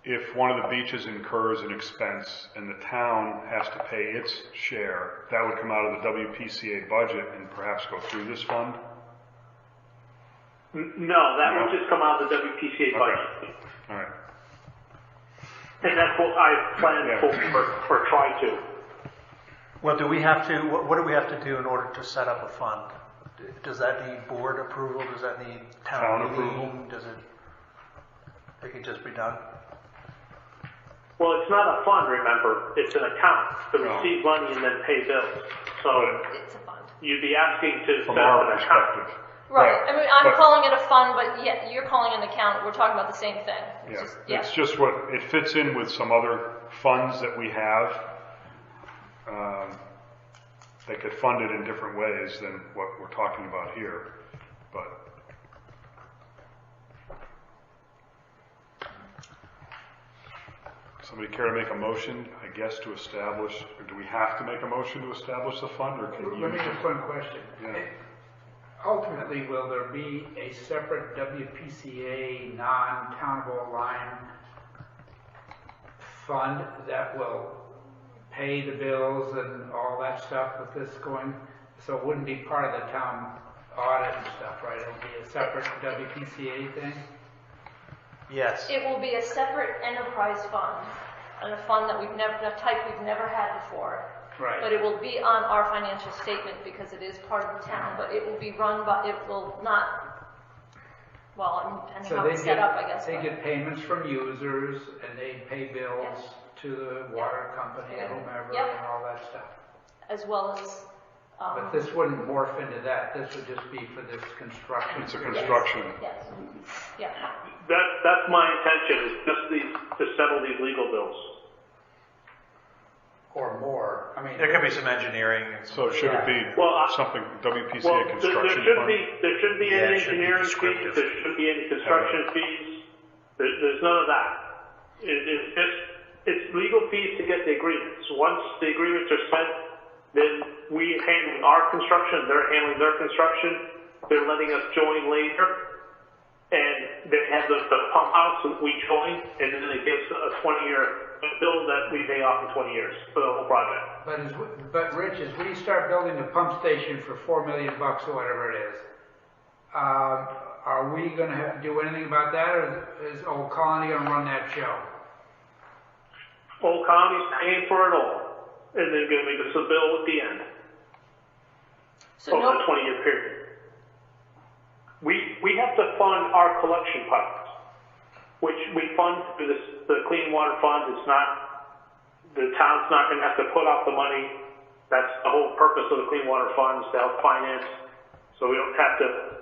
if one of the beaches incurs an expense and the town has to pay its share, that would come out of the WPCA budget and perhaps go through this fund? No, that will just come out of the WPCA budget. All right. And that's what I plan or try to. Well, do we have to, what do we have to do in order to set up a fund? Does that need board approval? Does that need town meeting? Approval? Does it can just be done? Well, it's not a fund, remember. It's an account to receive money and then pay bills. So It's a fund. you'd be asking to From set up our an account. perspective. Right. I mean, I'm But- calling it a fund, but yeah, you're calling it an account. We're talking about the same thing. It's just what, it fits in with some other funds that we have. They could fund it in different ways than what we're talking about here, but. Somebody care to make a motion, I guess, to establish, or do we have to make a motion to establish the fund, or can you? Let me just one question. Yeah. Ultimately, will there be a separate WPCA non-Town of Old Lyme fund that will pay the bills and all that stuff with this going? So it wouldn't be part of the town audit and stuff, right? It'll be a separate WPCA thing? Yes. It will be a separate enterprise fund, and a fund that we've never had before. Right. But it will be on our financial statement because it is part of the town, but it will be run by, it will not, well, depending So how it's set up, I guess. they but- get payments from users and they pay bills to the water company or whomever Yep. and all that stuff. as well as, But this wouldn't morph into that. This would just be for this construction. It's a construction. yes, yeah. That's my intention, is just to settle these legal bills. Or more. I mean. There could be some engineering. And So should it be something WPCA Well, construction there fund? shouldn't be Yeah, any it should be engineering fees, descriptive. there shouldn't be any construction fees, there's none of that. It's legal fees to get the agreements. Once the agreements are sent, then we handle our construction, they're handling their construction, they're letting us join later, and they have the pump house that we join, and then it gives a 20-year bill that we pay off in 20 years for the whole project. But Rich, as we start building the pump station for $4 million or whatever it is, are we going to do anything about that, or is Old Colony going to run that show? Old Colony's paying for it all, and then going to make us a bill at the end. So over the 20-year period. We have to fund our collection pipes, which we fund through the Clean Water Fund. It's not, the town's not going to have to put out the money. That's the whole purpose of the Clean Water Fund, is to help finance, so we don't have to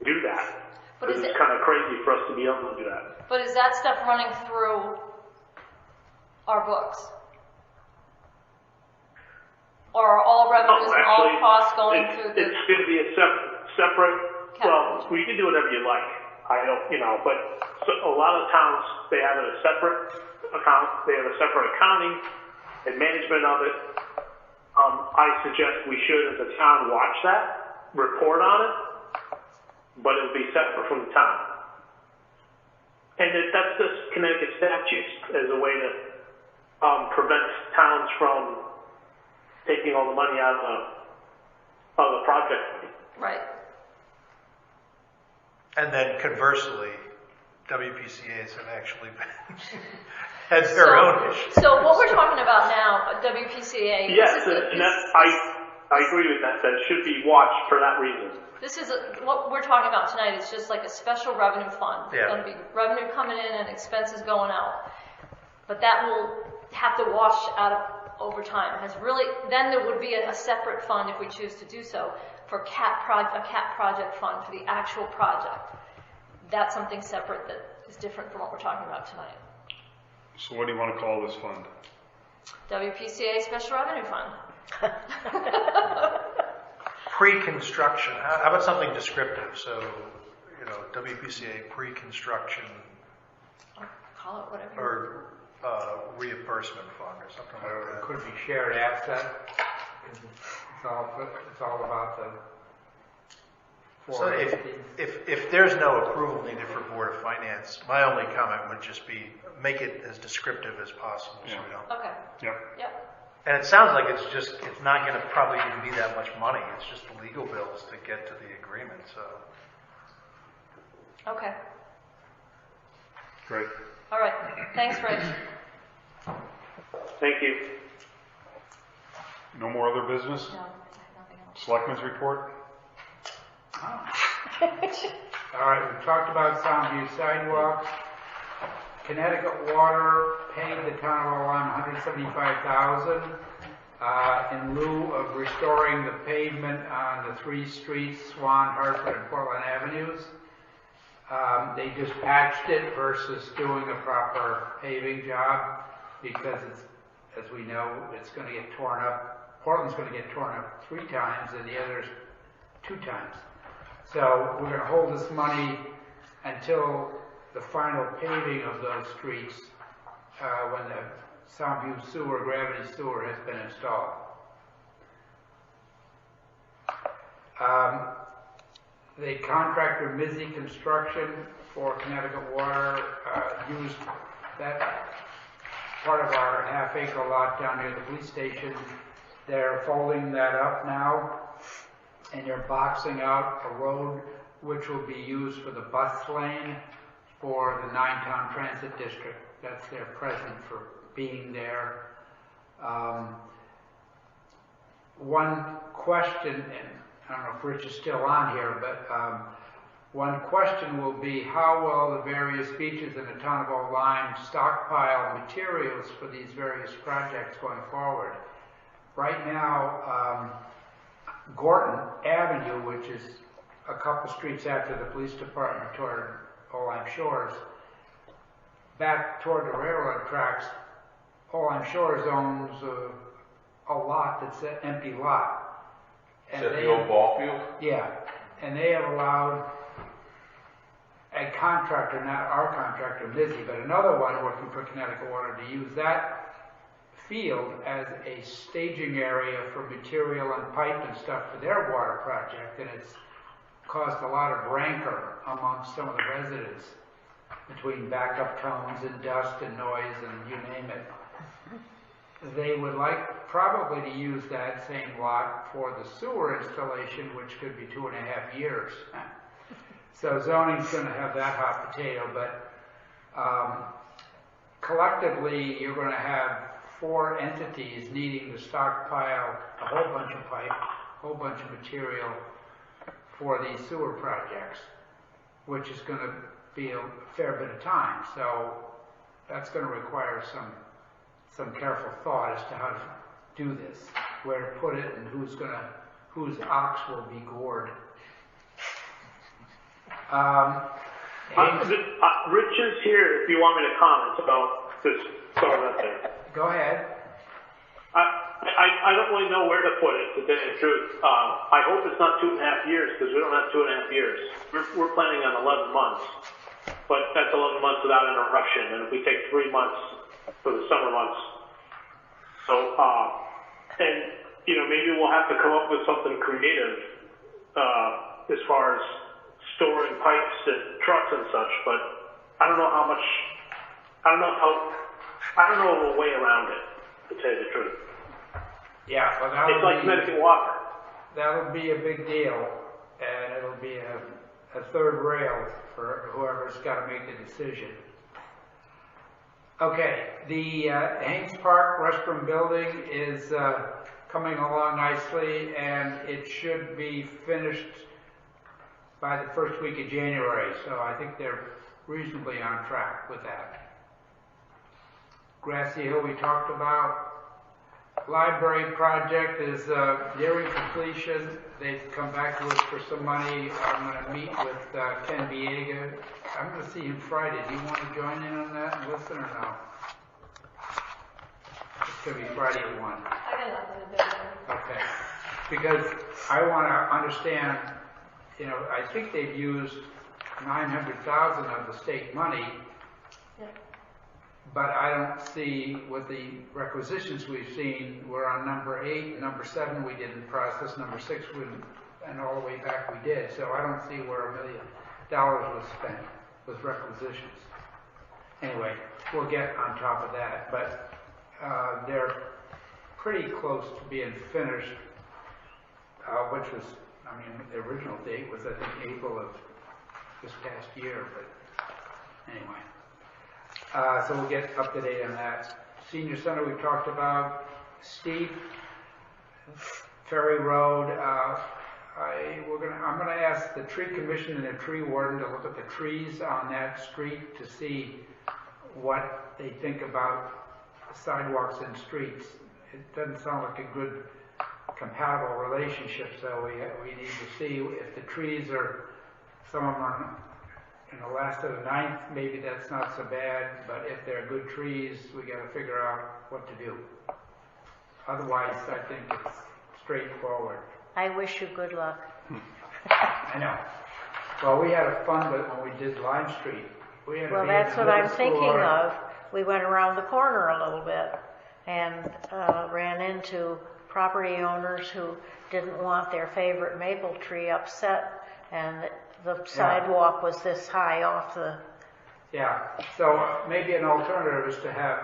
do that. But it's kind of crazy for us to be able to do that. But is that stuff running through our books? Or are all revenues and all costs going through the... It's going to be a separate, well, we can do whatever you like. I don't, but a lot of towns, they have a separate account, they have a separate accounting and management of it. I suggest we should, as a town, watch that, report on it, but it will be separate from the town. And that's just Connecticut statutes as a way to prevent towns from taking all the money out of the project. Right. And then conversely, WPCAs have actually had their own issues. So what we're talking about now, WPCA... Yes, I agree with that. That should be watched for that reason. This is what we're talking about tonight is just like a special revenue fund. Yeah. There's going to be revenue coming in and expenses going out. But that will have to wash out of over time. Then there would be a separate fund if we choose to do so for a CAP project fund for the actual project. That's something separate that is different from what we're talking about tonight. So what do you want to call this fund? WPCA Special Revenue Fund. Pre-construction. How about something descriptive? So, WPCA pre-construction. Call it whatever. Or reimbursement fund or something like that. It could be shared asset. It's all about the. So if there's no approval needed for Board of Finance, my only comment would just be make it as descriptive as possible. So we don't. Okay. Yep. And it sounds like it's not going to probably even be that much money. It's just the legal bills to get to the agreement. So. Okay. Great. All right. Thanks, Rich. Thank you. No more other business? No, I have nothing else. Selectmen's report? All right, we talked about Soundview sidewalks. Connecticut Water paid the town of Lyme $175,000 in lieu of restoring the pavement on the 3 streets, Swan, Hartford, and Portland Avenues. They just patched it versus doing a proper paving job because it's, as we know, it's going to get torn up. Portland's going to get torn up 3 times and the others 2 times. So we're going to hold this money until the final paving of those streets when the Soundview sewer, gravity sewer has been installed. The contractor Mizzy Construction for Connecticut Water used that part of our half-acre lot down near the police station. They're folding that up now, and they're boxing out a road which will be used for the bus lane for the 9-town transit district. That's their present for being there. One question, and I don't know if Rich is still on here, but one question will be how will the various beaches in the town of Old Lyme stockpile materials for these various projects going forward? Right now, Gorton Avenue, which is a couple streets after the police department toward Old Lyme Shores, back toward the railroad tracks, Old Lyme Shores owns a lot that's an empty lot. Is that the old ball field? Yeah, and they have allowed a contractor, not our contractor, Mizzy, but another one working for Connecticut Water to use that field as a staging area for material and pipe and stuff for their water project, and it's caused a lot of rancor amongst some of the residents between backup tones and dust and noise and you name it. They would like probably to use that same lot for the sewer installation, which could be 2.5 years. So zoning's going to have that hot potato, but collectively you're going to have 4 entities needing to stockpile a whole bunch of pipe, a whole bunch of material for these sewer projects, which is going to be a fair bit of time. So that's going to require some careful thought as to how to do this, where to put it, and whose ox will be gored. Rich is here if you want me to comment about this going up there. Go ahead. I don't really know where to put it, to tell you the truth. I hope it's not 2.5 years, because we don't have 2.5 years. We're planning on 11 months, but that's 11 months without interruption, and if we take 3 months for the summer months. So, and, you know, maybe we'll have to come up with something creative, as far as storing pipes and trucks and such, but I don't know a way around it, to tell you the truth. Yeah, well, it's like Connecticut water. That'll be a big deal, and it'll be a third rail for whoever's got to make the decision. Okay, the Haynes Park restroom building is coming along nicely, and it should be finished by the first week of January, so I think they're reasonably on track with that. Grassy Hill we talked about. Library project is nearing completion. They've come back to us for some money. I'm going to meet with Ken Biega. I'm going to see him Friday. Do you want to join in on that and listen or no? It's going to be Friday at 1. I got nothing to do. Okay. Because I want to understand, you know, I think they've used $900,000 of the state money. Yeah. But I don't see, with the requisitions we've seen, we're on number 8, number 7 we didn't process, number 6 we didn't, and all the way back we did. So I don't see where $1 million was spent with requisitions. Anyway, we'll get on top of that. But they're pretty close to being finished, which was, I mean, the original date was, I think, April of this past year. But anyway. So we'll get up to date on that. Senior Center we talked about. Steep, Ferry Road. I'm gonna ask the tree commission and the tree warden to look at the trees on that street to see what they think about sidewalks and streets. It doesn't sound like a good compatible relationship, so we need to see if the trees are, some of them are last of the 9th, maybe that's not so bad, but if they're good trees, we got to figure out what to do. Otherwise, I think it's straightforward. I wish you good luck. I know. Well, we had a fun with when we did Lime Street. Well, that's what I'm thinking of. We went around the corner a little bit and ran into property owners who didn't want their favorite maple tree upset, and the sidewalk was this high off the... Yeah, so maybe an alternative is to have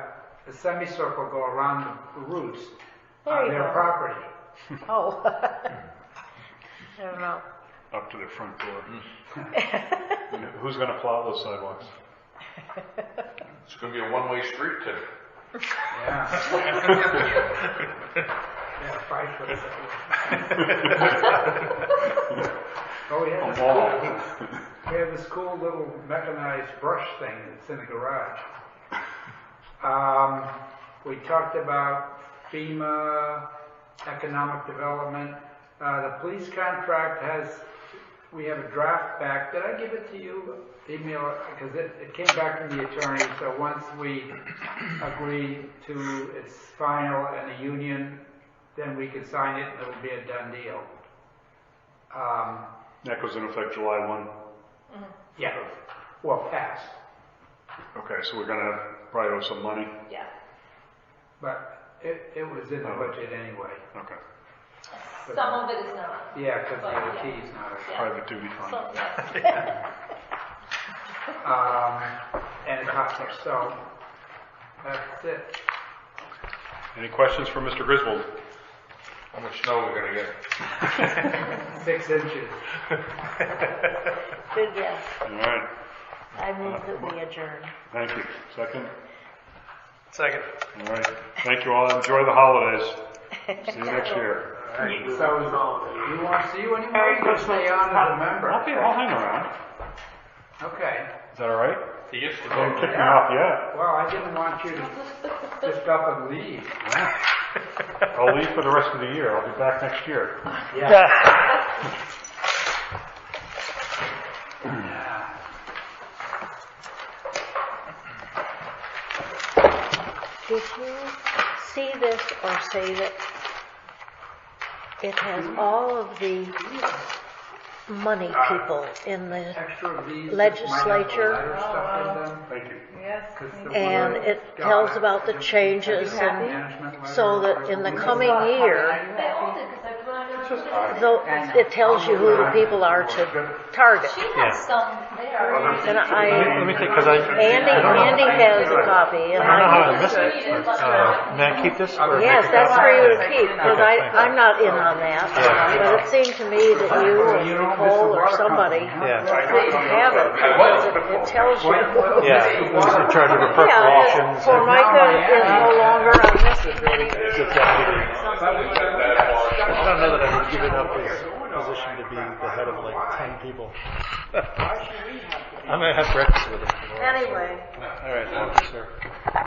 a semicircle go around the roots on their property. Oh. I don't know. Up to their front door. Who's going to plow those sidewalks? It's going to be a one-way street, too. Yeah. Yeah, 5 foot. Oh, we have this cool little mechanized brush thing that's in the garage. We talked about FEMA, economic development. The police contract we have a draft back. Did I give it to you? Email it, because it came back from the attorney, so once we agree to its final and the union, then we can sign it and it'll be a done deal. That goes into effect July 1? Mm-hmm. Yeah. Well, passed. Okay, so we're going to probably owe some money? Yeah. But it was in the budget anyway. Okay. Some of it is not. Yeah, because But, the yeah. OT is not a. Private duty fund. So, yes. And it's hot, so that's it. Any questions for Mr. Griswold? How much snow we're gonna get? 6 inches. Good guess. All right, I move that we adjourn. thank you. Second? Second. All right, thank you all. Enjoy the holidays. See you next year. So, you want to see you anymore? You can stay on as a member. I'll hang around. Okay. Is that all right? He gets to You haven't vote. kicked me off yet. Well, I didn't want you to just up and leave. I'll leave for the rest of the year. I'll be back next year. Yeah. Did you see this or save it? It has all of the money people in the Extra of these. legislature. Letter stuff in them. Thank you. Yes. 'Cause the And word it got tells it. about the changes and Management letter, so that in the coming year, They all did, because I put on though, it tells you who the people are to target. She has some there. And Let me think, because I Andy has a copy, and don't know how I I, missed it. But, may I keep this? or yes, make it that's go? for you to keep, because Okay, thanks. I'm not in on that. But it seemed to me that you or Nicole or somebody Yeah. didn't have it, because it tells you. Yeah, who's in charge of Yeah, appropriations? Formica is no longer on this committee. I don't know that I would give it up his position to be the head of like 10 people. I'm gonna have breakfast with him tomorrow. Anyway. All right, thank you, sir.